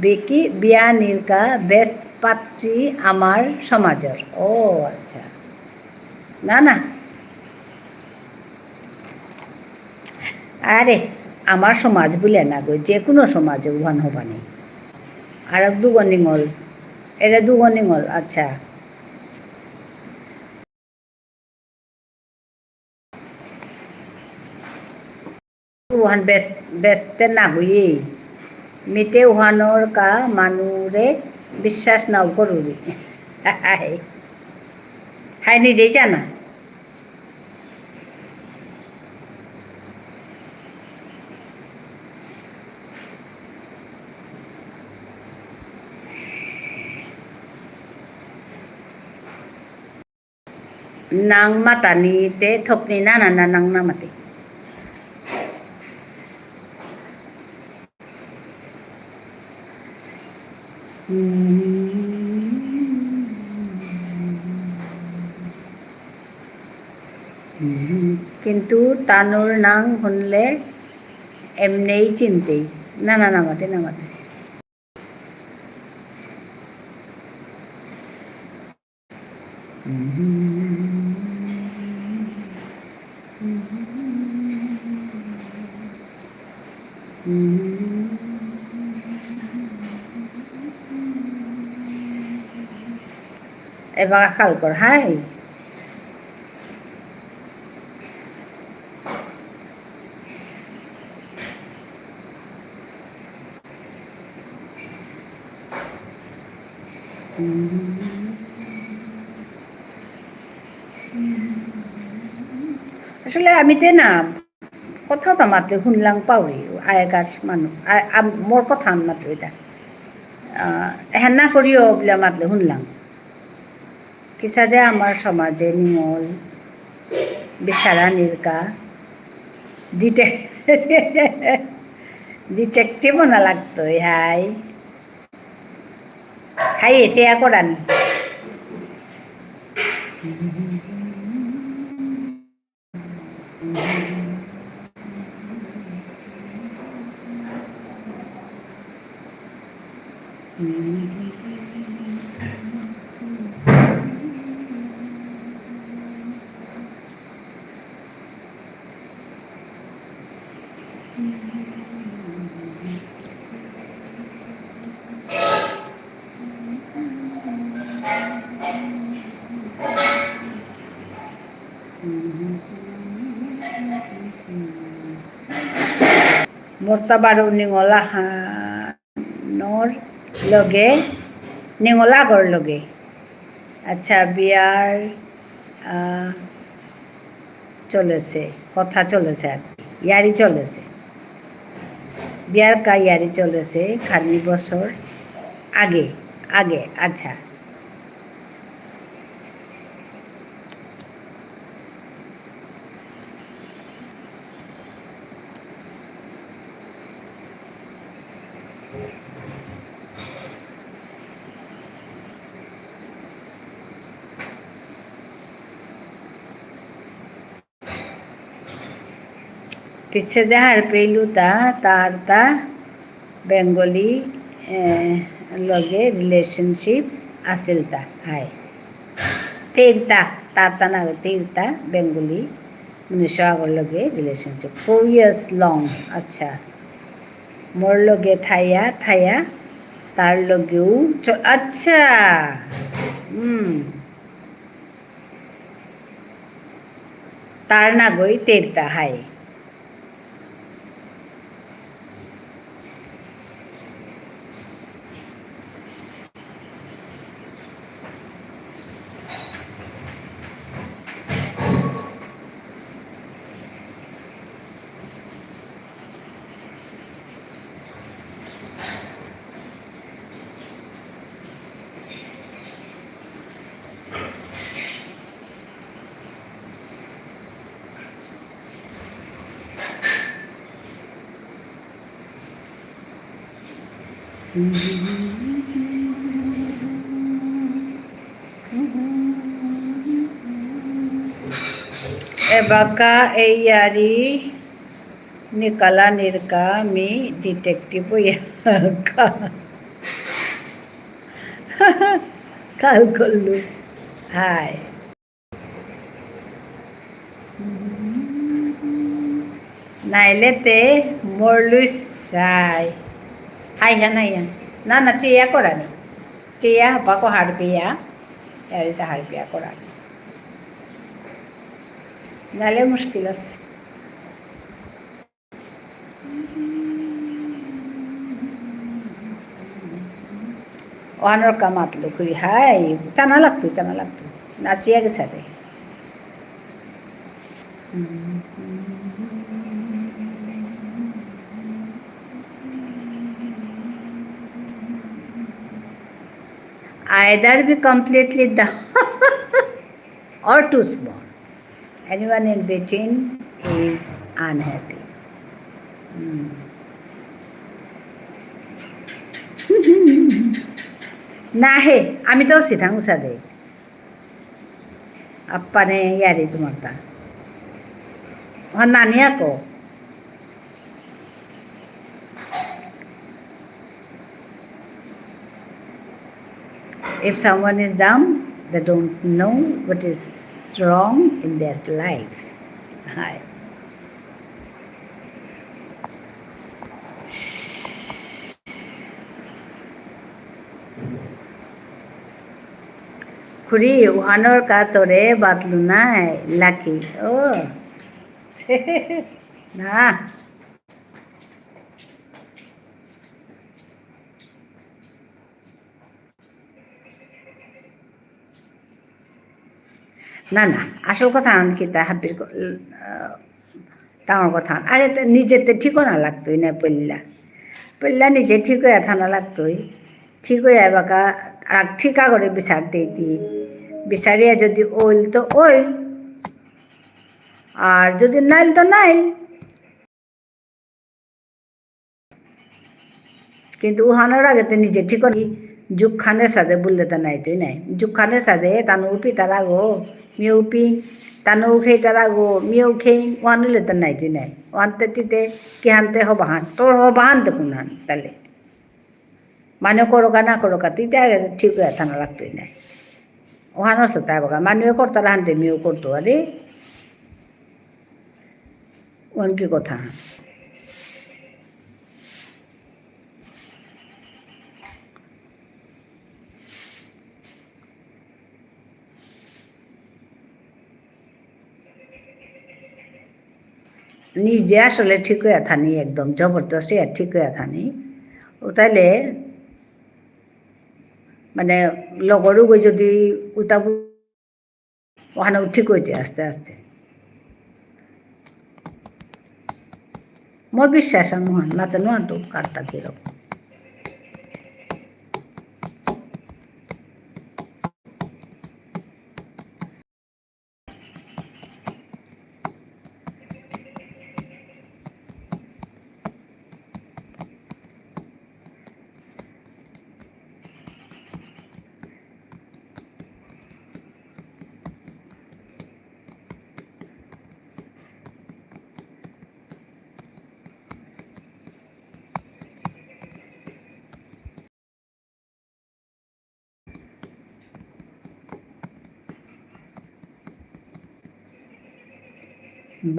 বেকি বিয়া নীলকা বেস্ট পাচ্ছি আমার সমাজের ও আচ্ছা না না আরে আমার সমাজ বলে না গো যে কোনো সমাজে উহান হবানি আর এক দুগনিঙল এটা দুগনিঙল আচ্ছা উহান বেস্তে না হইয়ে মিতে উহানোর কা মানুরে বিশ্বাস নাও করুবি হাই নিজেই জানা nang mata ni te thok ni na nang na mati কিন্তু তানুর নাং শুনলে এমনেই চিনতেই না নামাতে এবার খাল কর হাই আসলে আমি তে না কথা তো মাত্র শুনলাম পাউরি আগেকার মানুষ মোর কথা মাত্র এটা হেনা করিও বলে মাত্র শুনলাম কিসাদে আমার সমাজে নিমল বিচারা নির্কা ডিটেকটিভ না লাগতো হাই হাই চেয়া করান মর্তাবারও নিঙলা হানর লগে নিঙলাগর লগে আচ্ছা বিয়ার চলেছে কথা চলেছে আর ইয়ারি চলেছে বিয়ার কা ইয়ারি চলেছে খালি বছর আগে আগে আচ্ছা किससे जहाँ पेलू ता बेंगली लगे रिलेशनशिप आसिल ता हाय तीरता ताता ना तीरता बेंगली मनुष्य आगर लगे रिलेशनशिप 4 years long अच्छा मोर लगे थाया तार लगेও अच्छा तार ना गई तीरता हाय एबाका एयारी निकला निरका मी डिटेक्टिव काल करलू हाय नाइले ते मरलुस हाय हाय हा नाइया ना ना চেয়া করানি চেয়া বাকো হারপিয়া এরিতে হারপিয়া করানি নালে মুশকিল আছে ওয়ানোর কামাত লুকুই হাই চানা লাগতো নাচিয়া গেছে রে either be completely down or too small. Anyone in between is unhappy. ना हे आम्ही तो सिथांग सादे अप्पाने यारी तुम्हारा नानिया को if someone is down They don't know what is wrong in their life. Hi. খুড়ী উহানৰ কাতৰে বাটলো নাই লাকি না না না আসল কথা কিতা হাবিৰ ডাঙৰ কথা আগে নিজেতে ঠিকনা লাগতোই না পল্লা নিজে ঠিক হয়ে থানা লাগতোই ঠিক হয়ে বাকা ঠিকা করে বিচার দিতি বিচারিয়া যদি ওইল তো ওইল আর যদি নাইল তো নাইল কিন্তু উহানোর আগে তো নিজে ঠিক যুগ খানে সাজে বললে তো নাই তুই নাই যুগ খানে সাজে তানো উপি তারা গো মিও উপি তানো খেয়ে তারা গো মিও খেয়ে ওয়ানুলে তো নাই তুই নাই ওয়ানতে তিতে কি হানতে হবাহান তোর হবাহান তো কোন হান তাহলে মানে করোকা না করোকা তুই আগে ঠিক হয়ে থানা লাগতোই নাই ওহানোর সাথে বকা মানুষে করতারা হানতে মিও করতো আরে ওন কি কথা নিজে আসলে ঠিক হয়ে থানি একদম জবরদস্তি আর ঠিক হয়ে থানি ও তাইলে মানে লগরও গই যদি উল্টা ওখানে ঠিক হইতে আস্তে আস্তে মোর বিশ্বাস নোহান নাতে নোহান তো কারটা কিরকম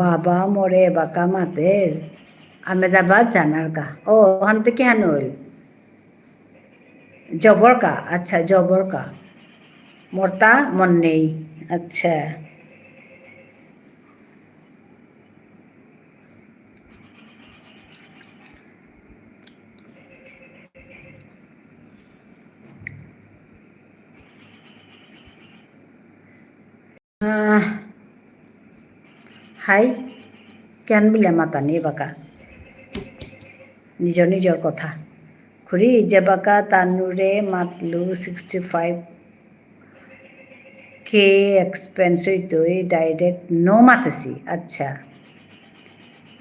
বাবা মরে বাঁকা মাতের আমেদাবাদ জানার কা ও ওখান থেকে কেন হইল জবর কা আচ্ছা জবর কা মরতা মন নেই আচ্ছা হাই কেন বলে মাতা নিয়ে বাঁকা নিজৰ নিজৰ কথা খুৰী যে বাঁকা তানুৰে মাতলো 65K এক্সপেন্স হইতই ডাইরেক্ট নো মাতেছি আচ্ছা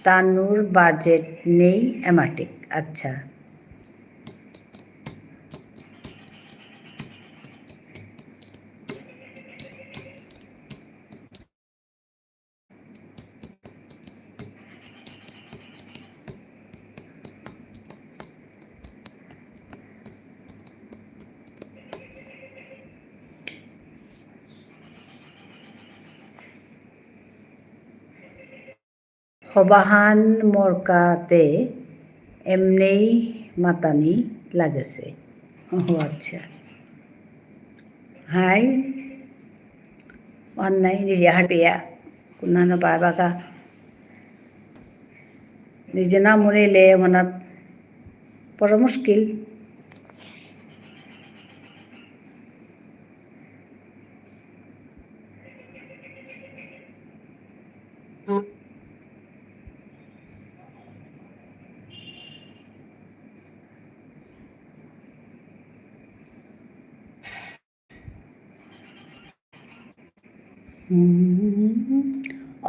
তানুর বাজেট নেই এমাটিক আচ্ছা হবাহান মোরকাতে এমনেই মাতানি লাগেছে ও আচ্ছা হাই অন্যায় নিজে হাঁটিয়া কোনানো পায় বাঁকা নিজে না মরিলে মনাত বড় মুশকিল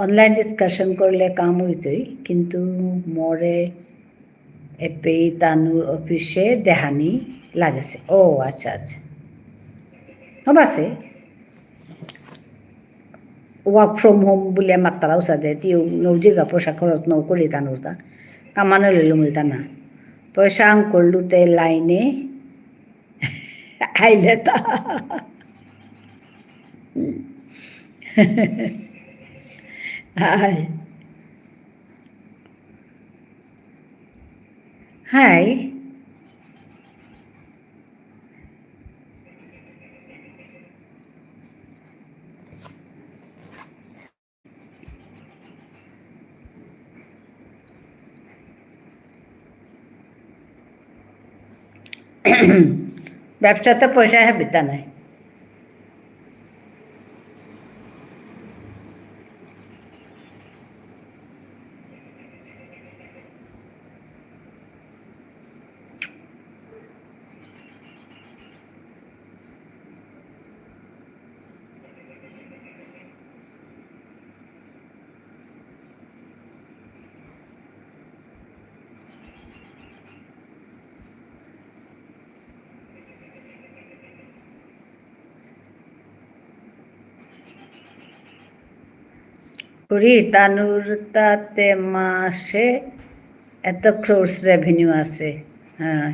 অনলাইন ডিসকাশন করলে কাম হইতই কিন্তু মরে এপেই তানুর অফিসে দেহানি লাগেছে ও আচ্ছা আচ্ছা হবাছে ওয়ার্ক ফ্রম হোম বলে আমার তারাও সাথে তিও নৌজিগা পয়সা খরচ নৌ করি তানুরতা কামানো লইল মিলতা না পয়সা আং করলুতে লাইনে আইলে তা Hi. Hi. ব্যবসাতে পয়সা হ্যাবিতা নাই। করি তানুর তাতে মাসে এত ক্রোর্স রেভিনিউ আছে। হ্যাঁ,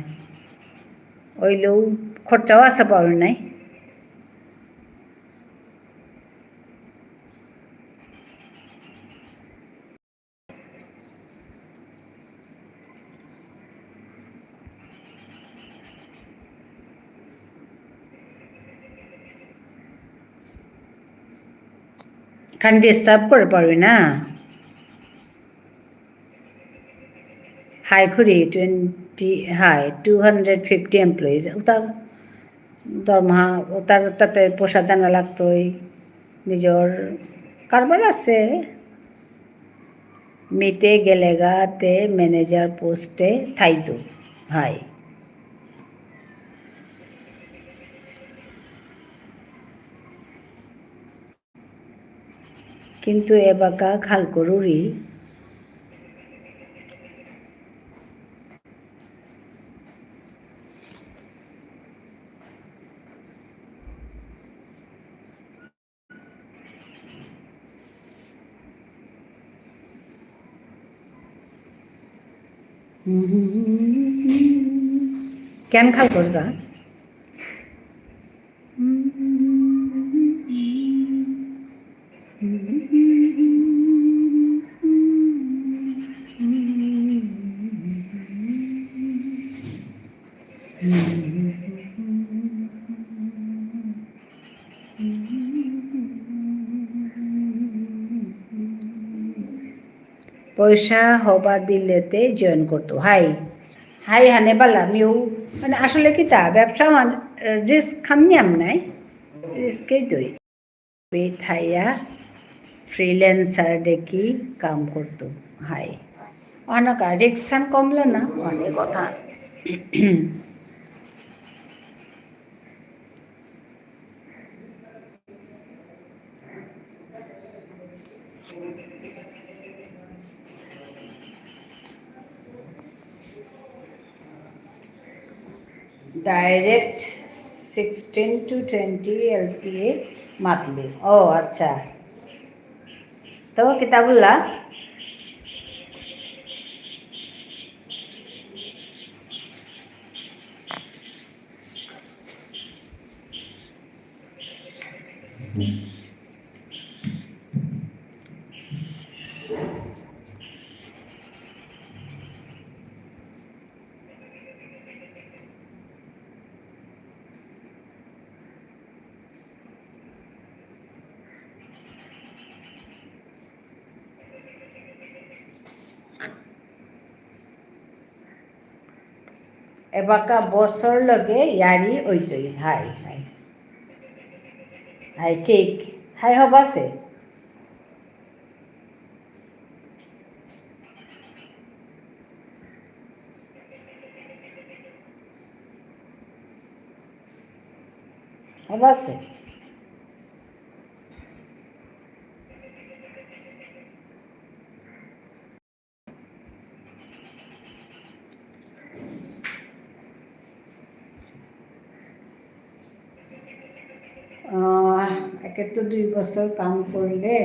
ওইলেও খরচাও আছে পাওয়ার নাই। খান ডিস্টার্ব করে পারবি না। হাই করি 250 এমপ্লয়িজ, ওটা দরমহা ওটার তাতে পোষা দানা লাগতোই, নিজের কারবার আছে। মিতে গেলেগাতে ম্যানেজার পোস্টে থাইতো ভাই। কিন্তু এবাকা খাল করুরি কেন খাল করগা? পয়সা হবা দিলেতে জয়েন করতো। হাই হাই হানে বালা মিউ মানে আসলে কি তা ব্যবসা মানে রিস্ক খানিয়াম নাই, রিস্কেই দই থাইয়া ফ্রিল্যান্সার দেখি কাম করতো। হাই অনেক রিক্সান কমলো না অনেক কথা। Direct 16 to 20 LPA monthly. ও আচ্ছা, তো কিতাবুল্লাহ এবাকা বছর লগে ইয়ারি ওইতই। হাই হাই হাই ঠিক হাই হব আছে। হব আছে। একে তো 2 বছর কাম করলে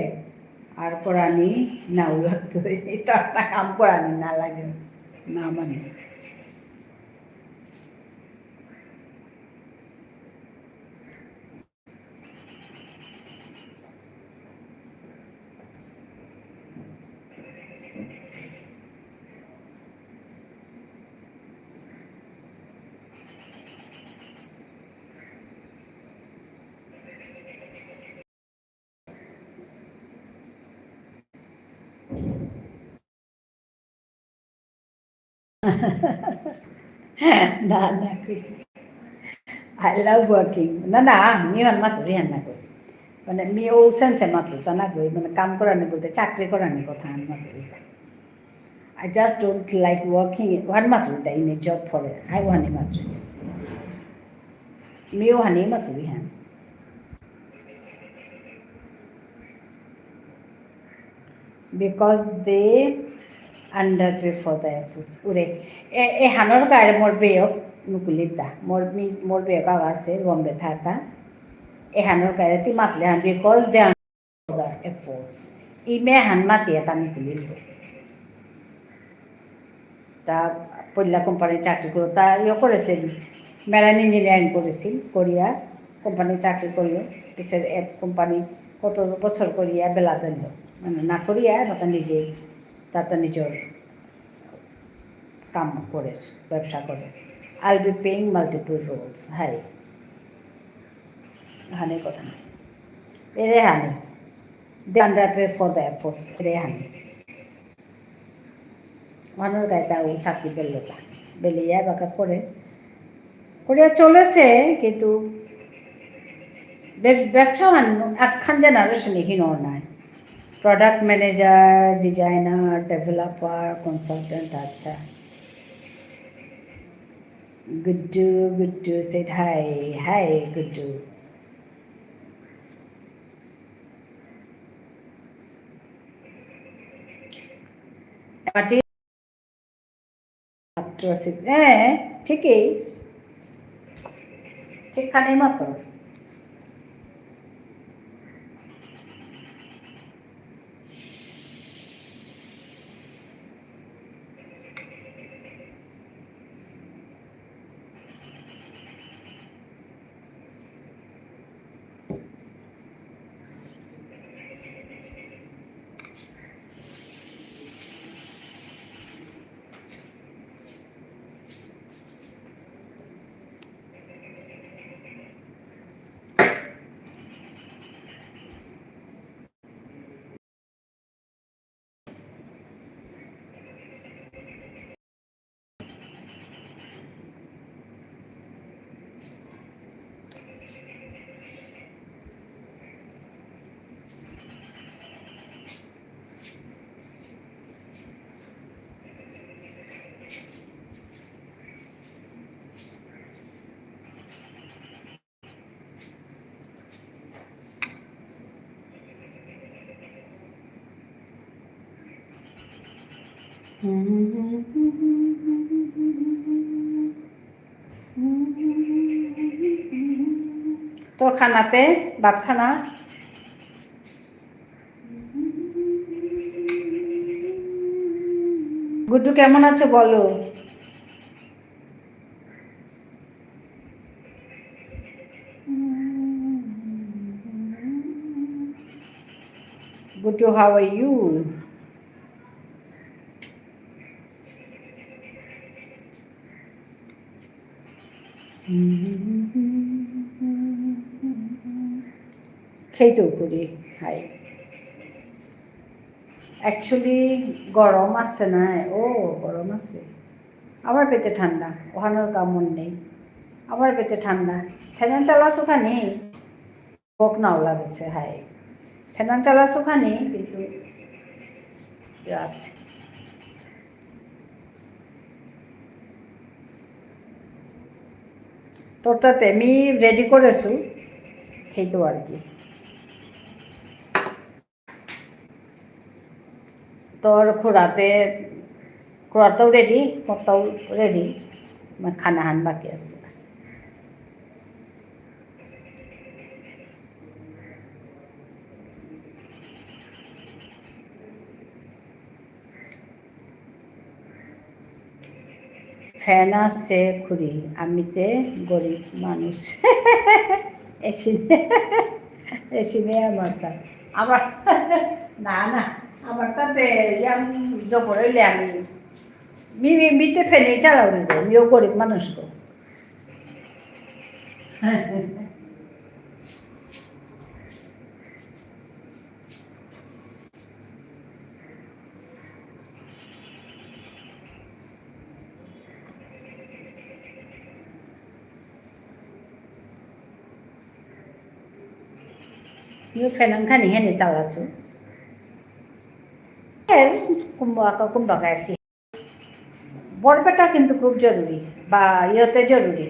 আর করানি নাও লাগতো, এটা একটা কাম করানি না লাগে না মানে। না না I love working. না না আমি মাত্র না করি মানে আমি ও সেন্সে মাত্র তা না করি মানে কাম করানি বলতে চাকরি করানি কথা আমি মাত্র I just don't like working ওহান মাত্র তাই in a job for I ওহানি মাত্র আমি ওহানি মাত্র হ্যাঁ because they underpay for the efforts ure e hanor gaire mor beyok nukulita mor beyok agase bombe thata e hanor gaire ti matle han because they under the efforts ime han mati eta nukulil তা পল্লা কোম্পানির চাকরি করো তা ইয়ে করেছিল marine engineering করেছিল করিয়া কোম্পানির চাকরি করলো পিসের কোম্পানি কত বছর করিয়া বেলা দিল মানে না করিয়া তাতে নিজে তাতে নিজের কাম করে ব্যবসা করে I be playing multiple roles হাই হানি কথা না এরে হানি দে underpay for the efforts এরে হানি মানুষ গায়ে তাও চাকরি পেলো তা বেলিয়া বাঁকা করে করিয়া চলেছে কিন্তু ব্যবসা একখান জেনারেশনে হিন নাই product manager designer developer consultant আচ্ছা গুড্ডু সেড হাই হাই গুড্ডু হ্যাঁ ঠিকই ঠিকখানেই মতো তোর খানাতে ভাত খানা গুড্ডু কেমন আছে বলো গুড্ডু হাউ আর ইউ খেতেও করি হাই অ্যাকচুয়ালি গরম আছে না ও গরম আছে আমার পেটে ঠান্ডা ওখানোর কামড় নেই আমার পেটে ঠান্ডা ফ্যান চালাছো খানি বক নাও লাগছে হাই ফ্যান চালাছো খানি কিন্তু আছে তোর তাতে আমি রেডি করেছো খেতেও আর কি তোর খোরাটাও রেডি মরটাও রেডি খানা হান বাকি আছে ফ্যান আছে খুঁড়ি আমিতে গরিব মানুষ এসিনে আমার না না আমার তাতে জবর হইলে আমি মিতে ফেলে চালাও নিব আমিও গরিব মানুষ গো ফেনাং খানি হেনে চালাছো কুম্বাকা আছি বরপেটা কিন্তু খুব জরুরি বা ইয়েতে জরুরি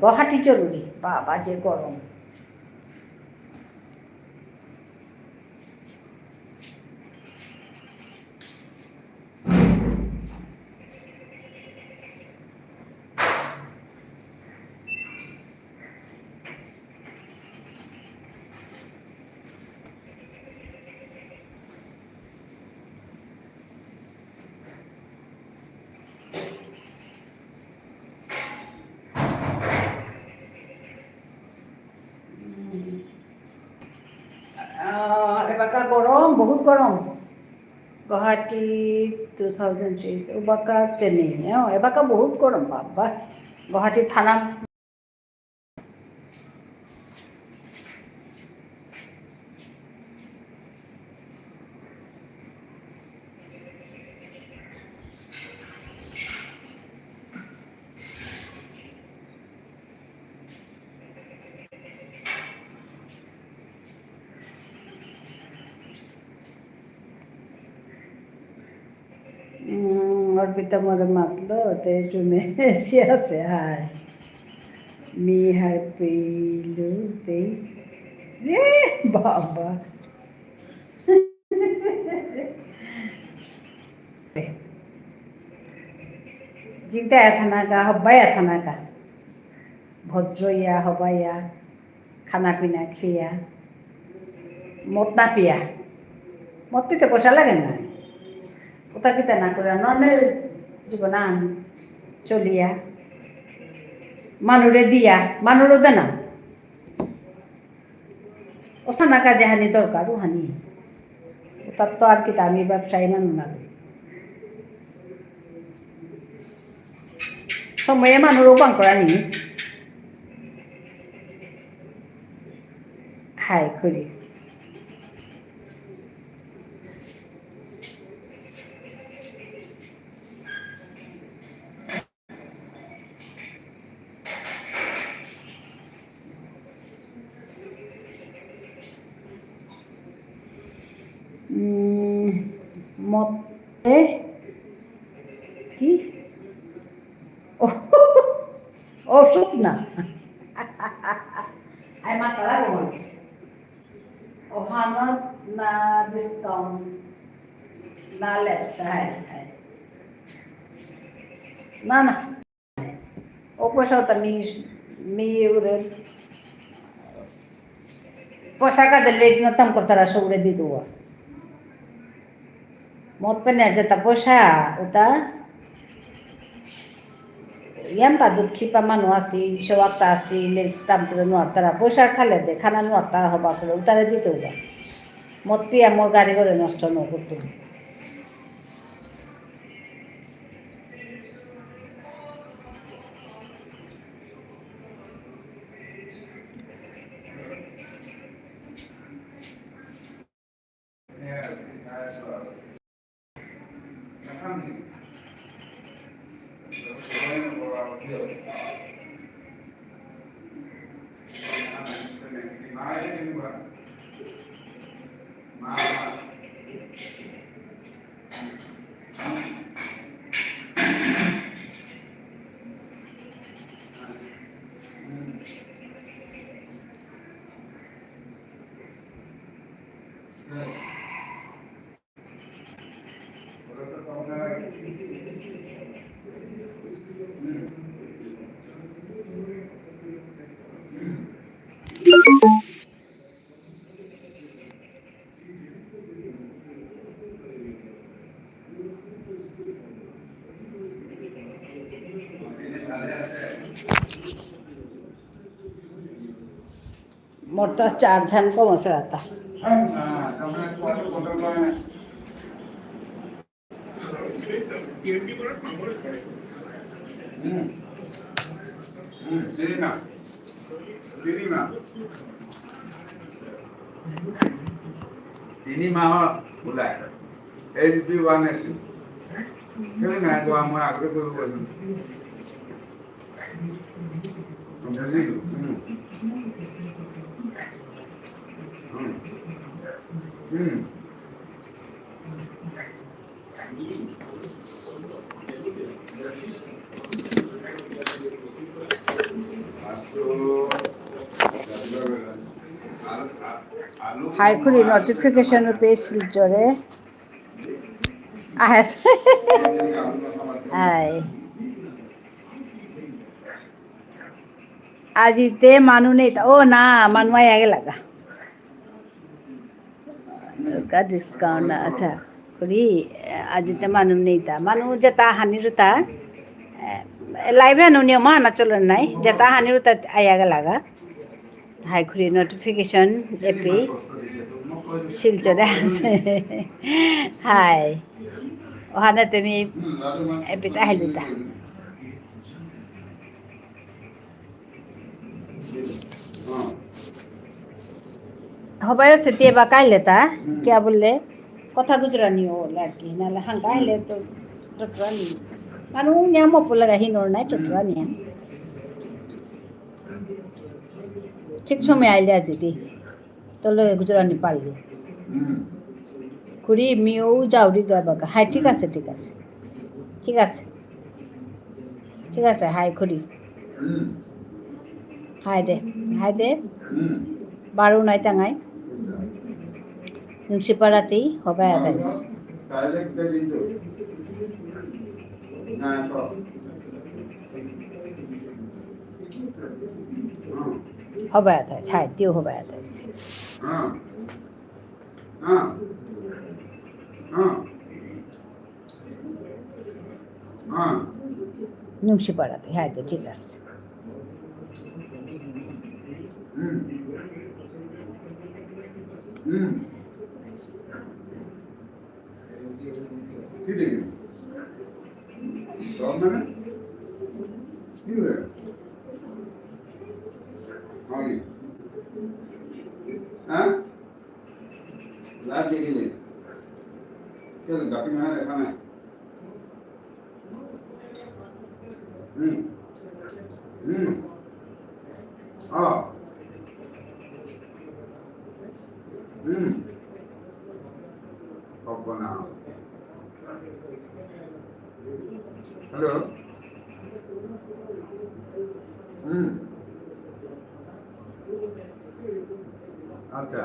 গুয়াহাটি জরুরি বাবা যে গরম এবারকার গরম বহুত গরম গুয়াহাটি 2003 এবারকা তেনে এবারকা বহুত গরম বাবা গুয়াহাটি থানা অর্পিতা মরে মাতলো তো টুনে এসে আছে হায় মি হার পেইলু তেই রে বাবা জিংটা থানাকা হব্বাইয়া থানাকা ভদ্রইয়া হবাইয়া খানা পিনা খেয়া মদ না পিয়া মদ পিতে পয়সা লাগে না ওটা কিতা না করে নর্মাল জীবন আন চলিয়া মানুরে দিয়া মানুরও দে না ও সানা কাজে হানি দরকার ও হানি ওটার তো আর কিতা আমি ব্যবসায়ী মানুষ না সময়ে মানুরও পান করা নি হাই করি মতে কি ওষুধ না ay matala ko ohanat na discount na lepsay না না ও পয়সাও তো মি পয়সা কাদের লেট না তম করতারা সৌরে দি দেওয়া মদ পেনে যেটা পয়সা ওটা ইয়াম পাদুর খিপা মানুষ আছি সেওয়াক্তা আছি তারপরে নোয়ারতারা পয়সার সালে দে খানা নোয়ারতারা হবা করে উতারে দিতে হবা মদ পিয়া মোর গাড়ি করে নষ্ট ন করতে मोटा 4 जन को मसला आता ini mah mulai HB1 sih kali nggak gua mau agak gua jadi হাইখুৰি নটিফিকেশ্যনৰ পেজ শিলচৰে আছে হাই आज इतने मानू नहीं था ओ ना मानवा आगे लगा का डिस्काउंट अच्छा खुरी आज इतने मानू नहीं था मानू जता हानि रुता लाइव है नुनियो मा ना चलो नहीं जता हानि रुता आया लगा हाई खुरी नोटिफिकेशन एपी शिलचरे আছে हाय ওখানে তুমি এপিটা আহিলিতা হবাই সেটিয়েবা কাইলে তা क्या बोले কথা গুজরানি ও লাকি নালে হাঙ্কা আইলে তো টটরানি মানু নিয়াম পলগা হিনর নাই টটরানি ঠিক সময় আইলে আজি দি তোলে গুজরানি পাইলি খুড়ি মিও যাওরি গাবাকা হাই ঠিক আছে ঠিক আছে ঠিক আছে ঠিক আছে হাই খুড়ি হাই দে বারো নাই টাঙাই নুংসিপাড়াতেই হবাই আদাইস হবাই আদাইস হাই তিও হবাই আদাইস নুংসিপাড়াতে হ্যাঁ তো ঠিক আছে हेलो अच्छा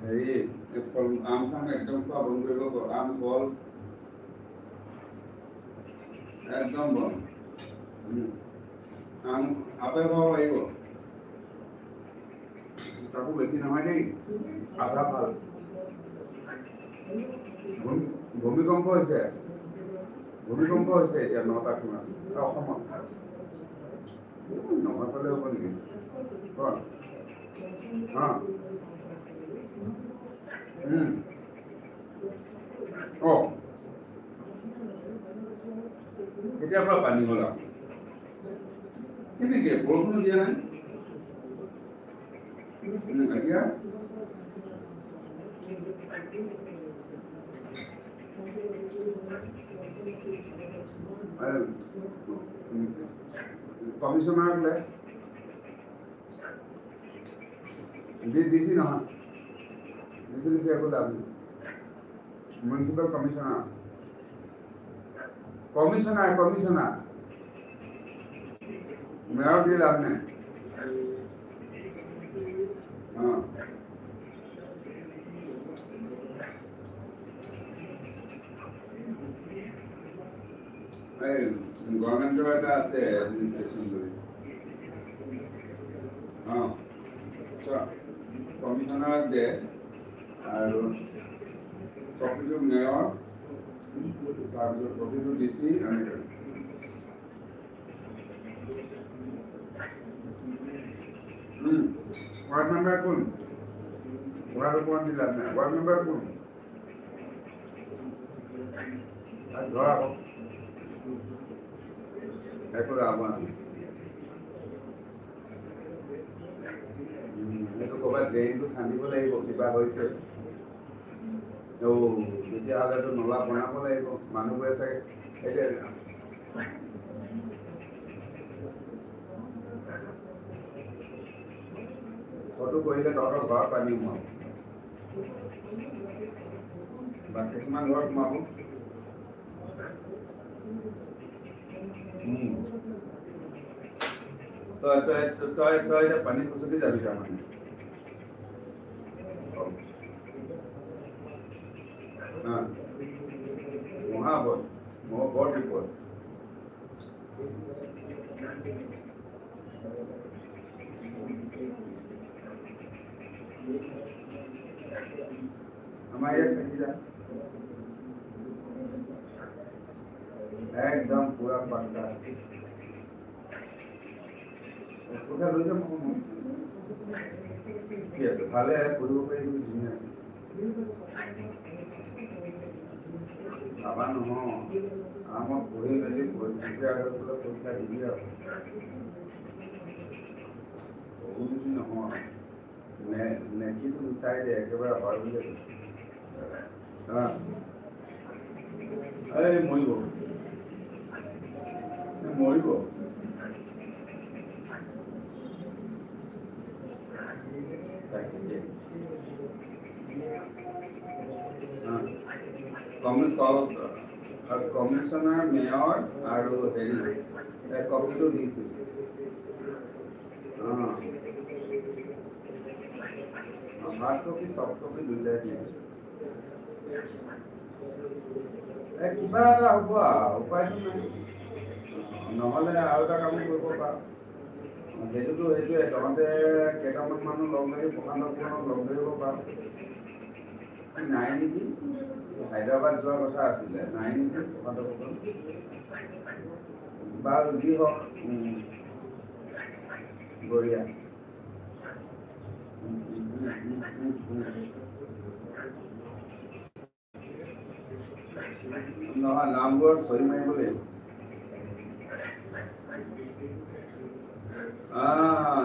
হেৰি আম চাম একদম খোৱা বন্ধ কৰিব আম কল একদম বন্ধ আম আপেল খাব পাৰিব তাকো বেছি নহয় দেই আধা ভাল ভূমিকম্প হৈছে এতিয়া 9টা কিমান অসমত নহয় ফালে হ'ব নেকি কেতিয়াৰ পৰা পানী হ'ল কেনেকে বৰষুণ দিয়া নাই এতিয়া কমিশনাৰলে ডিসি নহয় ডিসি লিখে একো লাভ নেই মিউনিসিপাল কমিশনার মেয়র দিয়ে লাভ নেই গভর্নমেন্টের একটা আছে অ্যাডমিনিস্ট্রেশন করে কমিশনার দে আর প্রতিটো মেয়র তারপর প্রতিটো ডিসি ওয়ার্ড মেম্বার কোন ওয়ার্ড উপর দিলাম না ওয়ার্ড মেম্বার কোন আর ধরা একো আহ্বান এইটো ক'ৰবাত ড্ৰেইনটো খান্দিব লাগিব কিবা হৈছে তেতিয়াহ'লেতো নলা বনাব লাগিব মানুহবোৰে চাগে এতিয়া ঘৰটো কৰিলে তহঁতৰ ঘৰত পানী সোমাব বা কিছুমান ঘৰত সোমাব তই তই তই তই এতিয়া পানী খুচুকি যাবি তাৰমানে মহাবল বৰ বিপদ আমাৰ ইয়াত থাকি যা একদম পুৰা পাক্কা কোঠা লৈছে কি আছে ভালে কৰিব পাৰি ধুনীয়া ভাবা নহয় আমাক পঢ়ি মেলি পৰীক্ষা হৈ পেলাই পৰীক্ষা দিবি আৰু বহু বেছি নহয় নেকিটো বিচাৰি দিয়ে একেবাৰে হয় বুলি এই মৰিব মৰিব কমিশনাৰ মেয়ৰ আৰু হেৰি কপিটো দিছিল হাৰ্ড কপি চফ্ট কপি দুইটাই দিয়ে কিবা এটা হ'ব আৰু উপায়টো নাই নহ'লে আৰু এটা কাম কৰিব পাৰ সেইটোৱে তহঁতে কেইটামান মানুহ লগ লাগি প্ৰশান্ত ভৱনক লগ ধৰিব পাৰ নাই নেকি হায়দৰাবাদ যোৱাৰ কথা আছিলে নাই নেকি প্ৰশান্ত ভৱন বাৰু যি হওক বঢ়িয়া নহয় নামবোৰত চহী মাৰিব লাগিব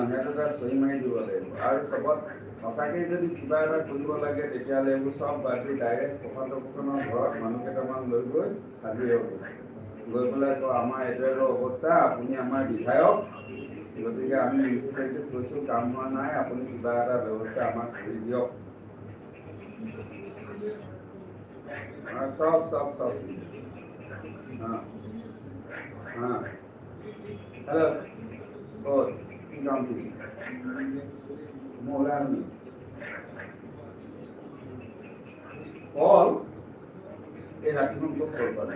সিহঁতে তাত চহী মাৰি দিব লাগিব আৰু চবত সঁচাকৈ যদি কিবা এটা কৰিব লাগে তেতিয়াহ'লে এইবোৰ চব বাদ দি ডাইৰেক্ট প্ৰশান্ত ভূষণৰ ঘৰত মানুহ কেইটামান লৈ গৈ হাজিৰ হ'ব গৈ পেলাই কয় আমাৰ এইটো অৱস্থা আপুনি আমাৰ বিধায়ক গতিকে আমি মিউনিচিপালিটিত গৈছোঁ কাম হোৱা নাই আপুনি কিবা এটা ব্যৱস্থা আমাক কৰি দিয়ক চব চব চব হেল্ল' ক'ত কি কাম কি মই ওলাই আনো কল এই ৰাতিখন ক'ত কল পালে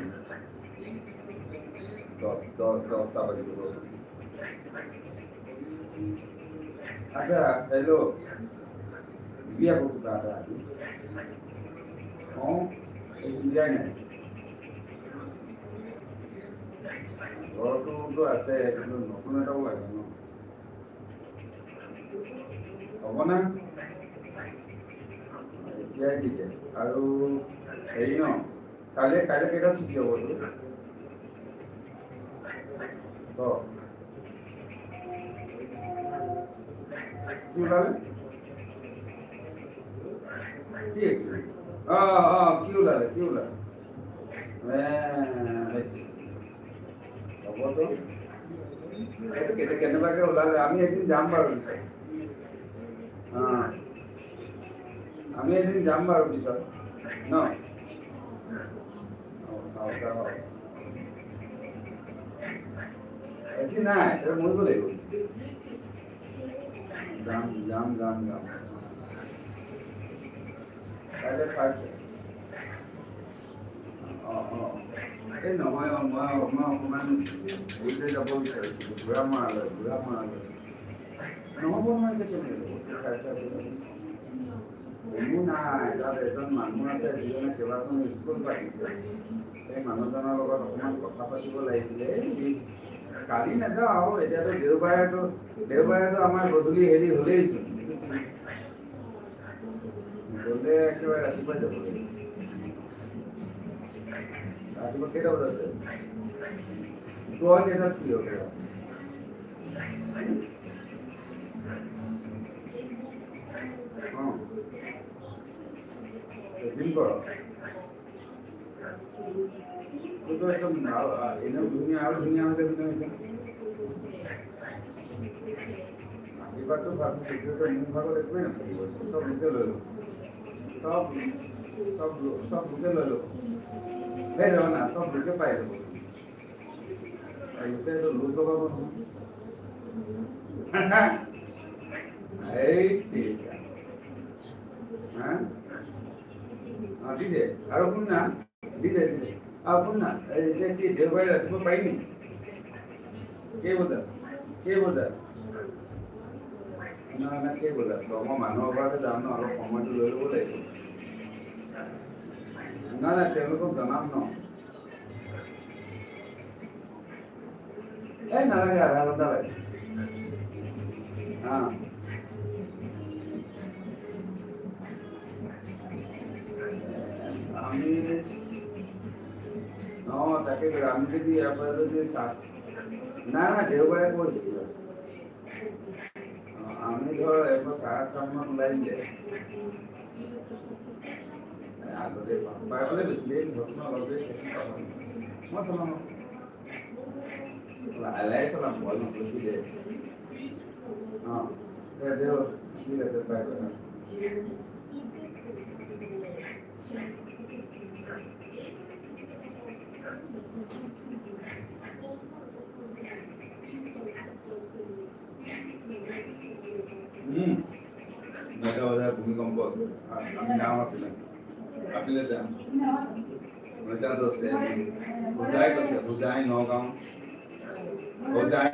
10টা বাজিব আচ্ছা হেল্ল' বিয়া ক'ত কিবা এটা আজি দিয়াই নাই ঘৰটোতো আছে কিন্তু নতুন এটাও লাগে ন হ'ব না এতিয়াই দিছে আৰু হেৰি ন কাইলৈ কেইটা ছুটি হ'ব তোৰ কি ওলালে কি কি ওলালে হ'বতো এইটো কেনেবাকৈ ওলালে আমি এদিন যাম বাৰু পিছত আমি এদিন যাম বাৰু পিছত ন বেছি নাই মৰিব লাগিব যাম কাইলৈ ফাৰ্ষ্ট এই নহয় মই অকণমান হেৰিলৈ যাব বিচাৰিছিলোঁ ঘূৰা মৰালৈ নহ'ব নহয় কোনো নাই তাত এজন মানুহ আছে যিজনে কেইবাখন স্কুল পাতিছে সেই মানুহজনৰ লগত অকণমান কথা পাতিব লাগিছিলে কালি নাযাওঁ এতিয়াতো দেওবাৰেতো আমাৰ গধূলি হেৰি হ'লেইচোন গ'লে একেবাৰে ৰাতিপুৱাই যাব লাগিব ৰাতিপুৱা কেইটা বজাত যায় তই কেইটাত ফ্ৰী হ'ব জিম কৰ তোৰতো একদম এনেও ধুনীয়া আৰু ধুনীয়া হৈ যাবি নহয় পেপাৰটো ভাবি ভিডিঅ'টো মোৰ ভাগত একোৱেই নাথাকিব চব লোকে লৈ ল'ব চব চব চব লোকে লৈ ল'ব সেই যাব না চব লোকে পাই যাব লোকে এইটো লোক লগাব নহয় এই হা দিদে আৰু শুন না দিদে শুন না এতিয়া কি দেওবাৰে ৰাতিপুৱা পাৰিবি কেই বজাত না কেই বজাত মই মানুহৰ ঘৰতে যাম ন অলপ সময়টো লৈ ল'ব লাগিব নাই তেওঁলোকক জনাম ন এই নালাগে আধা ঘণ্টা লাগে আমি তাকে আমি যদি ইয়াৰ পৰা যদি না দেওবাৰে কৈছোঁ আমি ধৰ এবাৰ 8:30 ওলাই দিলে আগতে পাই বেছি দেৰি ঘটনা অলপ মই চলাম লাহে চলাম বল নকৰিছি দে ঠিক আছে বাই নটা বজাত ভূমিকম্প আছে আমি গাঁও আছিলে কাটিলে যাম 9:10 বুজাই কৈছে বুজাই নগাঁও বুজাই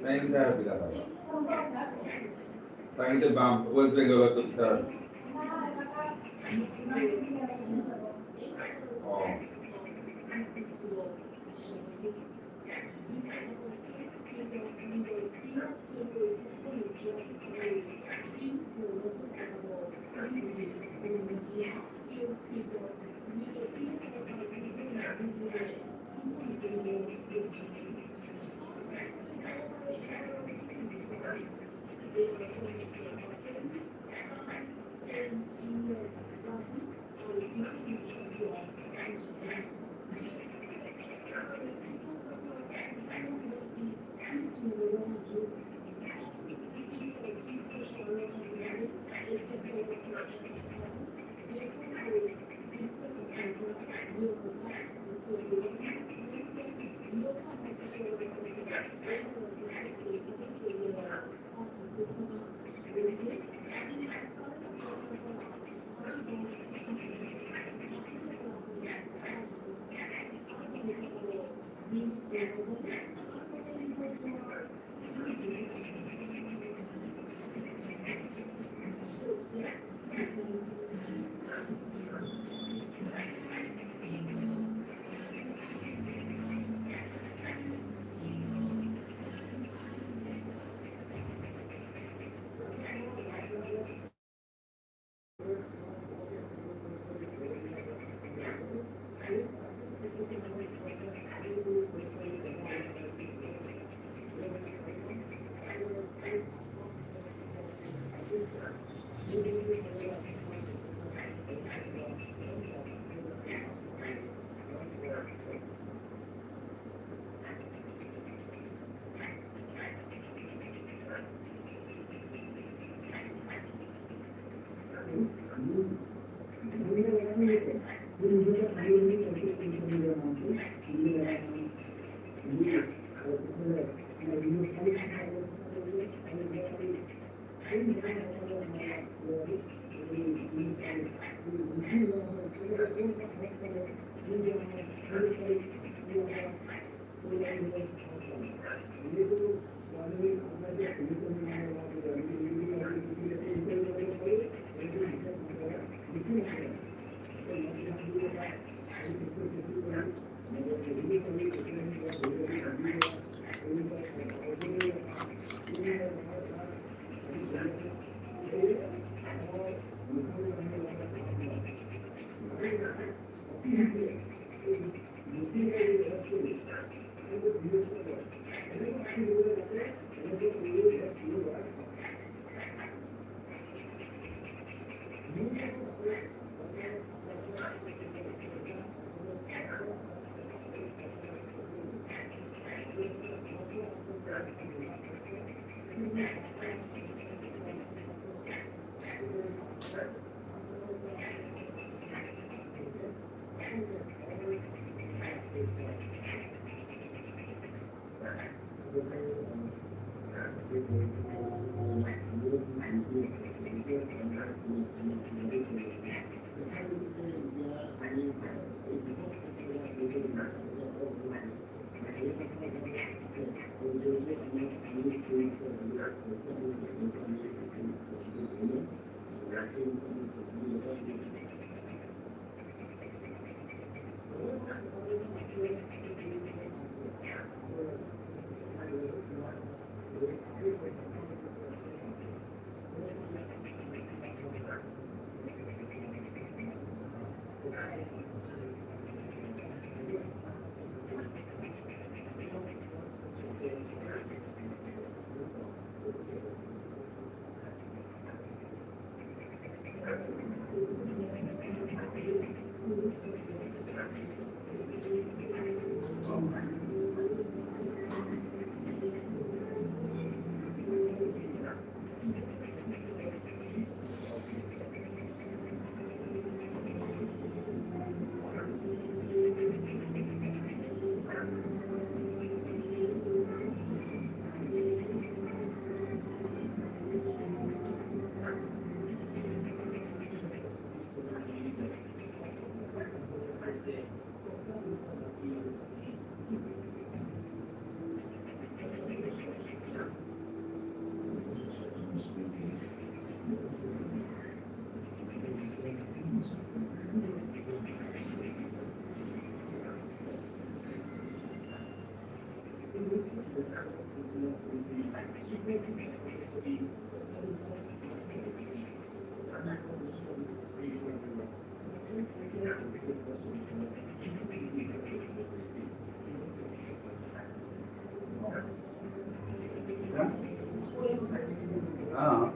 তাই বিচাৰ তাকে বাম ৱেষ্ট বেংগলত বিচাৰ हाँ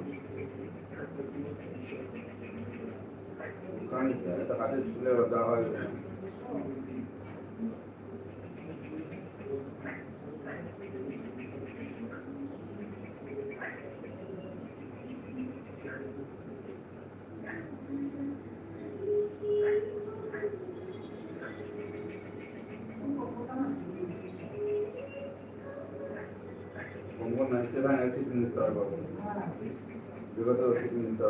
दुकान है तो खाते खुले होता है Pongo na se van a decir en esta cosa. Yo creo que sí en esta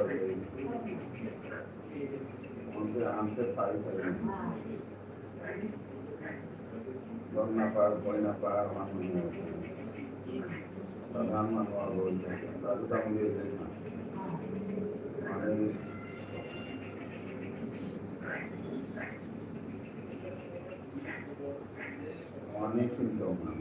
onde हमसे पाई करें वरना पार कोई ना पार मानो साधारण मानवा बोलते हैं दादू का मुझे देखना माने माने सिंटम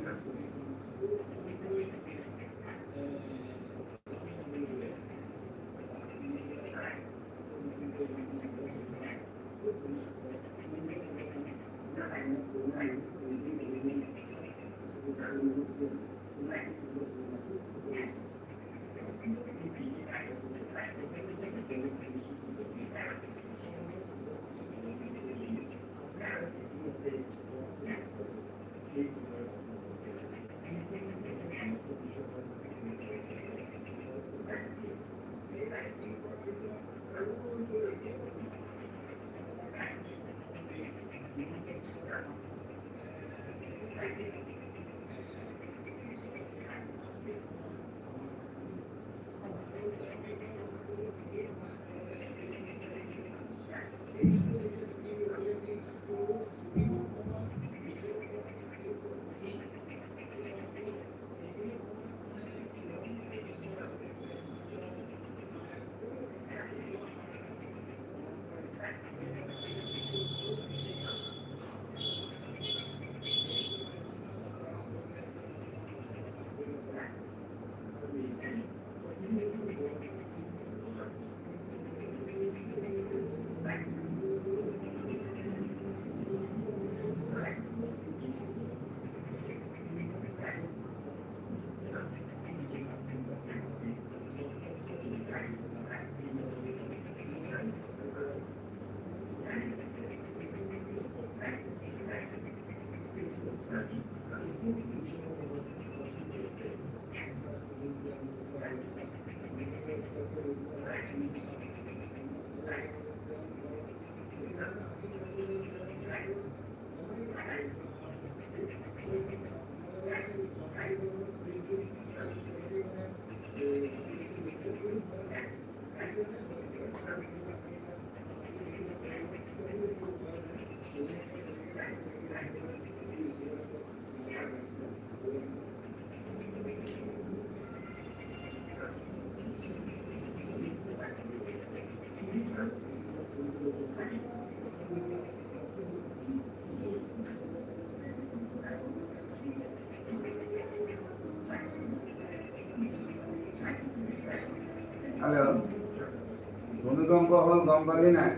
ভূমিকম্প হল গম পালি নাই?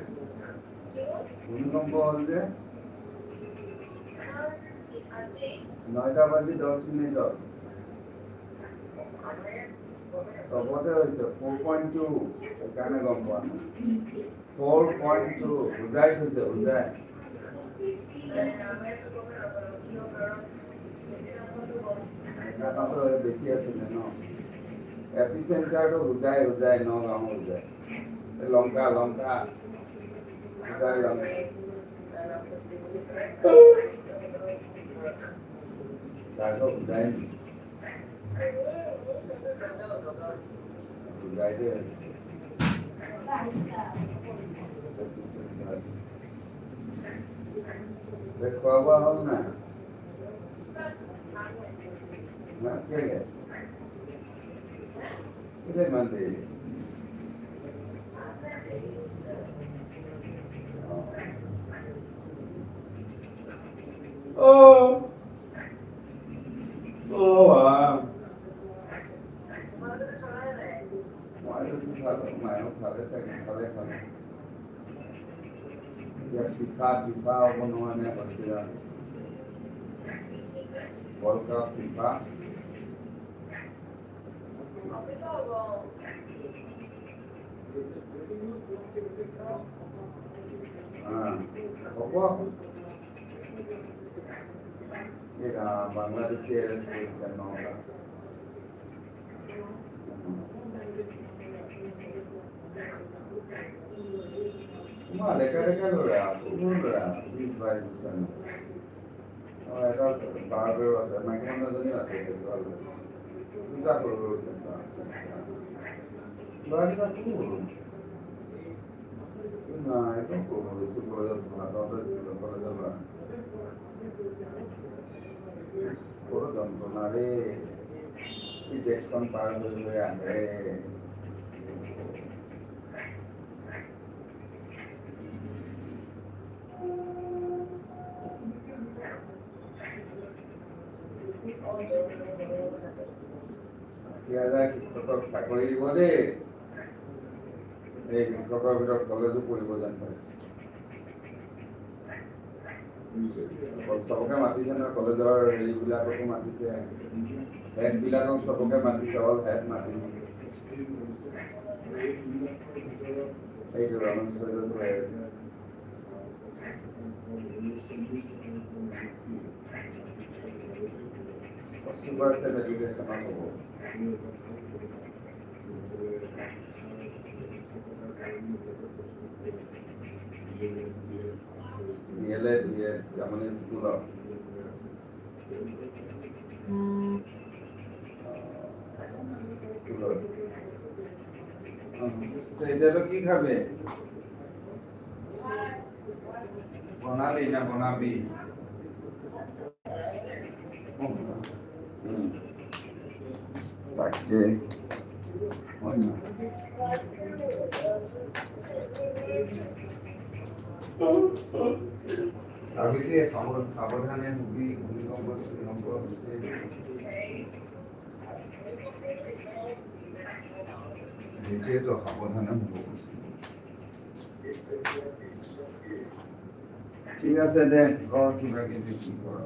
ভূমিকম্প হল যে 9:10 চবতে হৈছে 4.2 সেইকাৰণে গম পোৱা নাই 4.2 বুজাই থৈছে বুজাই সেইকাৰণে বেছি আছিলে ন এপিচেণ্টাৰটো বুজাই নগাঁও বুজাই লংকা বুজাই লংকা তাকে বুজাই দিয়ে খোৱা বোৱা হ'ল নাই কেলে ইমান দেৰি FIFA হ'ব নহয় নে হৈছে World Cup FIFA হ'ব বাংলাদেশে এৰেঞ্জ কৰিছে নটা ডেকা ল'ৰা সৰু ল'ৰা 20-22 বছৰ এটা বাৰবেও আছে মাইকী মানুহ এজনীও আছে কেঁচুৱা দুটা সৰু সৰু কেঁচুৱা ল'ৰাকেইটা খুব সৰু নাই একদম সৰু স্কুল কলেজত কলেজৰ ল'ৰা বড় যন্ত্রণা রে এই দেশখন পার হয়ে আহে শিক্ষকক চাকৰি দিব দেই এই শিক্ষকৰ ভিতৰত কলেজো পঢ়িব যেন পাইছে চবকে মাতিছে নহয় কলেজৰ হেৰিবিলাককো মাতিছে হেডবিলাকক চবকে মাতিছে অল হেড মাতিছে এইটো ৰমেশ কলেজত হৈ আছে সুপাৰষ্টেট এডুকেশ্যনত হ'ব DLED মানে স্কুলত এতিয়াতো কি খাবে বনালি না বনাবি তাকে সাৱধানে ভূমিকম্প হৈছে সেইটোৱেতো সাৱধানে হ'ব ঠিক আছে দে কৰ কিবা কিবি কি কৰ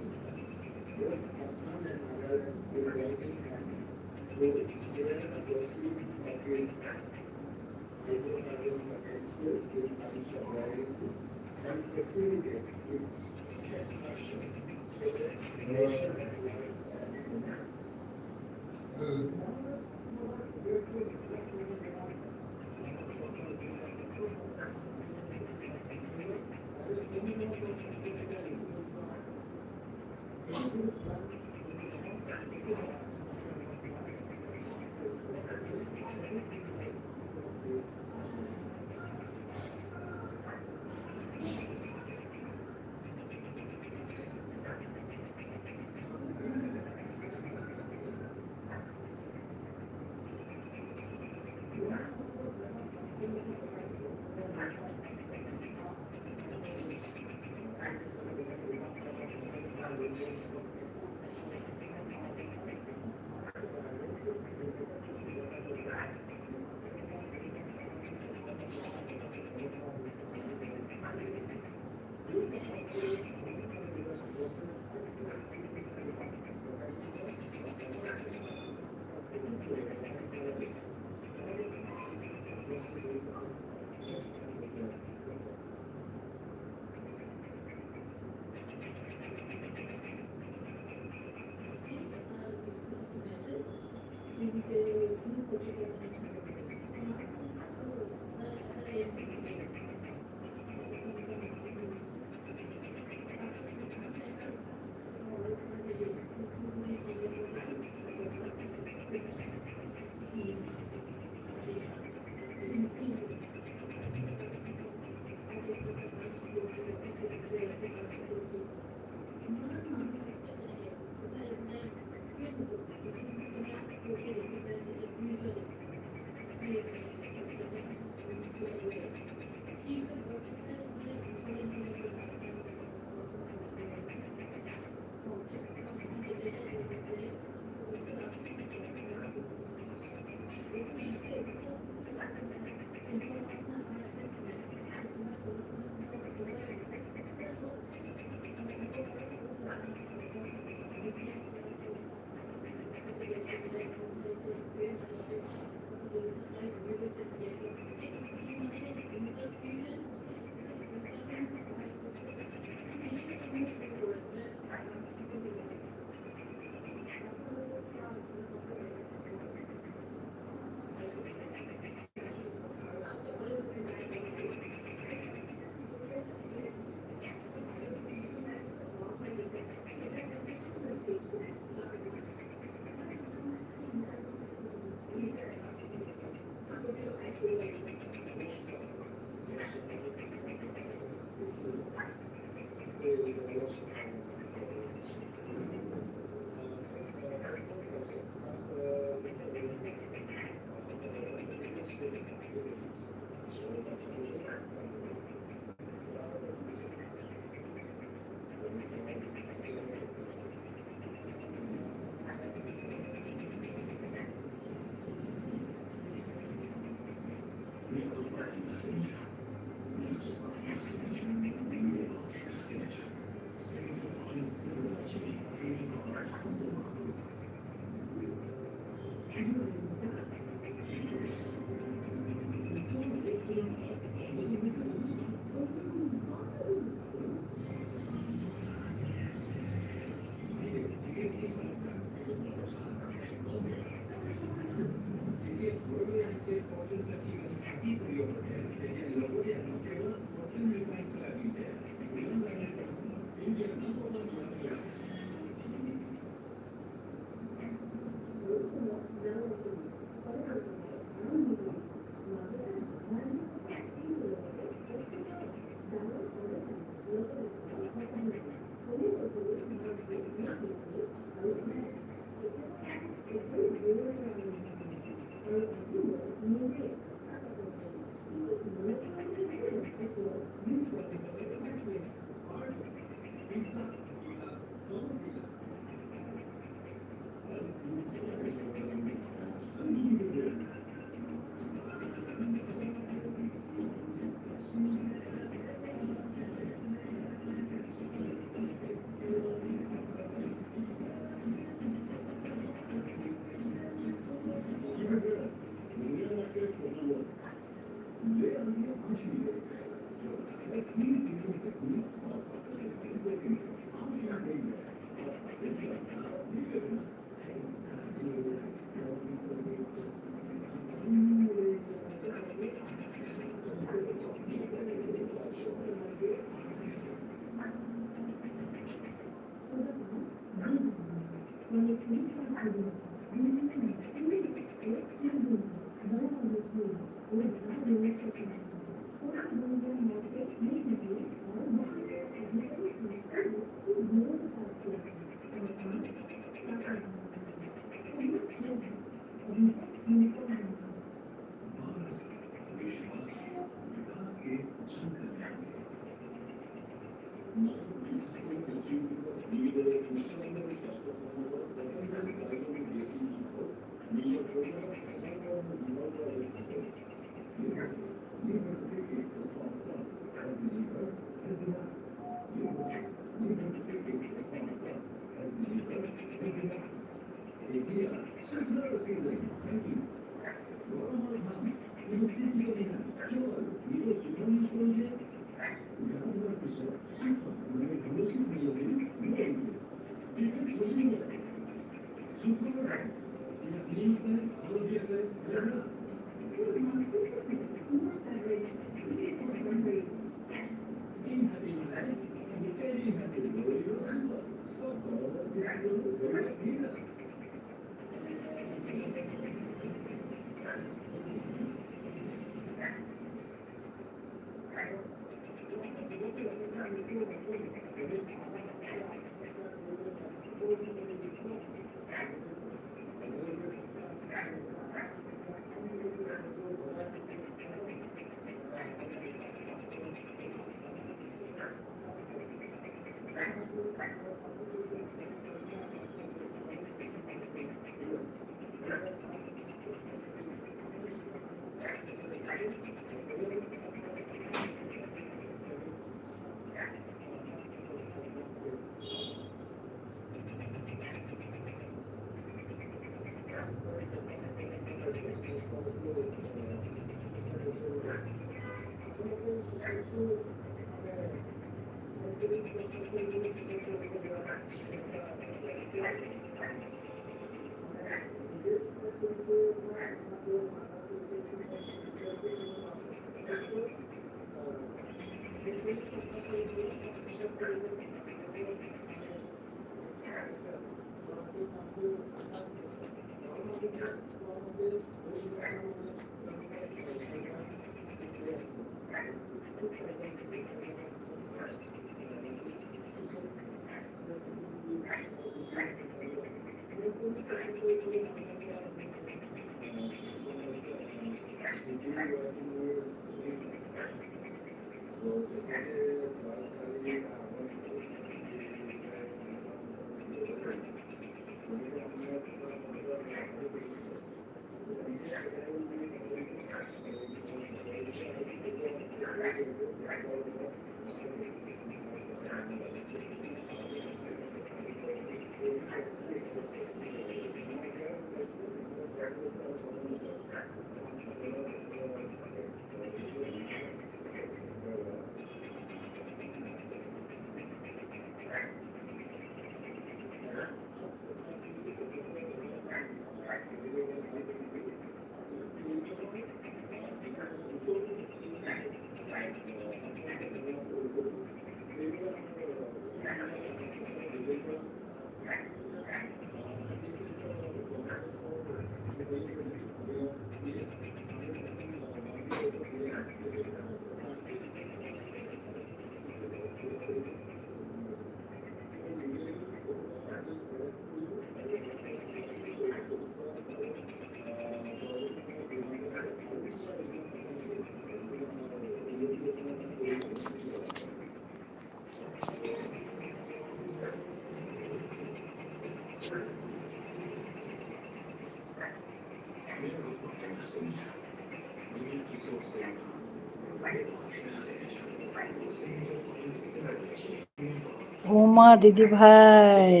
ওমা দিদি ভাই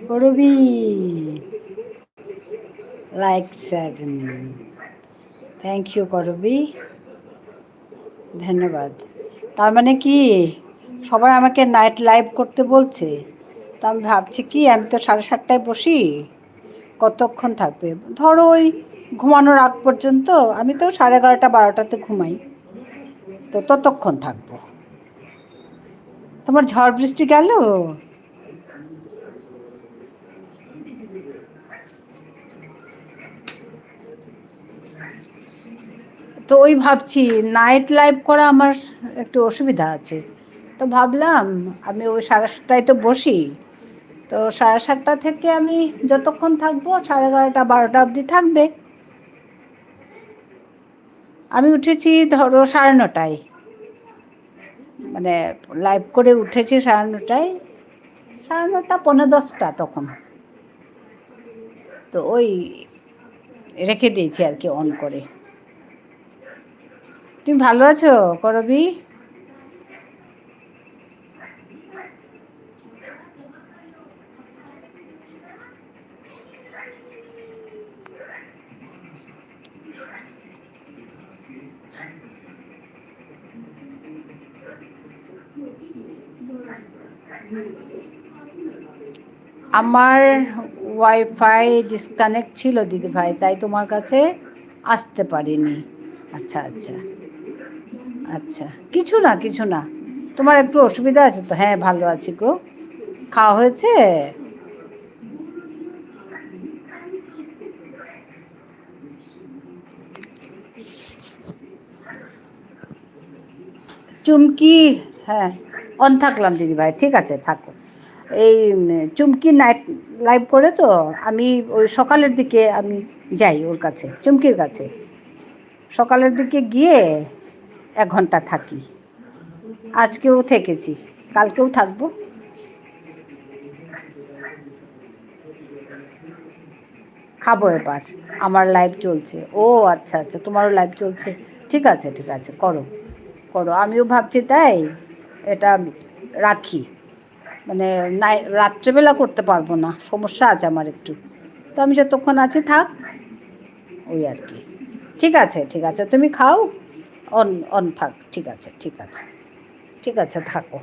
করবি লাইক 7 থ্যাংক ইউ করবি ধন্যবাদ। তার মানে কি সবাই আমাকে নাইট লাইভ করতে বলছে, তো আমি ভাবছি কি আমি তো 7:30টায় বসি, কতক্ষণ থাকবে ধরো ওই ঘুমানোর আগ পর্যন্ত, আমি তো 11:30 12টাতে ঘুমাই, তো ততক্ষণ থাকবো। তোমার ঝড় বৃষ্টি গেল? তো ওই ভাবছি নাইট লাইভ করা আমার একটু অসুবিধা আছে, তো ভাবলাম আমি ওই 7:30টায় তো বসি, তো 7:30 থেকে আমি যতক্ষণ থাকবো 11:30 12টা অবধি থাকবে। আমি উঠেছি ধরো 9:30টায়, মানে লাইভ করে উঠেছি 9:30টায়, 9:30 9:45 তখন, তো ওই রেখে দিয়েছি আর কি অন করে। তুমি ভালো আছো করবি? আমার ওয়াইফাই ডিসকানেক্ট ছিল দিদি ভাই, তাই তোমার কাছে আসতে পারিনি। আচ্ছা আচ্ছা আচ্ছা, কিছু না কিছু না, তোমার একটু অসুবিধা আছে তো? হ্যাঁ ভালো আছি গো। খাওয়া হয়েছে? চুমকি, হ্যাঁ অন থাকলাম দিদি ভাই, ঠিক আছে থাকো। এই চুমকি নাইট লাইভ করে, তো আমি ওই সকালের দিকে আমি যাই ওর কাছে, চুমকির কাছে সকালের দিকে গিয়ে 1 ঘন্টা থাকি। আজকেও থেকেছি, কালকেও থাকবো। খাবো এবার, আমার লাইভ চলছে। ও আচ্ছা আচ্ছা, তোমারও লাইভ চলছে, ঠিক আছে ঠিক আছে, করো করো। আমিও ভাবছি তাই এটা রাখি, মানে রাত্রেবেলা করতে পারবো না, সমস্যা আছে আমার একটু, তো আমি যতক্ষণ আছি থাক, ওই আর কি। ঠিক আছে ঠিক আছে, তুমি খাও, অন অন থাক, ঠিক আছে ঠিক আছে ঠিক আছে, থাকো।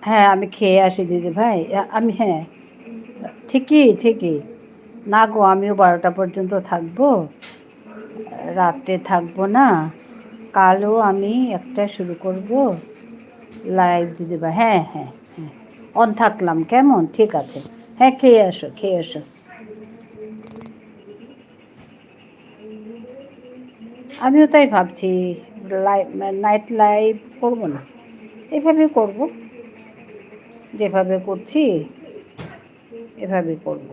হ্যাঁ, আমি খেয়ে আসি দিদি ভাই। আমি হ্যাঁ, ঠিকই ঠিকই। না গো, আমিও 12টা পর্যন্ত থাকবো, রাতে থাকবো না। কালও আমি একটা শুরু করব লাইভ দিদি ভাই। হ্যাঁ হ্যাঁ হ্যাঁ, অন থাকলাম কেমন? ঠিক আছে। হ্যাঁ, খেয়ে আসো খেয়ে আসো। আমিও তাই ভাবছি, লাইভ নাইট লাইভ করবো না, এভাবে করব, যেভাবে করছি এভাবে করব।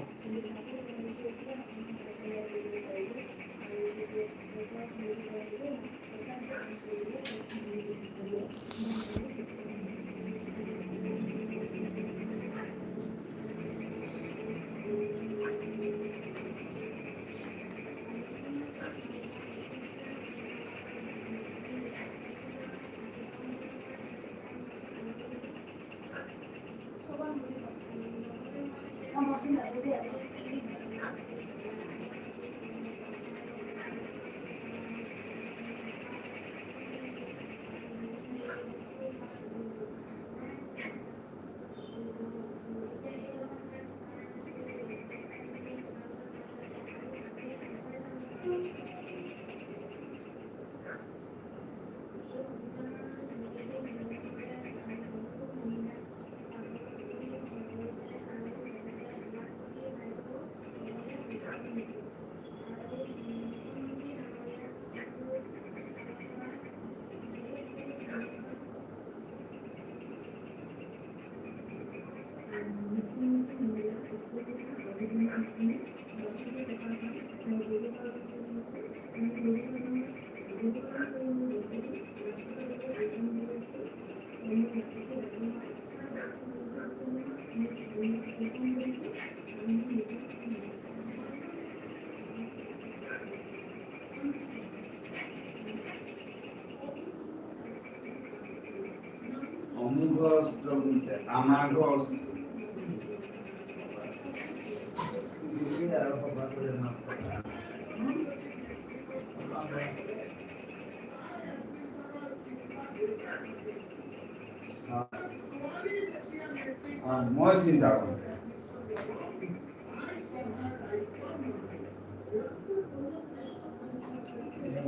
মই চিন্তা কৰোঁ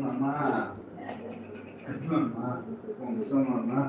মামা মামা কংস মামা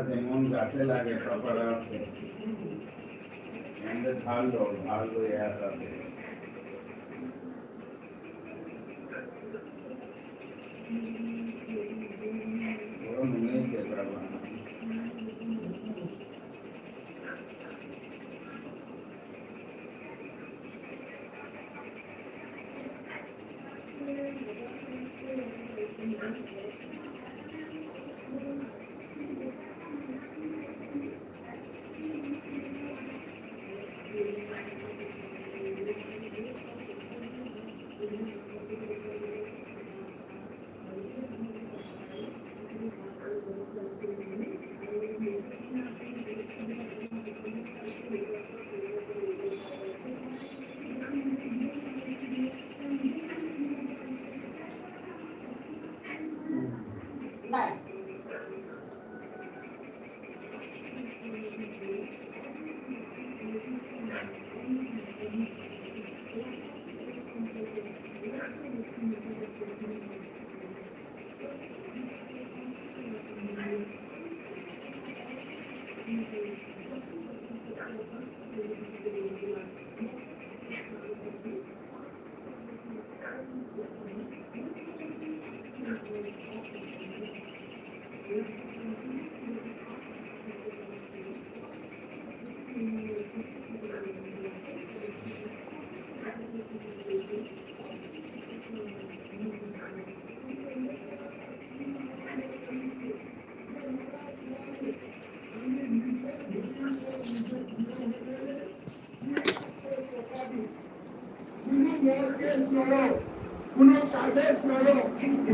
যেমন গাছে লাগে প্রপার আছে ঢাল আছে বড় মনে হয়েছে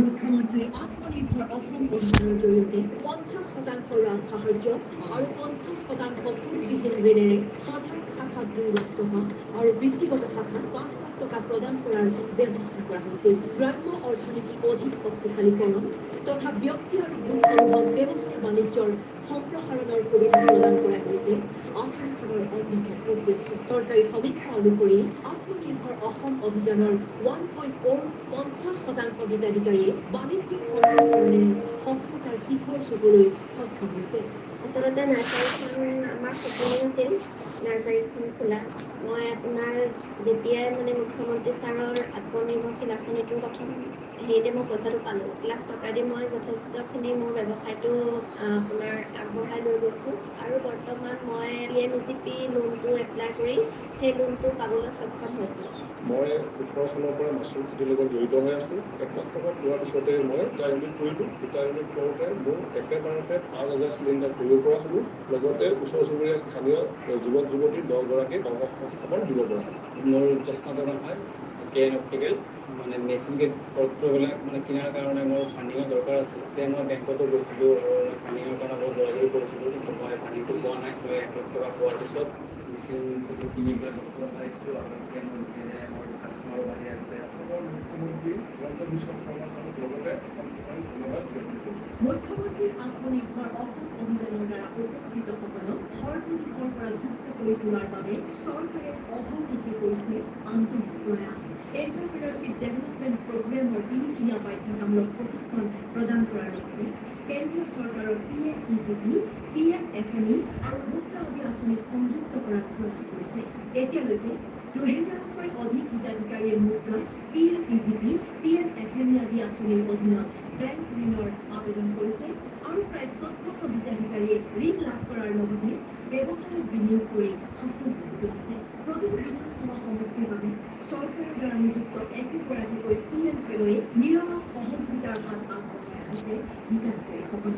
মুখ্যমন্ত্রী আত্মনির্ভর অসম অভিযানের জড়িয়তে 50% রাজ সাহায্য আৰু 50% সুদবিহীন ঋণেৰে সাধাৰণ শাখাত 2 লাখ টকা আৰু ব্যক্তিগত শাখাত 5 লাখ টকা প্ৰদান কৰাৰ ব্যৱস্থা কৰা হৈছে। গ্ৰাম্য অৰ্থনীতি অধিক শক্তিশালীকৰণ তথা ব্যক্তি আৰু গোটসমূহত ব্যৱসায় বাণিজ্যৰ সম্প্ৰসাৰণৰ সুবিধা প্ৰদান কৰা হৈছে আঁচনিখনৰ অন্যতম উদ্দেশ্য। চৰকাৰী সমীক্ষা অনুসৰি আত্মনিৰ্ভৰ অসম অভিযানৰ 1.50% হিতাধিকাৰীয়ে বাণিজ্যিক সম্প্ৰসাৰণেৰে সফলতাৰ শিখৰ চুবলৈ সক্ষম হৈছে। আচলতে নাৰ্চাৰীখন আমাৰ সপোনেই আছিল নাৰ্চাৰীখন খোলা। মই আপোনাৰ যেতিয়াই মুখ্যমন্ত্ৰী ছাৰৰ আত্মনিৰ্ভৰশীল আঁচনিটোৰ প্ৰথম হেৰিতে মই পইচাটো পালোঁ, 1 লাখ টকা দি মই যথেষ্টখিনি মোৰ ব্যৱসায়টো আপোনাৰ আগবঢ়াই লৈ গৈছোঁ আৰু বৰ্তমান মই PMEGP লোনটো এপ্লাই কৰি সেই লোনটো পাবলৈ সক্ষম হৈছোঁ। মই 18 চনৰ পৰা মাছৰুম খেতিৰ লগত জড়িত হৈ আছোঁ। 1 লাখ টকা পোৱাৰ পিছতে মই 2টা ইউনিট কৰিলোঁ। 2টা ইউনিট কৰোঁতে মোৰ একেবাৰতে 5000 চিলিণ্ডাৰ কৰিব পৰা হ'লোঁ। লগতে ওচৰ চুবুৰীয়া স্থানীয় যুৱক যুৱতী 10 গৰাকীক কৰ্মসংস্থাপন দিব পৰা হ'ল। মোৰ চেষ্টাটো হয় কেন অপ্টিকেল মেচিন গেট পত্ৰবিলাক কিনাৰ কাৰণে মোৰ ফাণ্ডিঙৰ দৰকাৰ আছিল। তেতিয়া মই বেংকতো গৈছিলোঁ আৰু ফাণ্ডিঙৰ কাৰণে বহুত দৌৰা-দৌৰি কৰিছিলোঁ, কিন্তু মই ফাণ্ডিংটো পোৱা নাই। মই 1 লাখ টকা পোৱাৰ পিছত মেচিনটো কিনি পেলাই বস্তু পাইছোঁ আৰু এতিয়া মোৰ কাষ্টমাৰো বাঢ়ি আছে। মুখ্যমন্ত্ৰী হিমন্ত বিশ্ব শৰ্মা ছাৰক লগতে ধন্যবাদ জ্ঞাপন কৰিছোঁ। মুখ্যমন্ত্ৰীৰ আত্মনিৰ্ভৰ অসম অভিযানৰ দ্বাৰা উপকৃতসকলক সৰ্বদিশৰ পৰা যুক্ত কৰি তোলাৰ বাবে চৰকাৰে অহৰ্নিশে কৰিছে আন্তৰিক প্ৰয়াস। এণ্টাৰপ্ৰিনাৰশ্বিপ ডেভেলপমেণ্ট প্ৰগ্ৰেমৰ 3-দিনীয়া বাধ্যতামূলক প্ৰশিক্ষণ প্ৰদান কৰাৰ লক্ষ্যে কেন্দ্ৰীয় চৰকাৰৰ PMEGP, PMFME আৰু মুদ্ৰা আদি আঁচনিক সংযুক্ত কৰাৰ প্ৰয়াস কৰিছে। এতিয়ালৈকে 2000তকৈ অধিক হিতাধিকাৰীয়ে মুদ্ৰা, PMEGP, PMFME আদি আঁচনিৰ অধীনত বেংক ঋণৰ আবেদন কৰিছে আৰু প্ৰায় 1400 হিতাধিকাৰীয়ে ঋণ লাভ কৰাৰ লগতে ব্যৱসায়ত বিনিয়োগ কৰি সফল হৈ তুলিছে। প্ৰতিটো বিধানসভা সমষ্টিৰ বাবে চৰকাৰৰ দ্বাৰা নিযুক্ত একোগৰাকীকৈ চিএম ফেলয়ে নিৰলস সহযোগিতাৰ হাত আগবঢ়াই আহিছে বিকাশকাৰীসকল।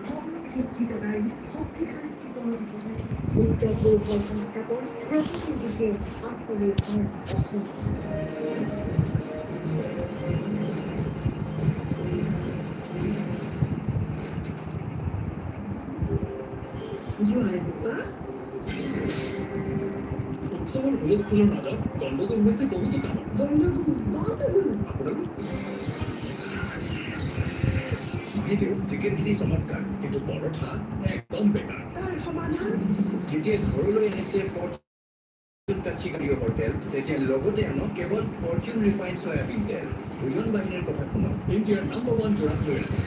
ক্ষেত্ৰিত নাৰী শক্তিশালী শীতলৰ বিপথে উত্তৰ পূৰ্বৰ সংস্থাপন প্ৰতিটো দিশে আত্মনিৰ্ভৰ অসম। উৎসৱৰ হুলস্থুলৰ মাজত গণ্ডগোল হৈছে বহুতো কামত। মাহিদেউ ক্ৰিকেটখিনি চমৎকাৰ, কিন্তু পৰঠা একদম বেকাৰ। যেতিয়া ঘৰলৈ আনিছে ফৰ্চুন কাচিকাৰীয়ৰ তেল, তেতিয়া লগতে আনক কেৱল ফৰ্চুন ৰিফাইন চয়াবিন তেল। ভোজন বাহিনীৰ কথা শুনক, ইণ্ডিয়াৰ #1 জোৰাক লৈ আনে।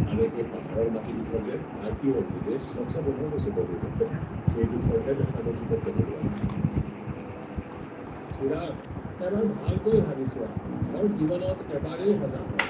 আৰু এই পাহাৰৰ মাটিডোখৰ যে তাৰ কি হ'ল যে নক্সা বন্ধ হৈছে বৰদেউতাই সেইডোখৰহে দেখা নথিপত্ৰ দেখুৱায়। চিৰাগ, এবাৰ ভালকৈ ভাবি চোৱা, মোৰ জীৱনত এবাৰেই সজা হয়।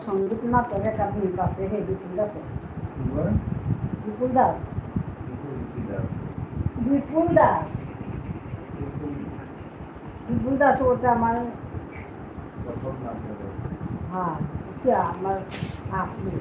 সংগীত নাটক এটা গ্রুপ আছে হে বিপুল দাসের কিবা বিপুল দাস কিবা বিপুল দাস বিপুল দাস ওটা আমার প্ৰথম নাছিলে হ্যাঁ क्या আমার আসলে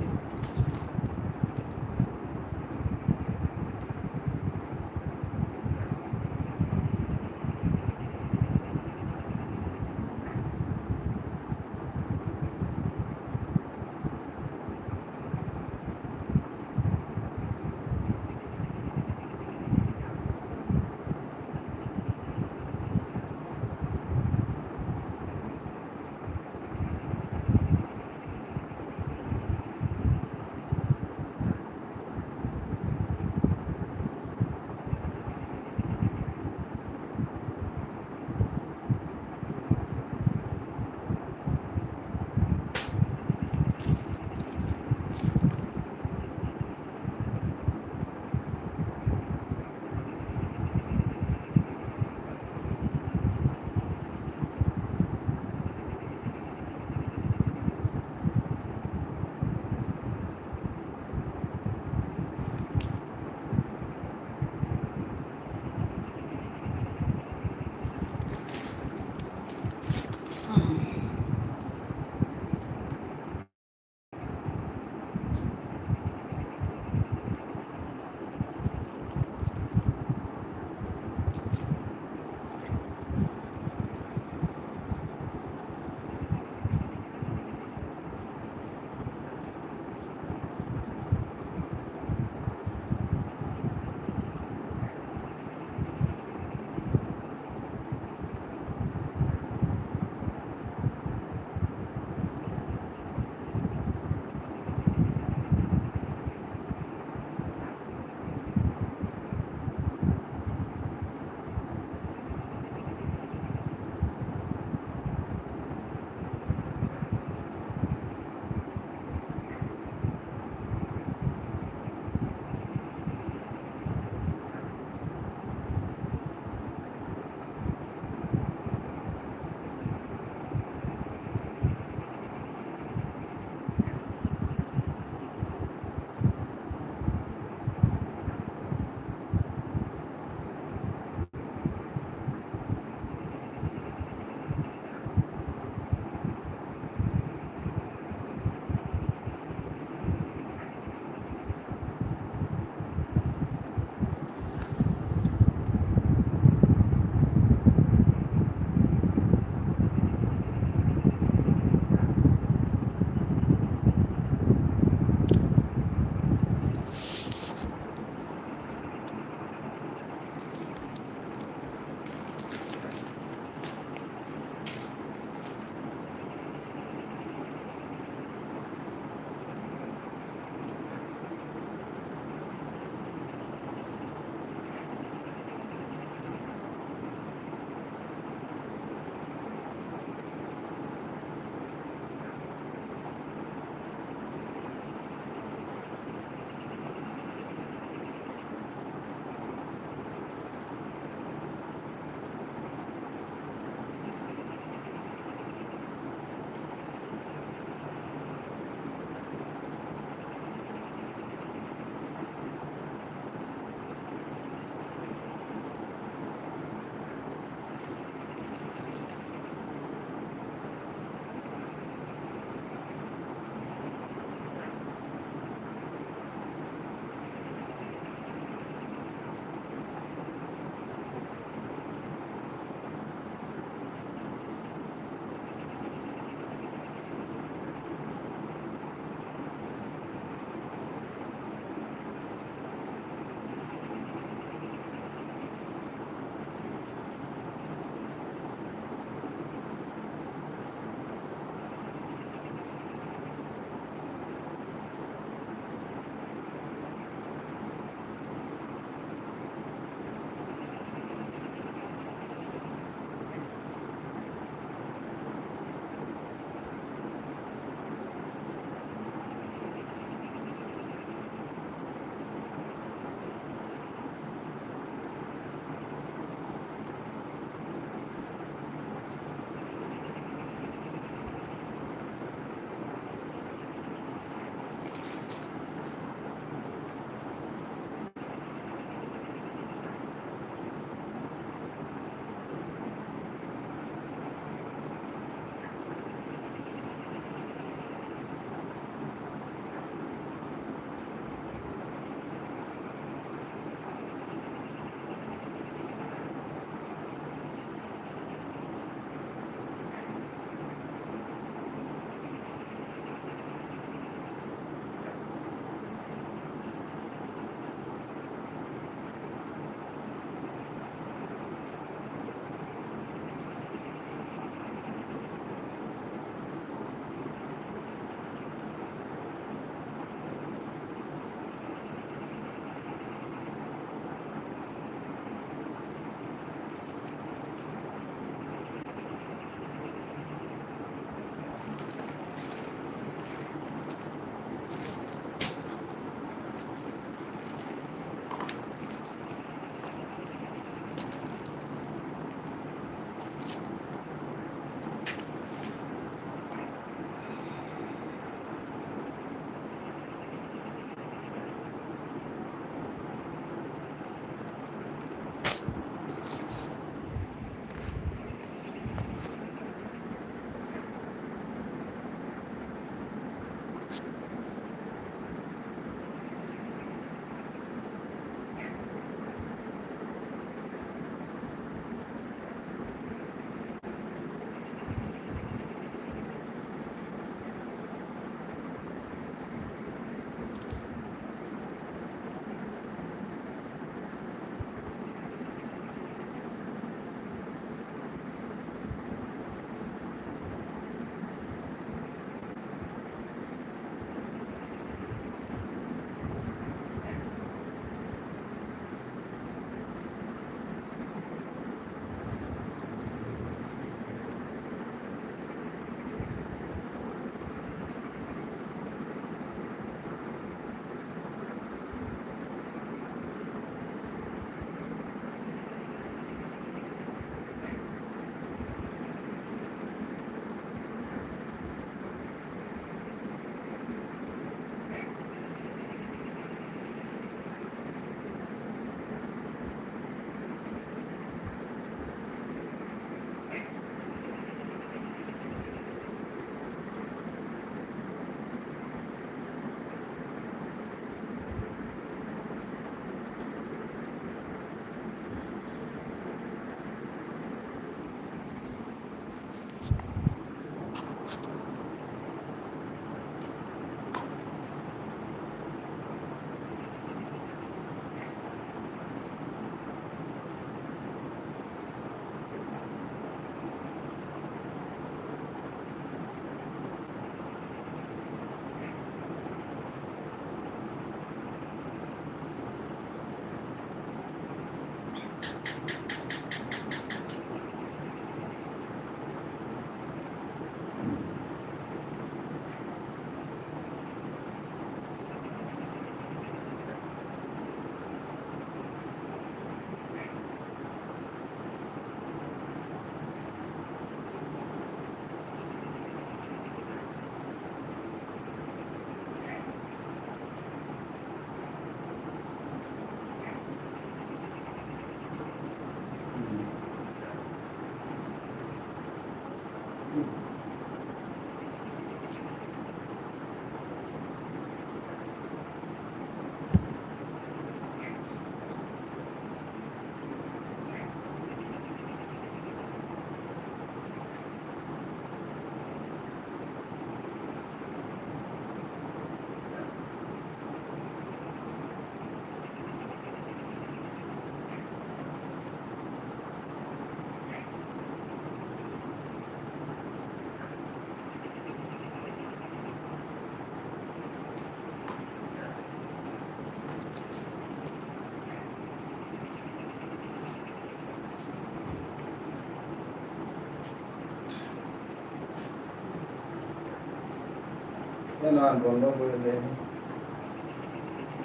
নহয় বন্ধ কৰি দে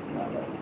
নালাগে